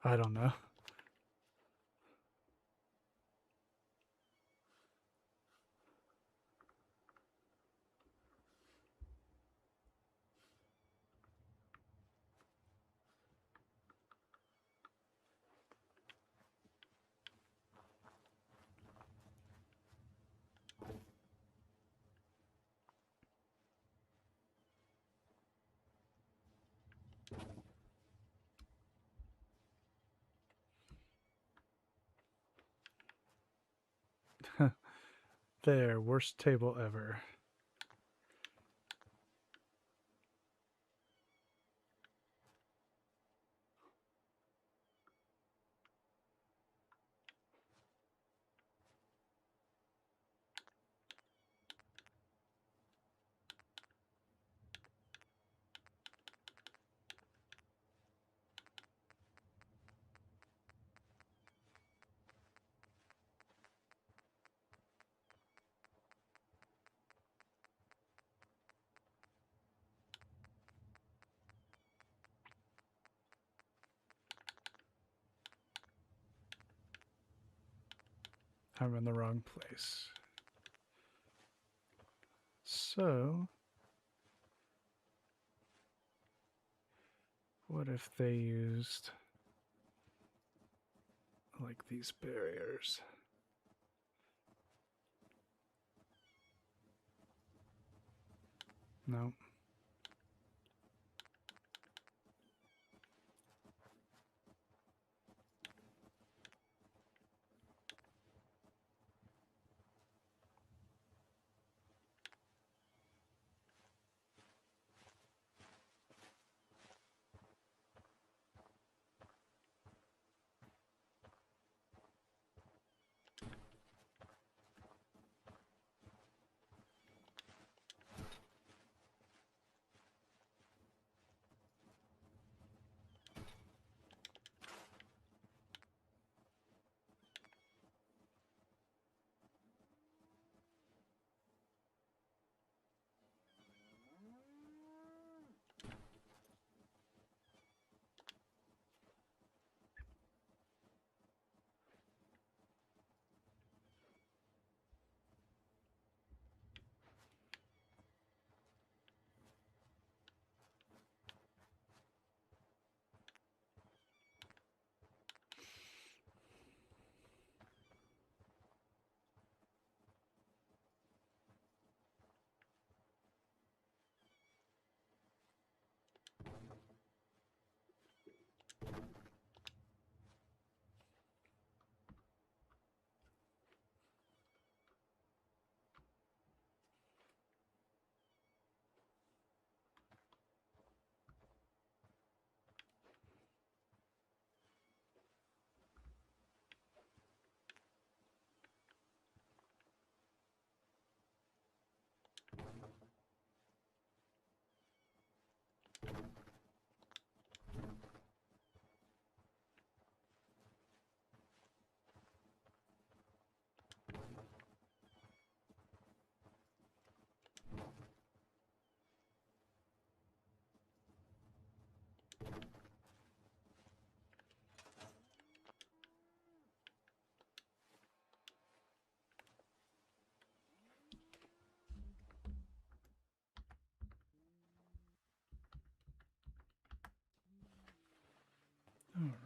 I don't know. There, worst table ever. I'm in the wrong place. So, what if they used like these barriers? No.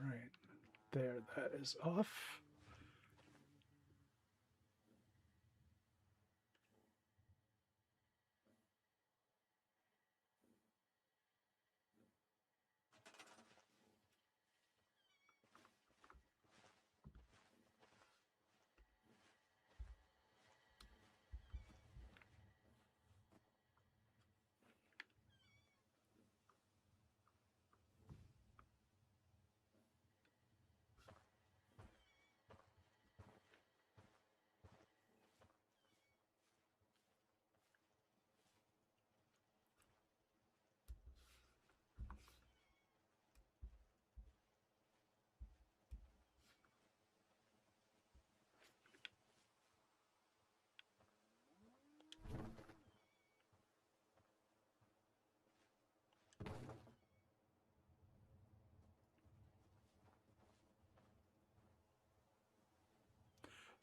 right. There, that is off.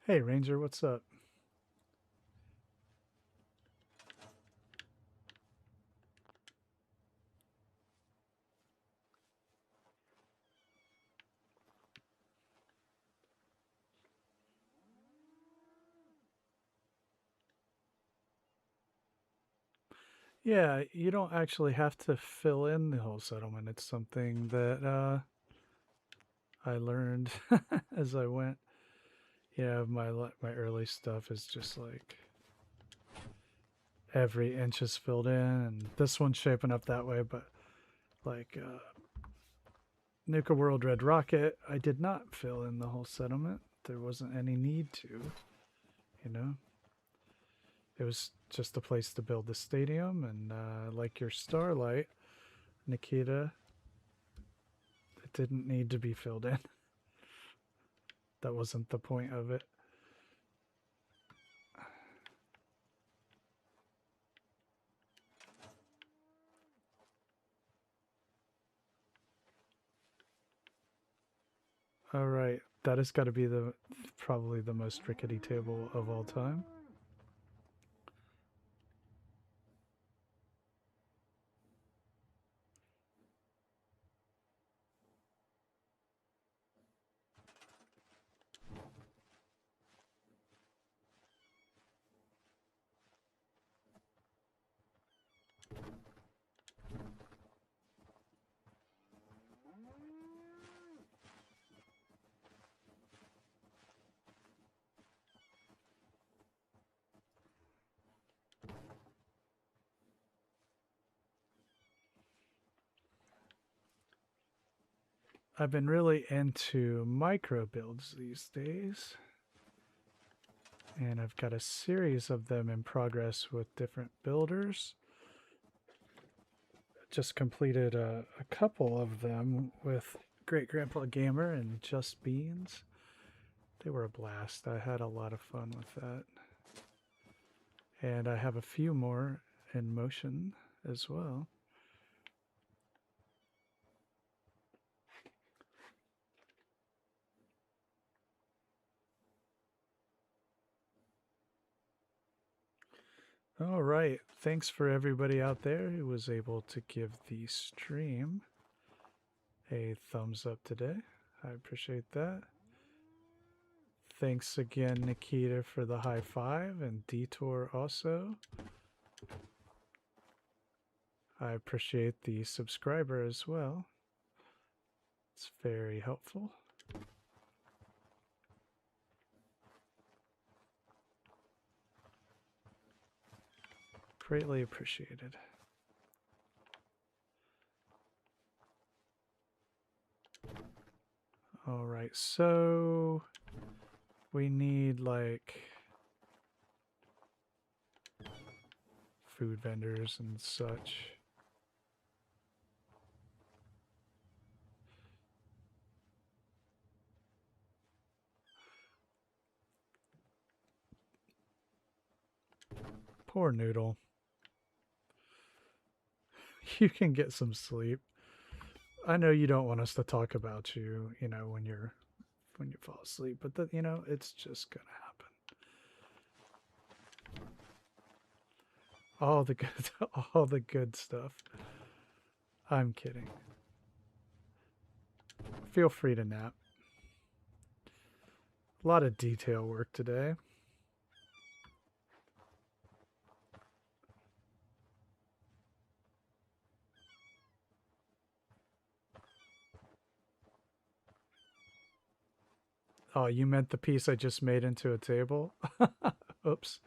Hey, Ranger, what's up? Yeah, you don't actually have to fill in the whole settlement. It's something that I learned as I went. Yeah, my early stuff is just like every inch is filled in, and this one's shaping up that way. But like Nuka World Red Rocket, I did not fill in the whole settlement. There wasn't any need to, you know. It was just a place to build the stadium, and like your Starlight, Nikita, it didn't need to be filled in. That wasn't the point of it. All right, that has got to be probably the most rickety table of all time. I've been really into micro builds these days, and I've got a series of them in progress with different builders. Just completed a couple of them with Great Grandpa Gamer and Just Beans. They were a blast. I had a lot of fun with that. And I have a few more in motion as well. All right. Thanks for everybody out there who was able to give the stream a thumbs up today. I appreciate that. Thanks again, Nikita, for the high five, and Detour also. I appreciate the subscriber as well. It's very helpful. Greatly appreciated. All right, so we need like food vendors and such. Poor Noodle. You can get some sleep. I know you don't want us to talk about you, you know, when you fall asleep, but that, you know, it's just gonna happen. All the good, all the good stuff. I'm kidding. Feel free to nap. A lot of detail work today. Oh, you meant the piece I just made into a table? Oops.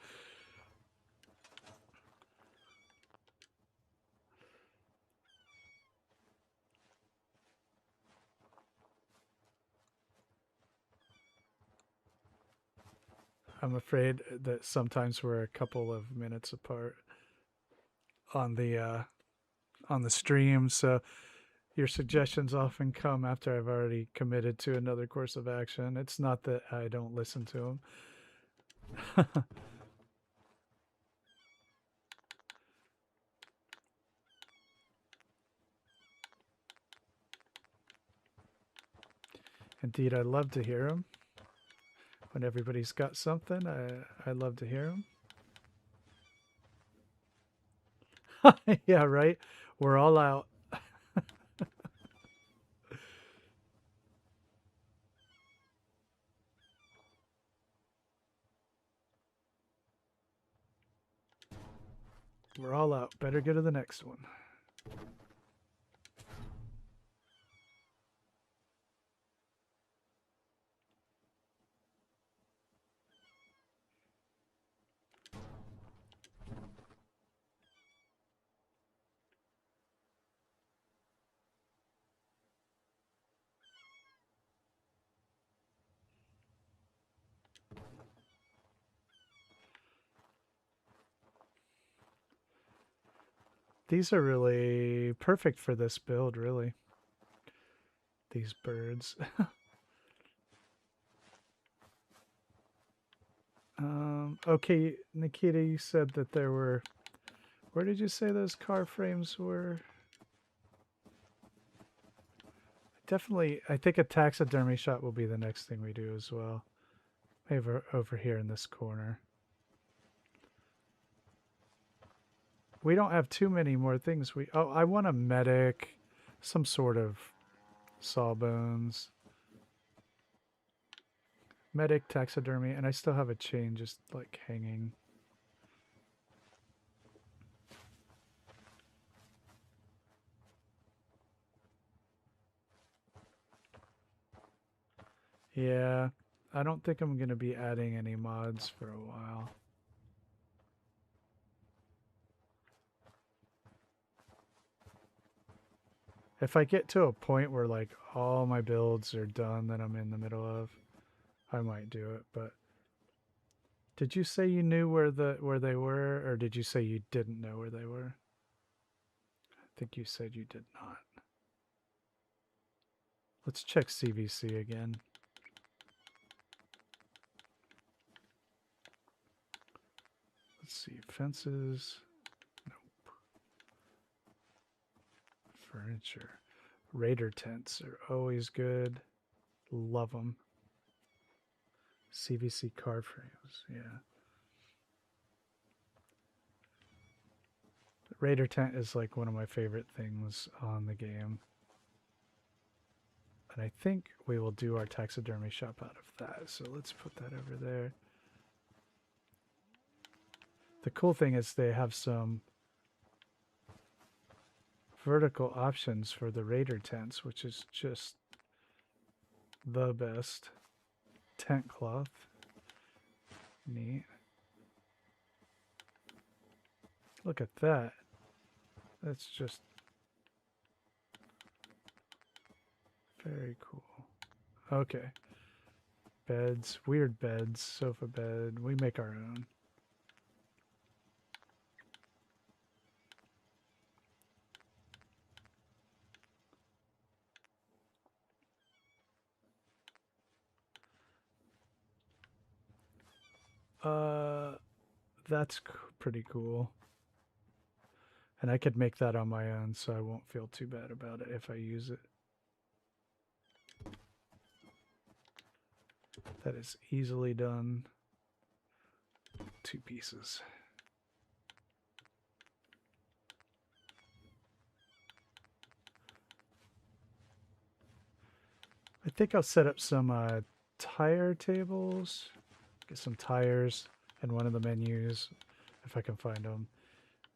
I'm afraid that sometimes we're a couple of minutes apart on the stream, so your suggestions often come after I've already committed to another course of action. It's not that I don't listen to them. Indeed, I love to hear them. When everybody's got something, I love to hear them. Yeah, right? We're all out. We're all out. Better go to the next one. These are really perfect for this build, really. These birds. Okay, Nikita, you said that there were... Where did you say those car frames were? Definitely, I think a taxidermy shot will be the next thing we do as well. Over here in this corner. We don't have too many more things. I want a medic, some sort of sawbones. Medic, taxidermy, and I still have a chain just like hanging. Yeah, I don't think I'm going to be adding any mods for a while. If I get to a point where like all my builds are done that I'm in the middle of, I might do it, but did you say you knew where they were, or did you say you didn't know where they were? I think you said you did not. Let's check CVC again. Let's see, fences. Nope. Furniture. Raider tents are always good. Love them. CVC car frames, yeah. Raider tent is like one of my favorite things on the game. And I think we will do our taxidermy shop out of that. So let's put that over there. The cool thing is they have some vertical options for the Raider tents, which is just the best. Tent cloth. Neat. Look at that. That's just very cool. Okay. Beds. Weird beds. Sofa bed. We make our own. That's pretty cool. And I could make that on my own, so I won't feel too bad about it if I use it. That is easily done. 2 pieces. I think I'll set up some tire tables. Get some tires in one of the menus if I can find them.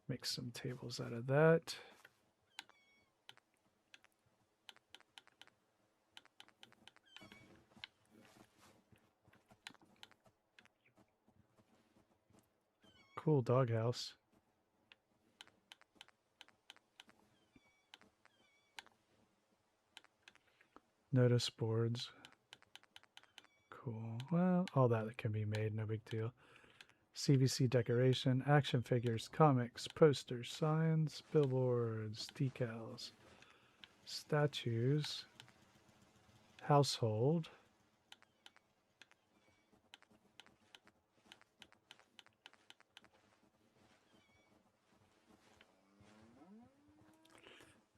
Make some tables out of that. Cool doghouse. Notice boards. Cool. Well, all that can be made, no big deal. CVC decoration, action figures, comics, posters, signs, billboards, decals, statues, household.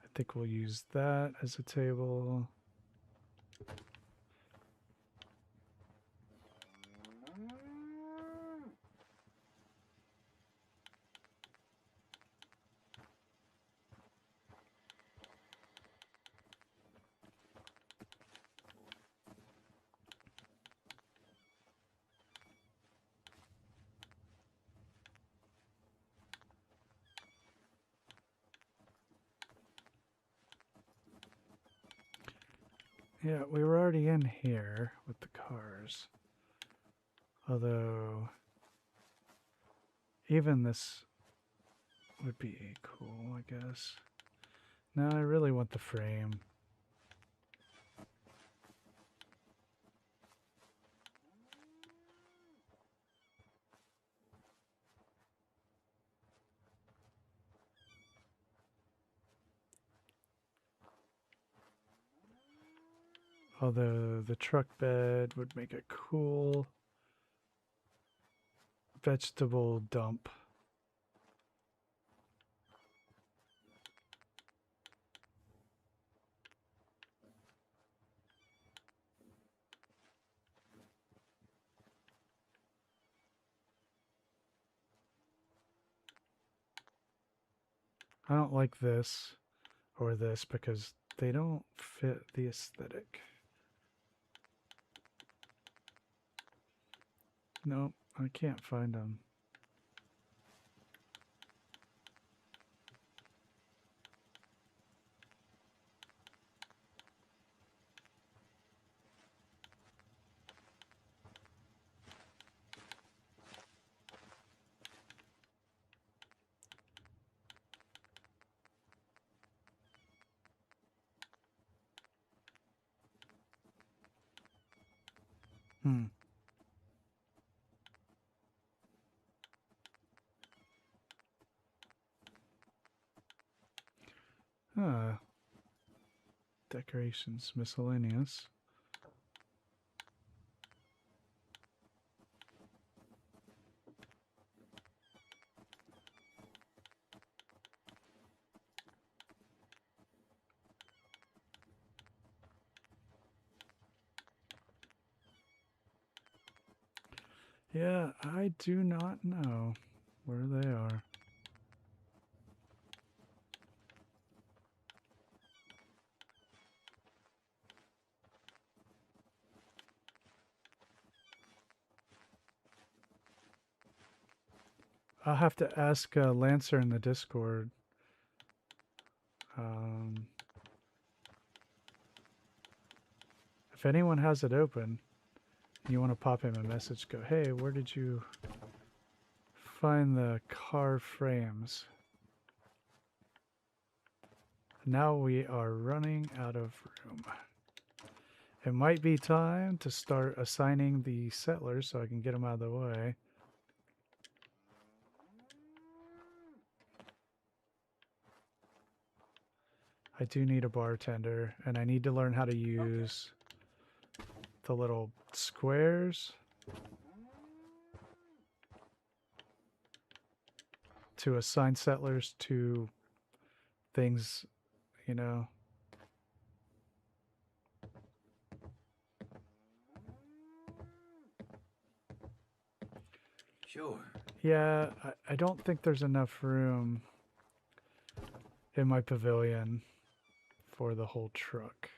I think we'll use that as a table. Yeah, we were already in here with the cars. Although, even this would be cool, I guess. No, I really want the frame. Although the truck bed would make a cool vegetable dump. I don't like this or this because they don't fit the aesthetic. Nope, I can't find them. Decorations, miscellaneous. Yeah, I do not know where they are. I'll have to ask Lancer in the Discord. If anyone has it open, and you want to pop him a message, go, hey, where did you find the car frames? Now we are running out of room. It might be time to start assigning the settlers so I can get them out of the way. I do need a bartender, and I need to learn how to use the little squares to assign settlers to things, you know. Sure. Yeah, I don't think there's enough room in my pavilion for the whole truck.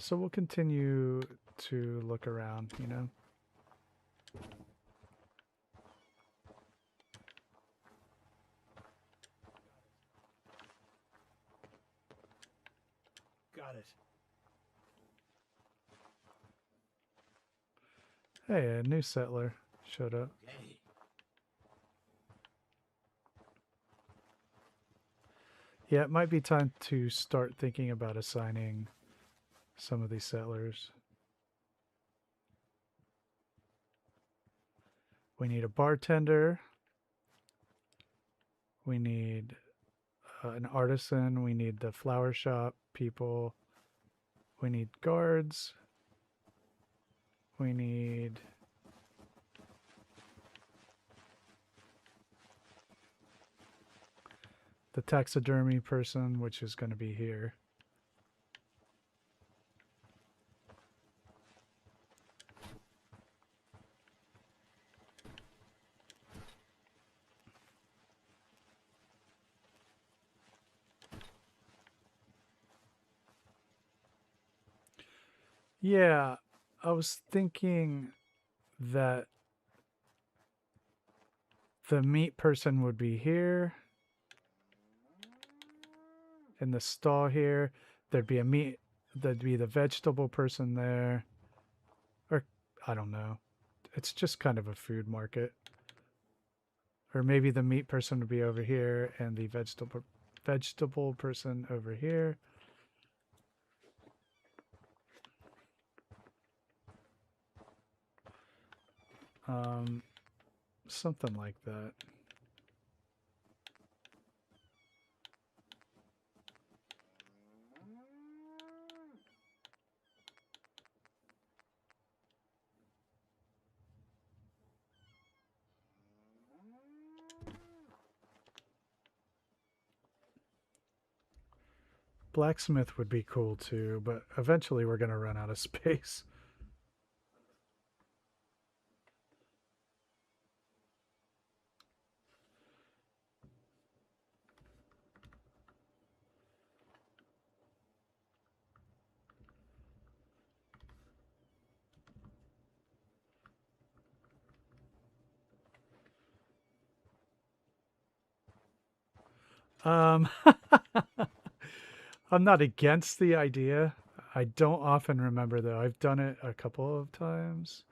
So we'll continue to look around, you know. Got it. Hey, a new settler showed up. Okay. Yeah, it might be time to start thinking about assigning some of these settlers. We need a bartender. We need an artisan. We need the flower shop people. We need guards. We need the taxidermy person, which is going to be here. Yeah, I was thinking that the meat person would be here in the stall here. There'd be the vegetable person there. Or I don't know. It's just kind of a food market. Or maybe the meat person would be over here and the vegetable person over here. Something like that. Blacksmith would be cool too, but eventually we're going to run out of space. I'm not against the idea. I don't often remember though. I've done it a couple of times.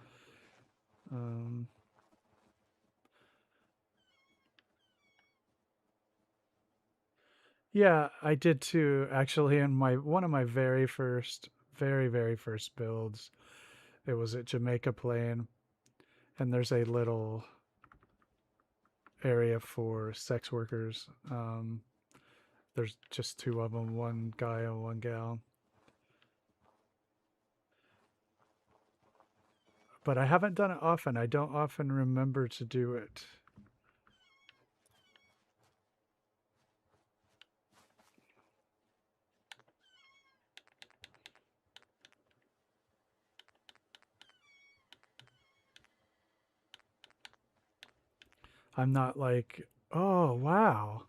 Yeah, I did too. Actually, in one of my very first builds, it was at Jamaica Plain, and there's a little area for sex workers. There's just two of them, one guy and one gal. But I haven't done it often. I don't often remember to do it. I'm not like, oh, wow.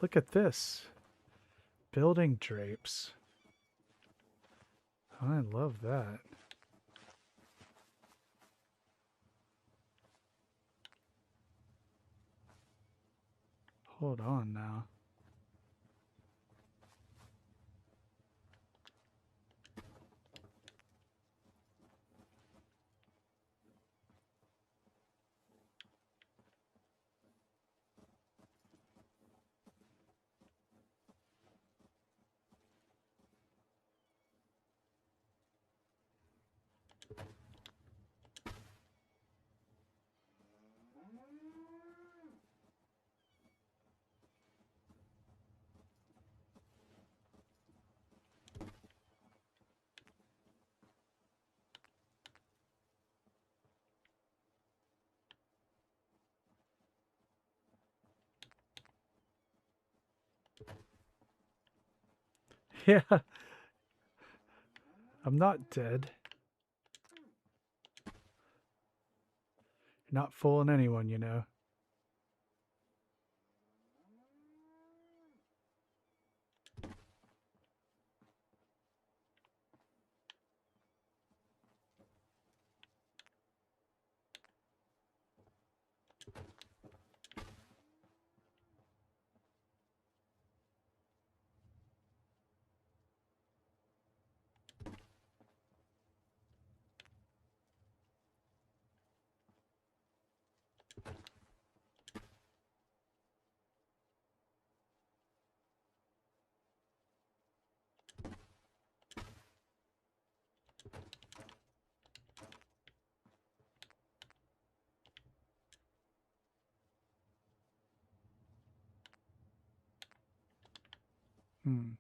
Look at this. Building drapes. I love that. Hold on now. Yeah. I'm not dead. You're not fooling anyone, you know. Hmm.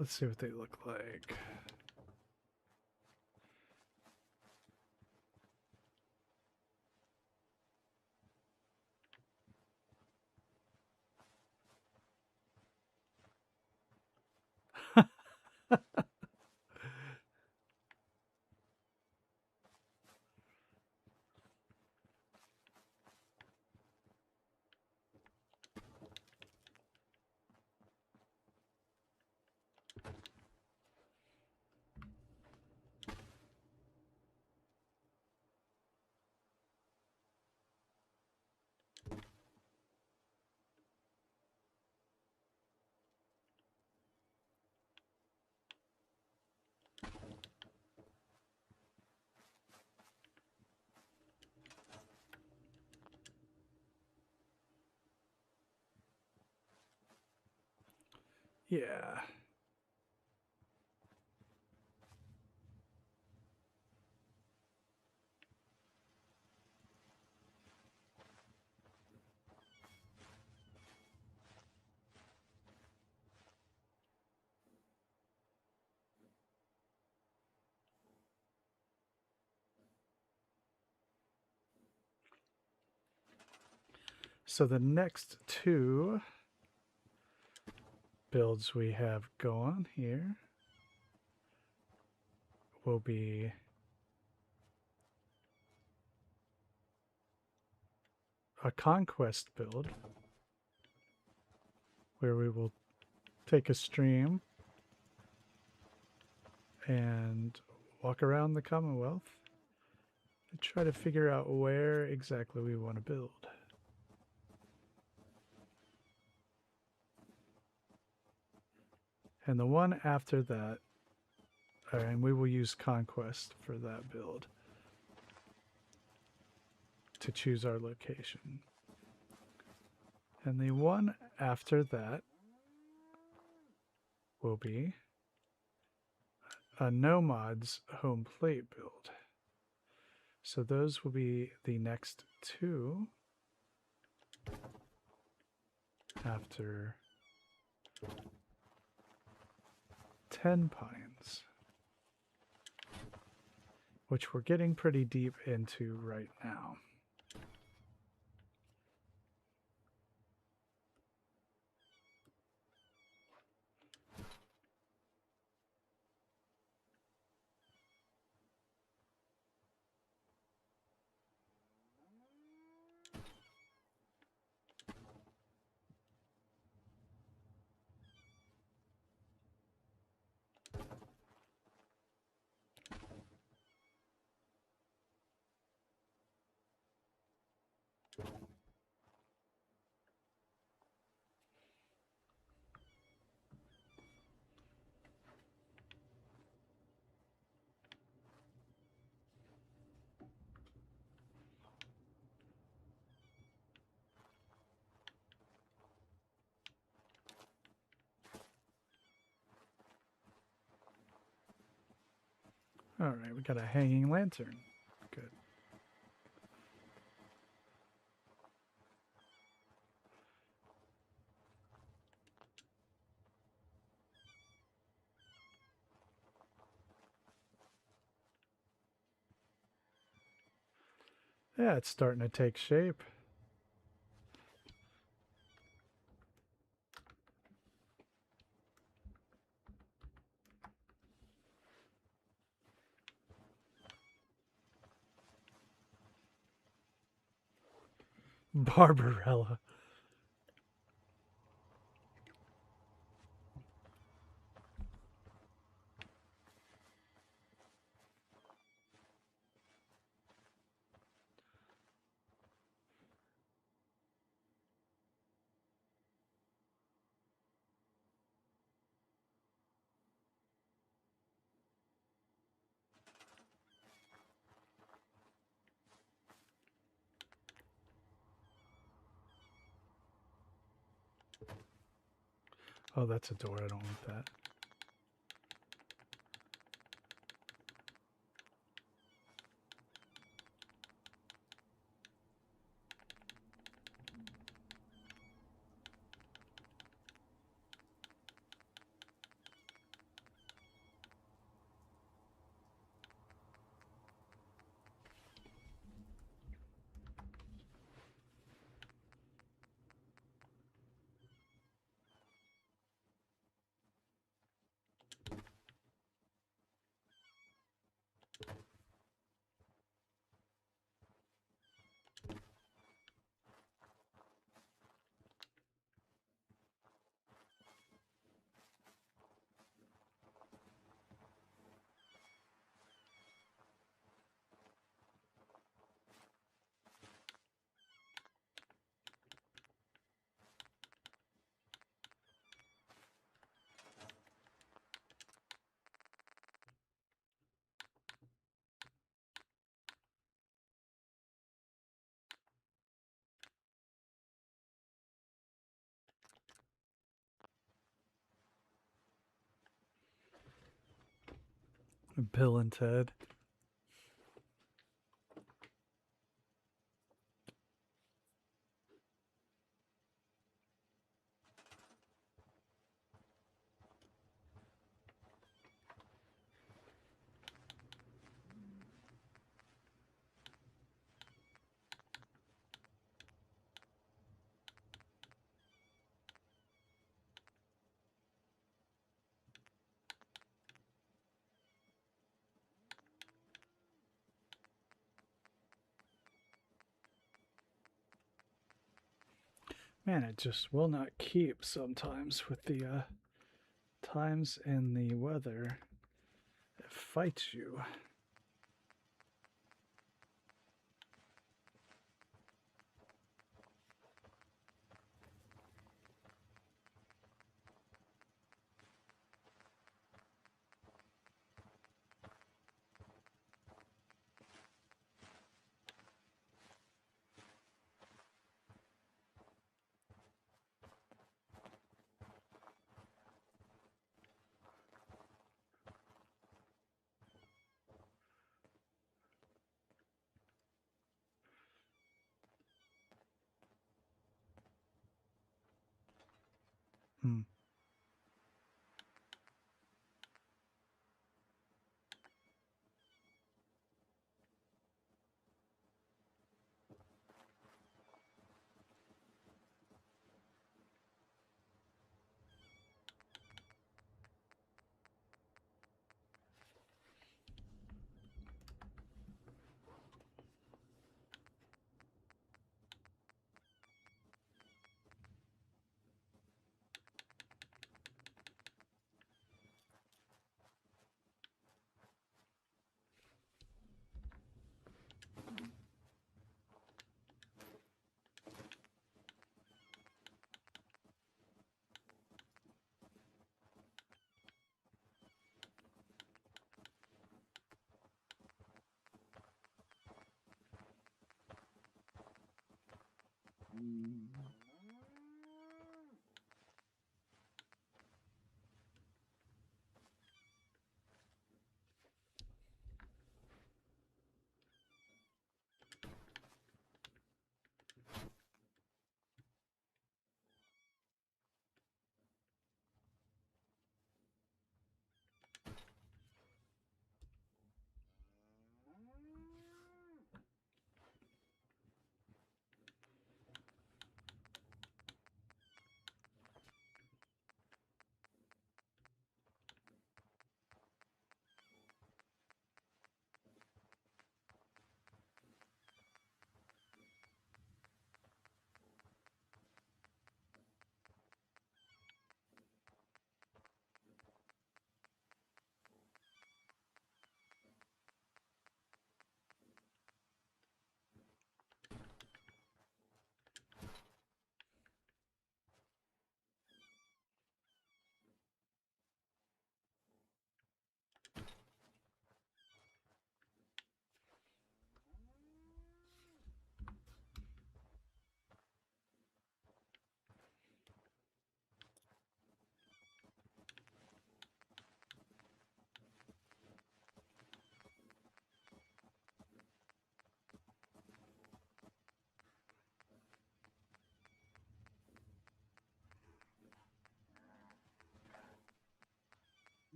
Let's see what they look like. Yeah. So the next two builds we have going here will be a conquest build where we will take a stream and walk around the Commonwealth and try to figure out where exactly we want to build. And the one after that, and we will use Conquest for that build to choose our location. And the one after that will be a Nomad's home plate build. So those will be the next two after Tenpines, which we're getting pretty deep into right now. All right, we got a hanging lantern. Good. Yeah, it's starting to take shape. Barbarella. Oh, that's a door. I don't want that. Bill and Ted. Man, it just will not keep sometimes with the times and the weather. It fights you. Hmm.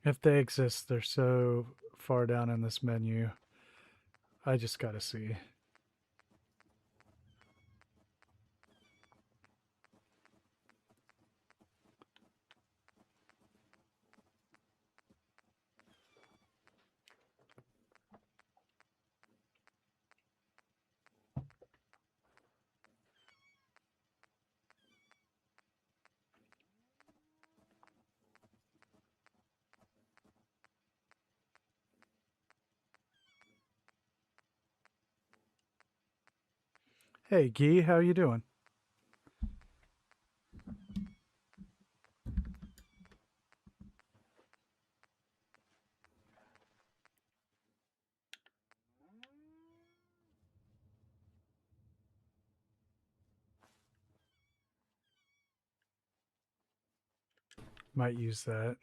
If they exist, they're so far down in this menu. I just gotta see. Hey, Guy, how you doing? Might use that.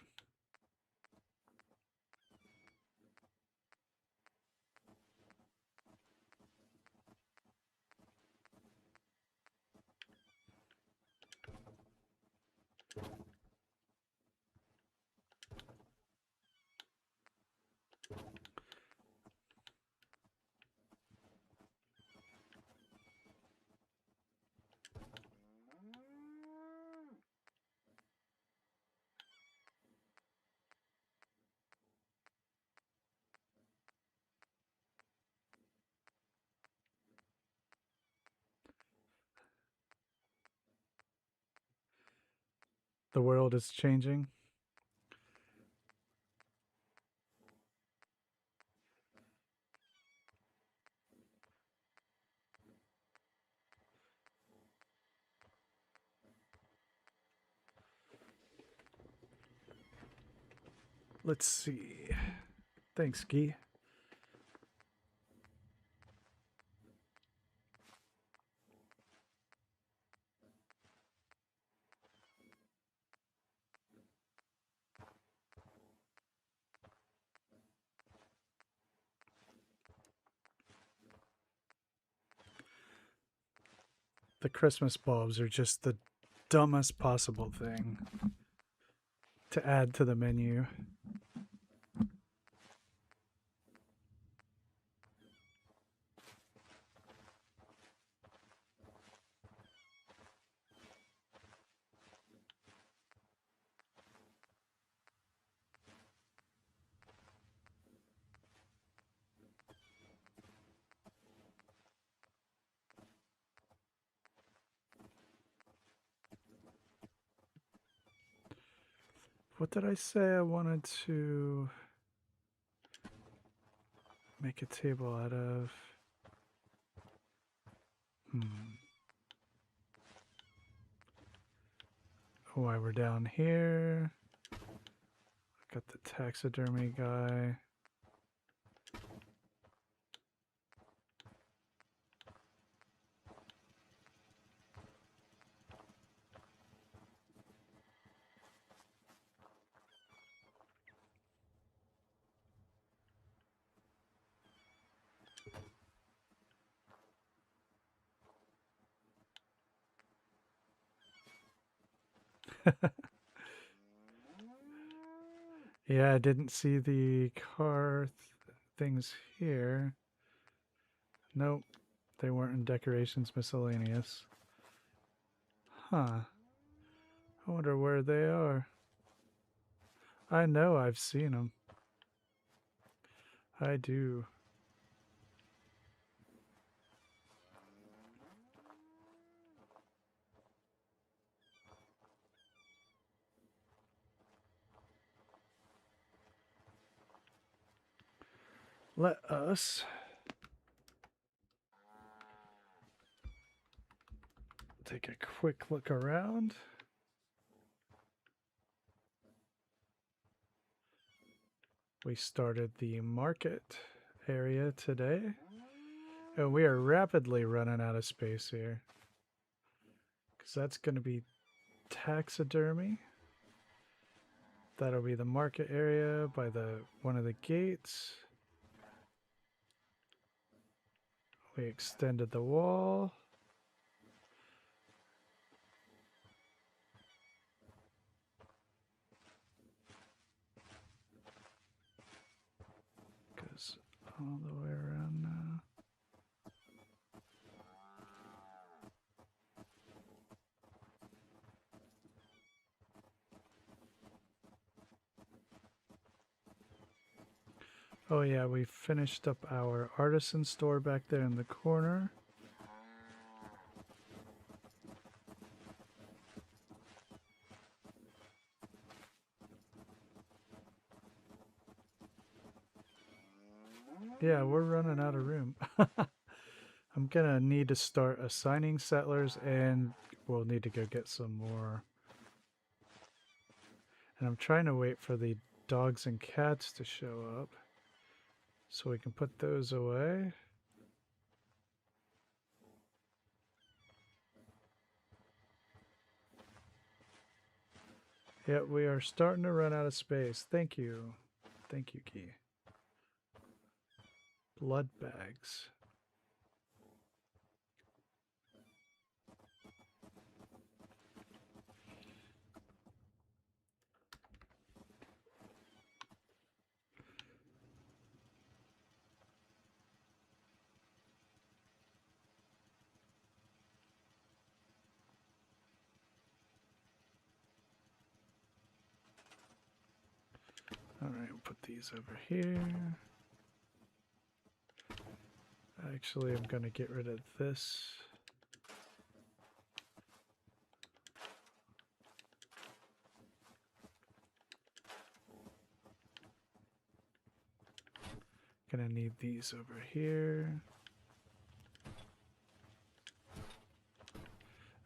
The world is changing. Let's see. Thanks, Guy. The Christmas bulbs are just the dumbest possible thing to add to the menu. What did I say I wanted to make a table out of? Why we're down here. Got the taxidermy guy. Yeah, I didn't see the car things here. Nope, they weren't in decorations miscellaneous. Huh. I wonder where they are. I know I've seen them. I do. Let us take a quick look around. We started the market area today, and we are rapidly running out of space here. Because that's going to be taxidermy. That'll be the market area by one of the gates. We extended the wall. all the way around now. Oh yeah, we finished up our artisan store back there in the corner. Yeah, we're running out of room. I'm gonna need to start assigning settlers, and we'll need to go get some more. And I'm trying to wait for the dogs and cats to show up so we can put those away. Yeah, we are starting to run out of space. Thank you. Thank you, Key. Blood bags. All right, we'll put these over here. Actually, I'm going to get rid of this. Gonna need these over here.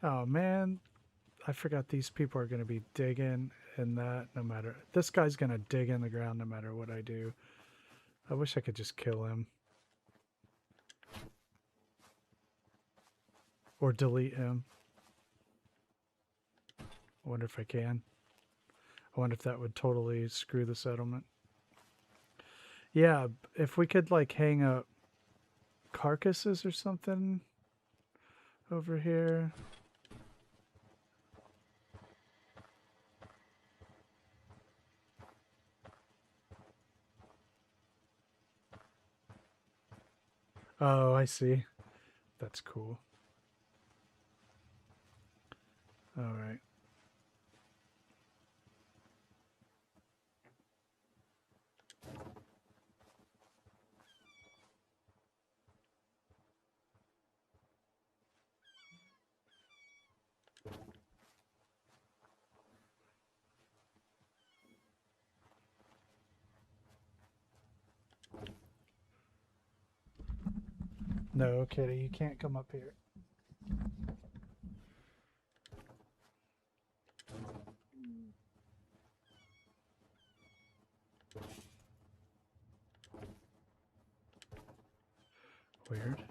Oh man, I forgot these people are gonna be digging in that no matter. This guy's gonna dig in the ground no matter what I do. I wish I could just kill him. Or delete him. I wonder if I can. I wonder if that would totally screw the settlement. Yeah, if we could like hang up carcasses or something over here. Oh, I see. That's cool. All right. No, Kitty, you can't come up here. Weird.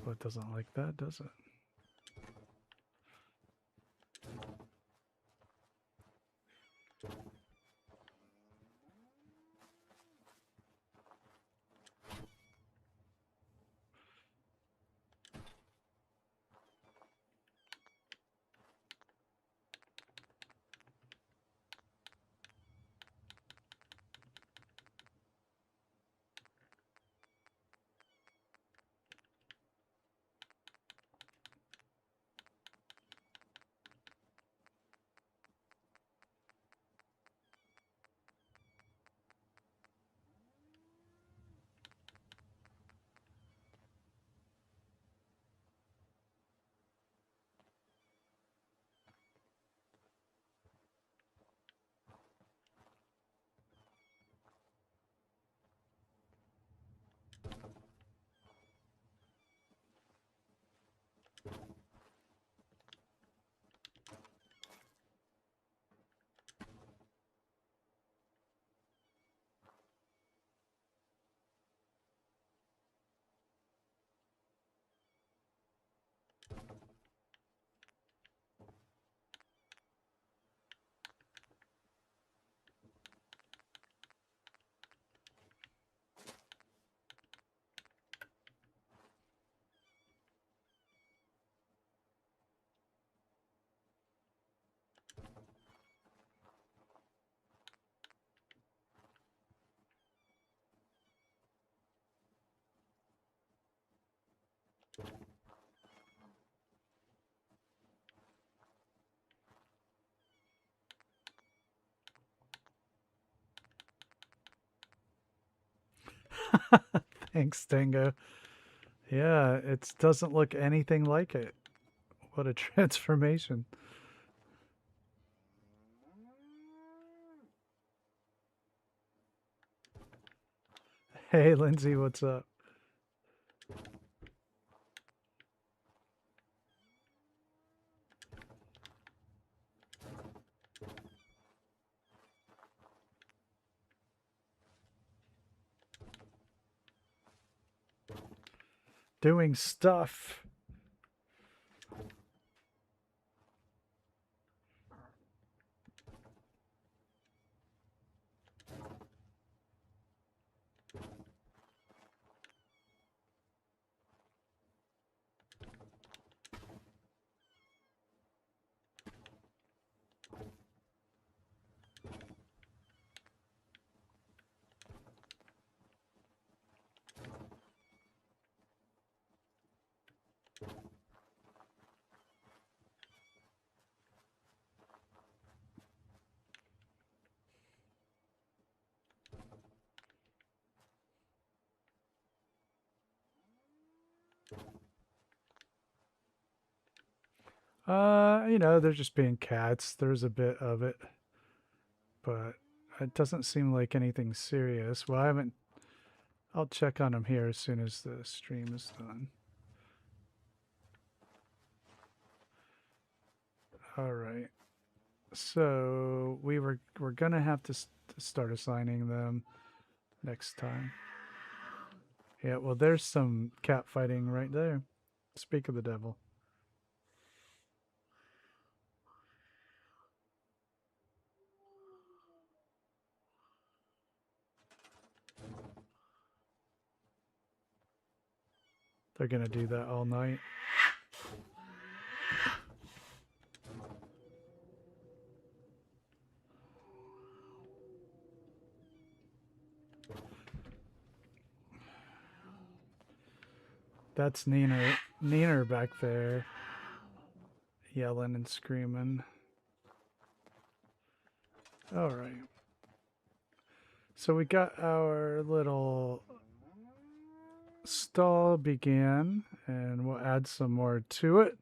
Well, it doesn't like that, does it? Thanks, Tango. Yeah, it doesn't look anything like it. What a transformation. Hey, Lindsay, what's up? Doing stuff. You know, they're just being cats. There's a bit of it, but it doesn't seem like anything serious. Well, I haven't. I'll check on them here as soon as the stream is done. All right. So we're gonna have to start assigning them next time. Yeah. Well, there's some cat fighting right there. Speak of the devil. They're gonna do that all night. That's Neener back there, yelling and screaming. All right. So we got our little stall began, and we'll add some more to it.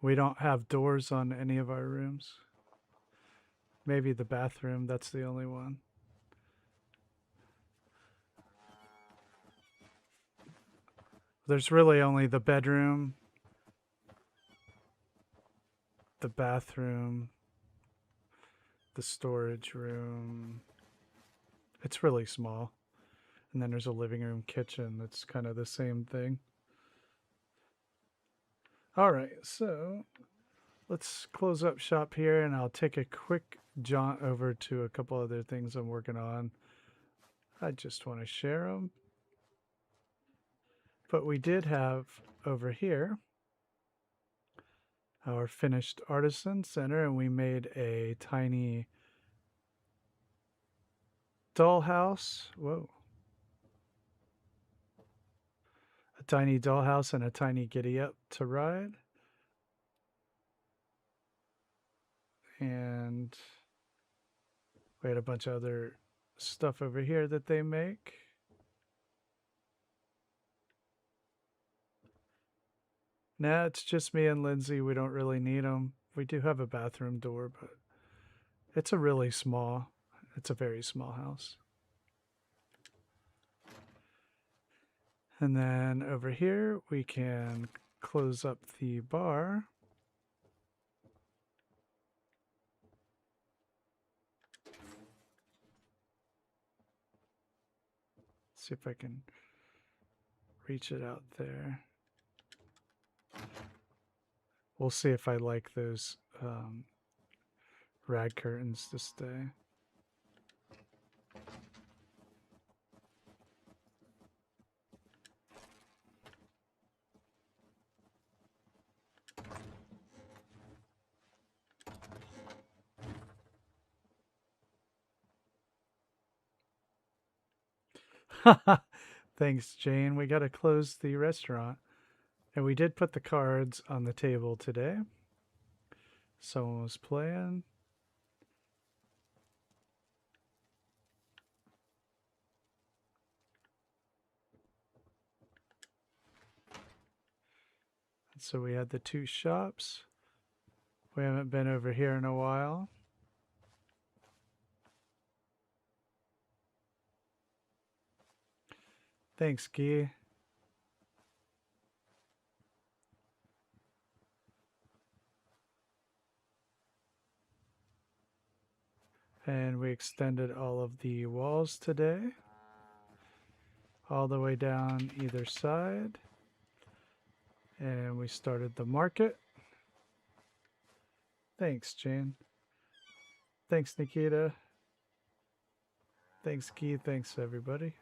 We don't have doors on any of our rooms. Maybe the bathroom, that's the only one. There's really only the bedroom, the bathroom, the storage room. It's really small. And then there's a living room kitchen that's kind of the same thing. All right, so let's close up shop here, and I'll take a quick jaunt over to a couple other things I'm working on. I just want to share them. But we did have over here our finished artisan center, and we made a tiny dollhouse. Whoa. A tiny dollhouse and a tiny giddy up to ride. And we had a bunch of other stuff over here that they make. Nah, it's just me and Lindsay. We don't really need them. We do have a bathroom door, but it's a very small house. And then over here, we can close up the bar. See if I can reach it out there. We'll see if I like those rag curtains to stay. Thanks, Jane. We got to close the restaurant. And we did put the cards on the table today. Someone was playing. So we had the two shops. We haven't been over here in a while. Thanks, Guy. And we extended all of the walls today, all the way down either side. And we started the market. Thanks, Jane. Thanks, Nikita. Thanks, Guy. Thanks, everybody.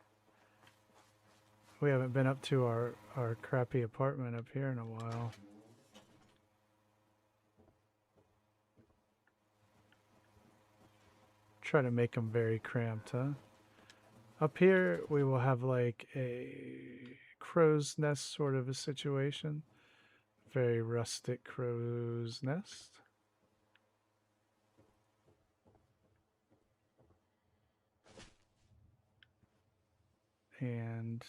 We haven't been up to our crappy apartment up here in a while. Try to make them very cramped, huh? Up here, we will have like a crow's nest sort of a situation. Very rustic crow's nest. And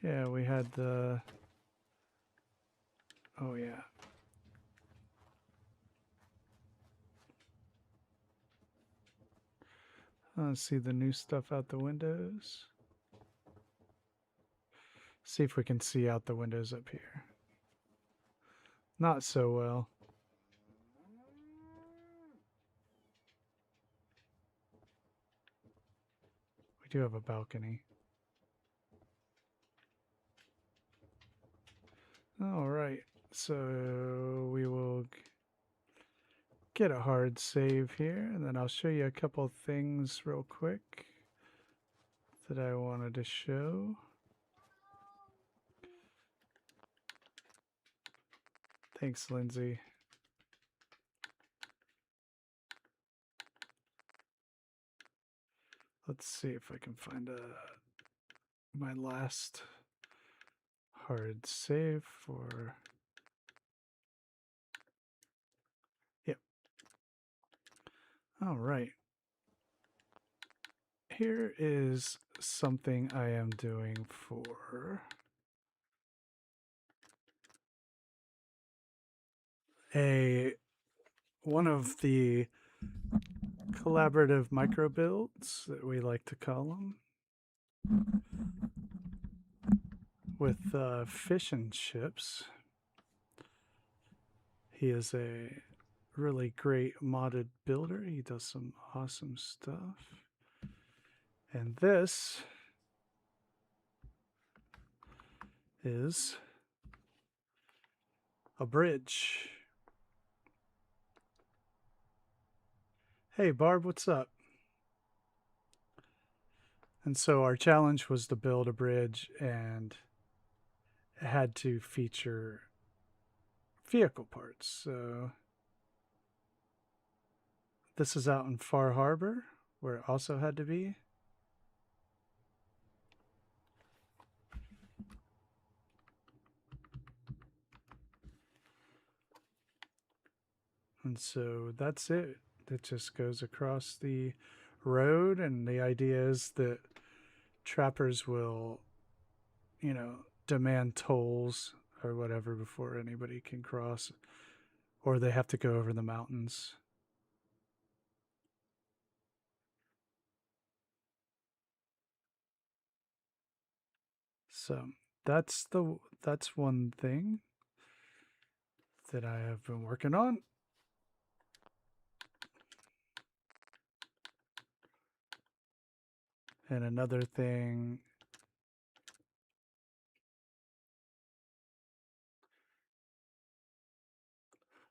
yeah, we had the, oh yeah. Let's see the new stuff out the windows. See if we can see out the windows up here. Not so well. We do have a balcony. All right, so we will get a hard save here, and then I'll show you a couple things real quick that I wanted to show. Thanks, Lindsay. Let's see if I can find my last hard save for... Yep. All right. Here is something I am doing for one of the collaborative micro builds that we like to call them, with fish and chips. He is a really great modded builder. He does some awesome stuff. And this is a bridge. Hey, Barb, what's up? And so our challenge was to build a bridge, and it had to feature vehicle parts. So this is out in Far Harbor, where it also had to be. And so that's it. It just goes across the road, and the idea is that trappers will, you know, demand tolls or whatever before anybody can cross, or they have to go over the mountains. So that's one thing that I have been working on. And another thing,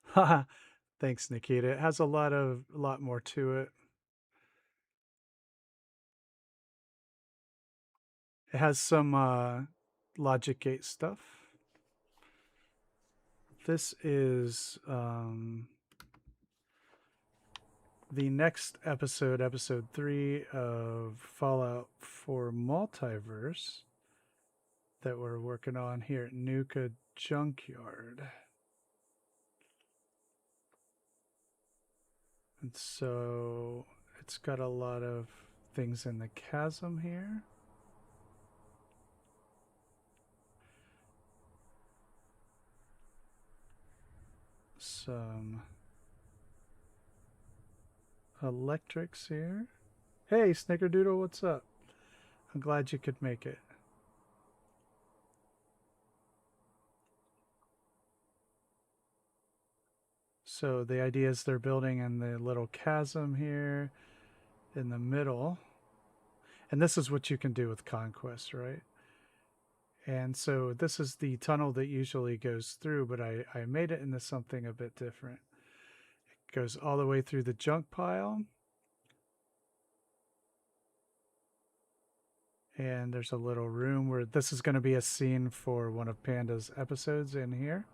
haha, thanks, Nikita. It has a lot more to it. It has some logic gate stuff. This is the next episode, episode 3 of Fallout 4 Multiverse that we're working on here at Nuka Junkyard. And so it's got a lot of things in the chasm here. Some electrics here. Hey, Snickerdoodle, what's up? I'm glad you could make it. So the idea is they're building in the little chasm here in the middle. And this is what you can do with Conquest, right? And so this is the tunnel that usually goes through, but I made it into something a bit different. It goes all the way through the junk pile. And there's a little room where this is going to be a scene for one of Panda's episodes in here.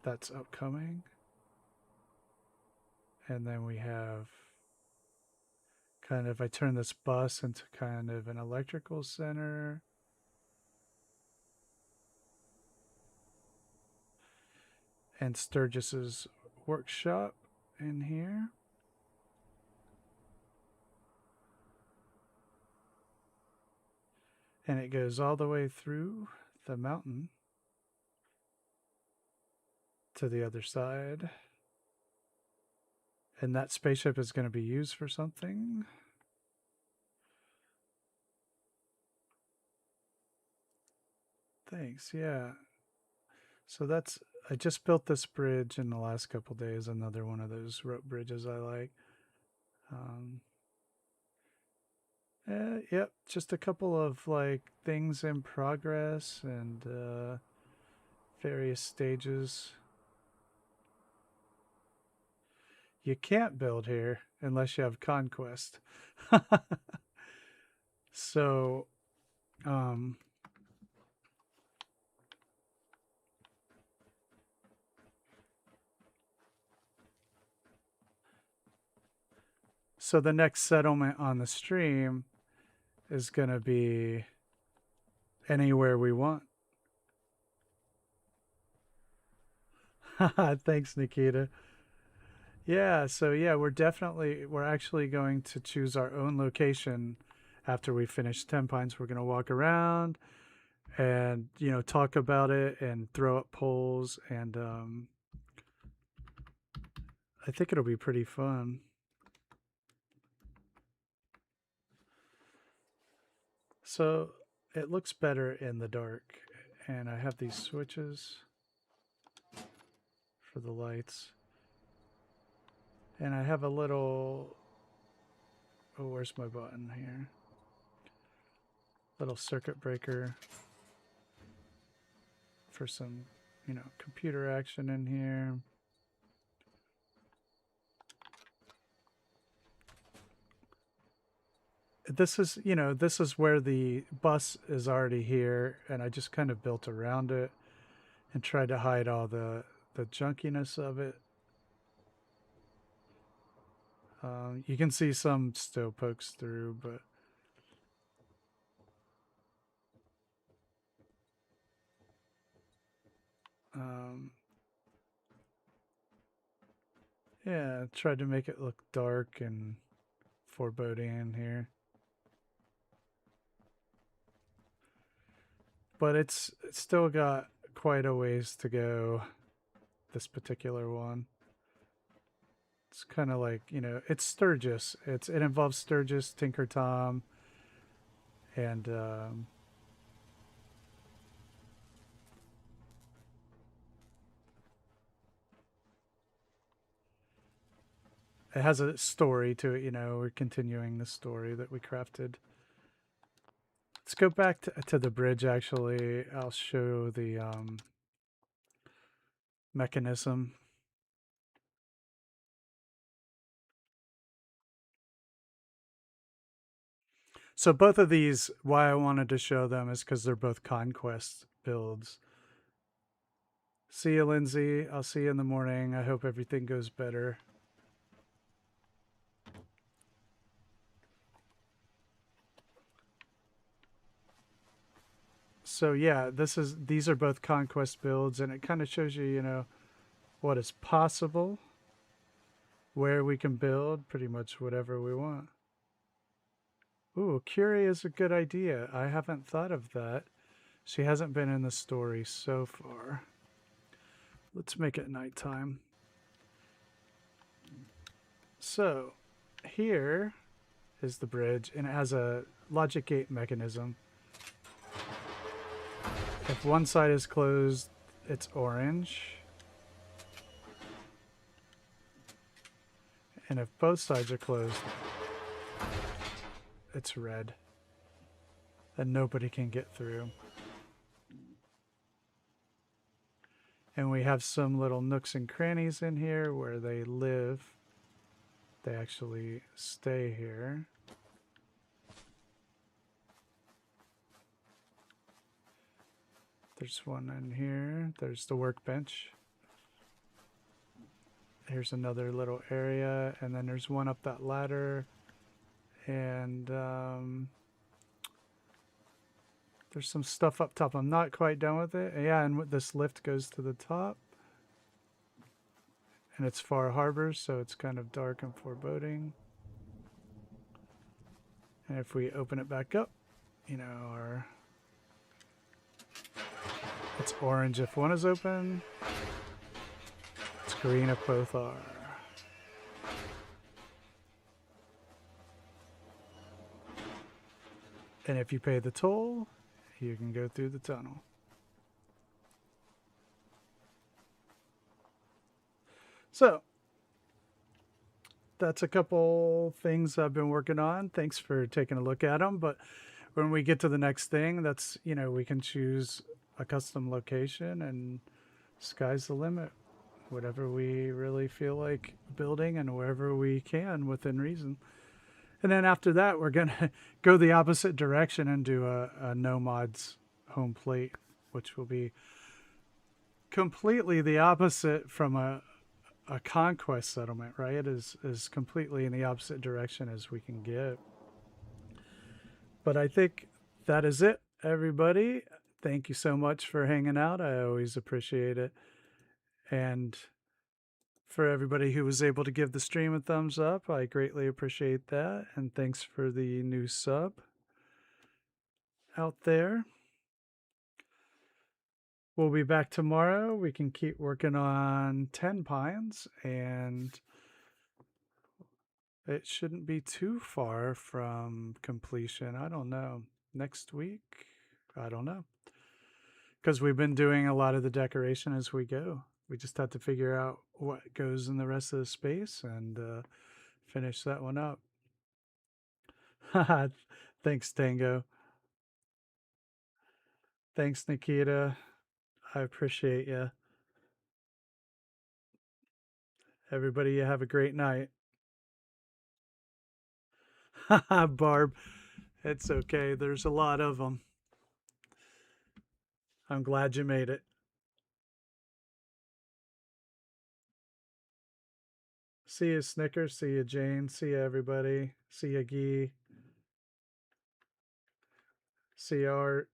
That's upcoming. And then we have kind of, I turn this bus into kind of an electrical center. And Sturgis's workshop in here. And it goes all the way through the mountain to the other side. And that spaceship is going to be used for something. Thanks, yeah. So that's, I just built this bridge in the last couple days, another one of those rope bridges I like. Yep, just a couple of like things in progress and various stages. You can't build here unless you have Conquest. So, so the next settlement on the stream is going to be anywhere we want. Thanks, Nikita. Yeah, so yeah, we're actually going to choose our own location after we finish Tenpines. We're going to walk around and, you know, talk about it and throw up polls, and I think it'll be pretty fun. So it looks better in the dark, and I have these switches for the lights. And I have a little, oh, where's my button here? Little circuit breaker for some, you know, computer action in here. This is, you know, this is where the bus is already here, and I just kind of built around it and tried to hide all the junkiness of it. You can see some still pokes through, but yeah, tried to make it look dark and foreboding in here. But it's still got quite a ways to go, this particular one. It's kind of like, you know, it's Sturgis. It involves Sturgis, Tinker Tom, and it has a story to it, you know. We're continuing the story that we crafted. Let's go back to the bridge, actually. I'll show the mechanism. So both of these, why I wanted to show them is because they're both Conquest builds. See you, Lindsay. I'll see you in the morning. I hope everything goes better. So yeah, these are both conquest builds, and it kind of shows you, you know, what is possible, where we can build pretty much whatever we want. Ooh, Curie is a good idea. I haven't thought of that. She hasn't been in the story so far. Let's make it nighttime. So, here is the bridge, and it has a logic gate mechanism. If one side is closed, it's orange. And if both sides are closed, it's red. And nobody can get through. And we have some little nooks and crannies in here where they live. They actually stay here. There's one in here. There's the workbench. Here's another little area, and then there's one up that ladder. And there's some stuff up top. I'm not quite done with it. Yeah, and this lift goes to the top. And it's Far Harbor, so it's kind of dark and foreboding. And if we open it back up, you know, it's orange if one is open. It's green if both are. And if you pay the toll, you can go through the tunnel. So, that's a couple things I've been working on. Thanks for taking a look at them. But when we get to the next thing, that's, you know, we can choose a custom location and sky's the limit. Whatever we really feel like building and wherever we can within reason. And then after that, we're going to go the opposite direction and do a no mods home plate, which will be completely the opposite from a conquest settlement, right? It is completely in the opposite direction as we can get. But I think that is it, everybody. Thank you so much for hanging out. I always appreciate it. And for everybody who was able to give the stream a thumbs up, I greatly appreciate that. And thanks for the new sub out there. We'll be back tomorrow. We can keep working on Tenpines, and it shouldn't be too far from completion. I don't know. Next week? I don't know. Because we've been doing a lot of the decoration as we go. We just have to figure out what goes in the rest of the space and finish that one up. Thanks, Tango. Thanks, Nikita. I appreciate you. Everybody, you have a great night. Barb, it's okay. There's a lot of them. I'm glad you made it. See you, Snickers. See you, Jane. See you, everybody. See you, Guy. See you, Art.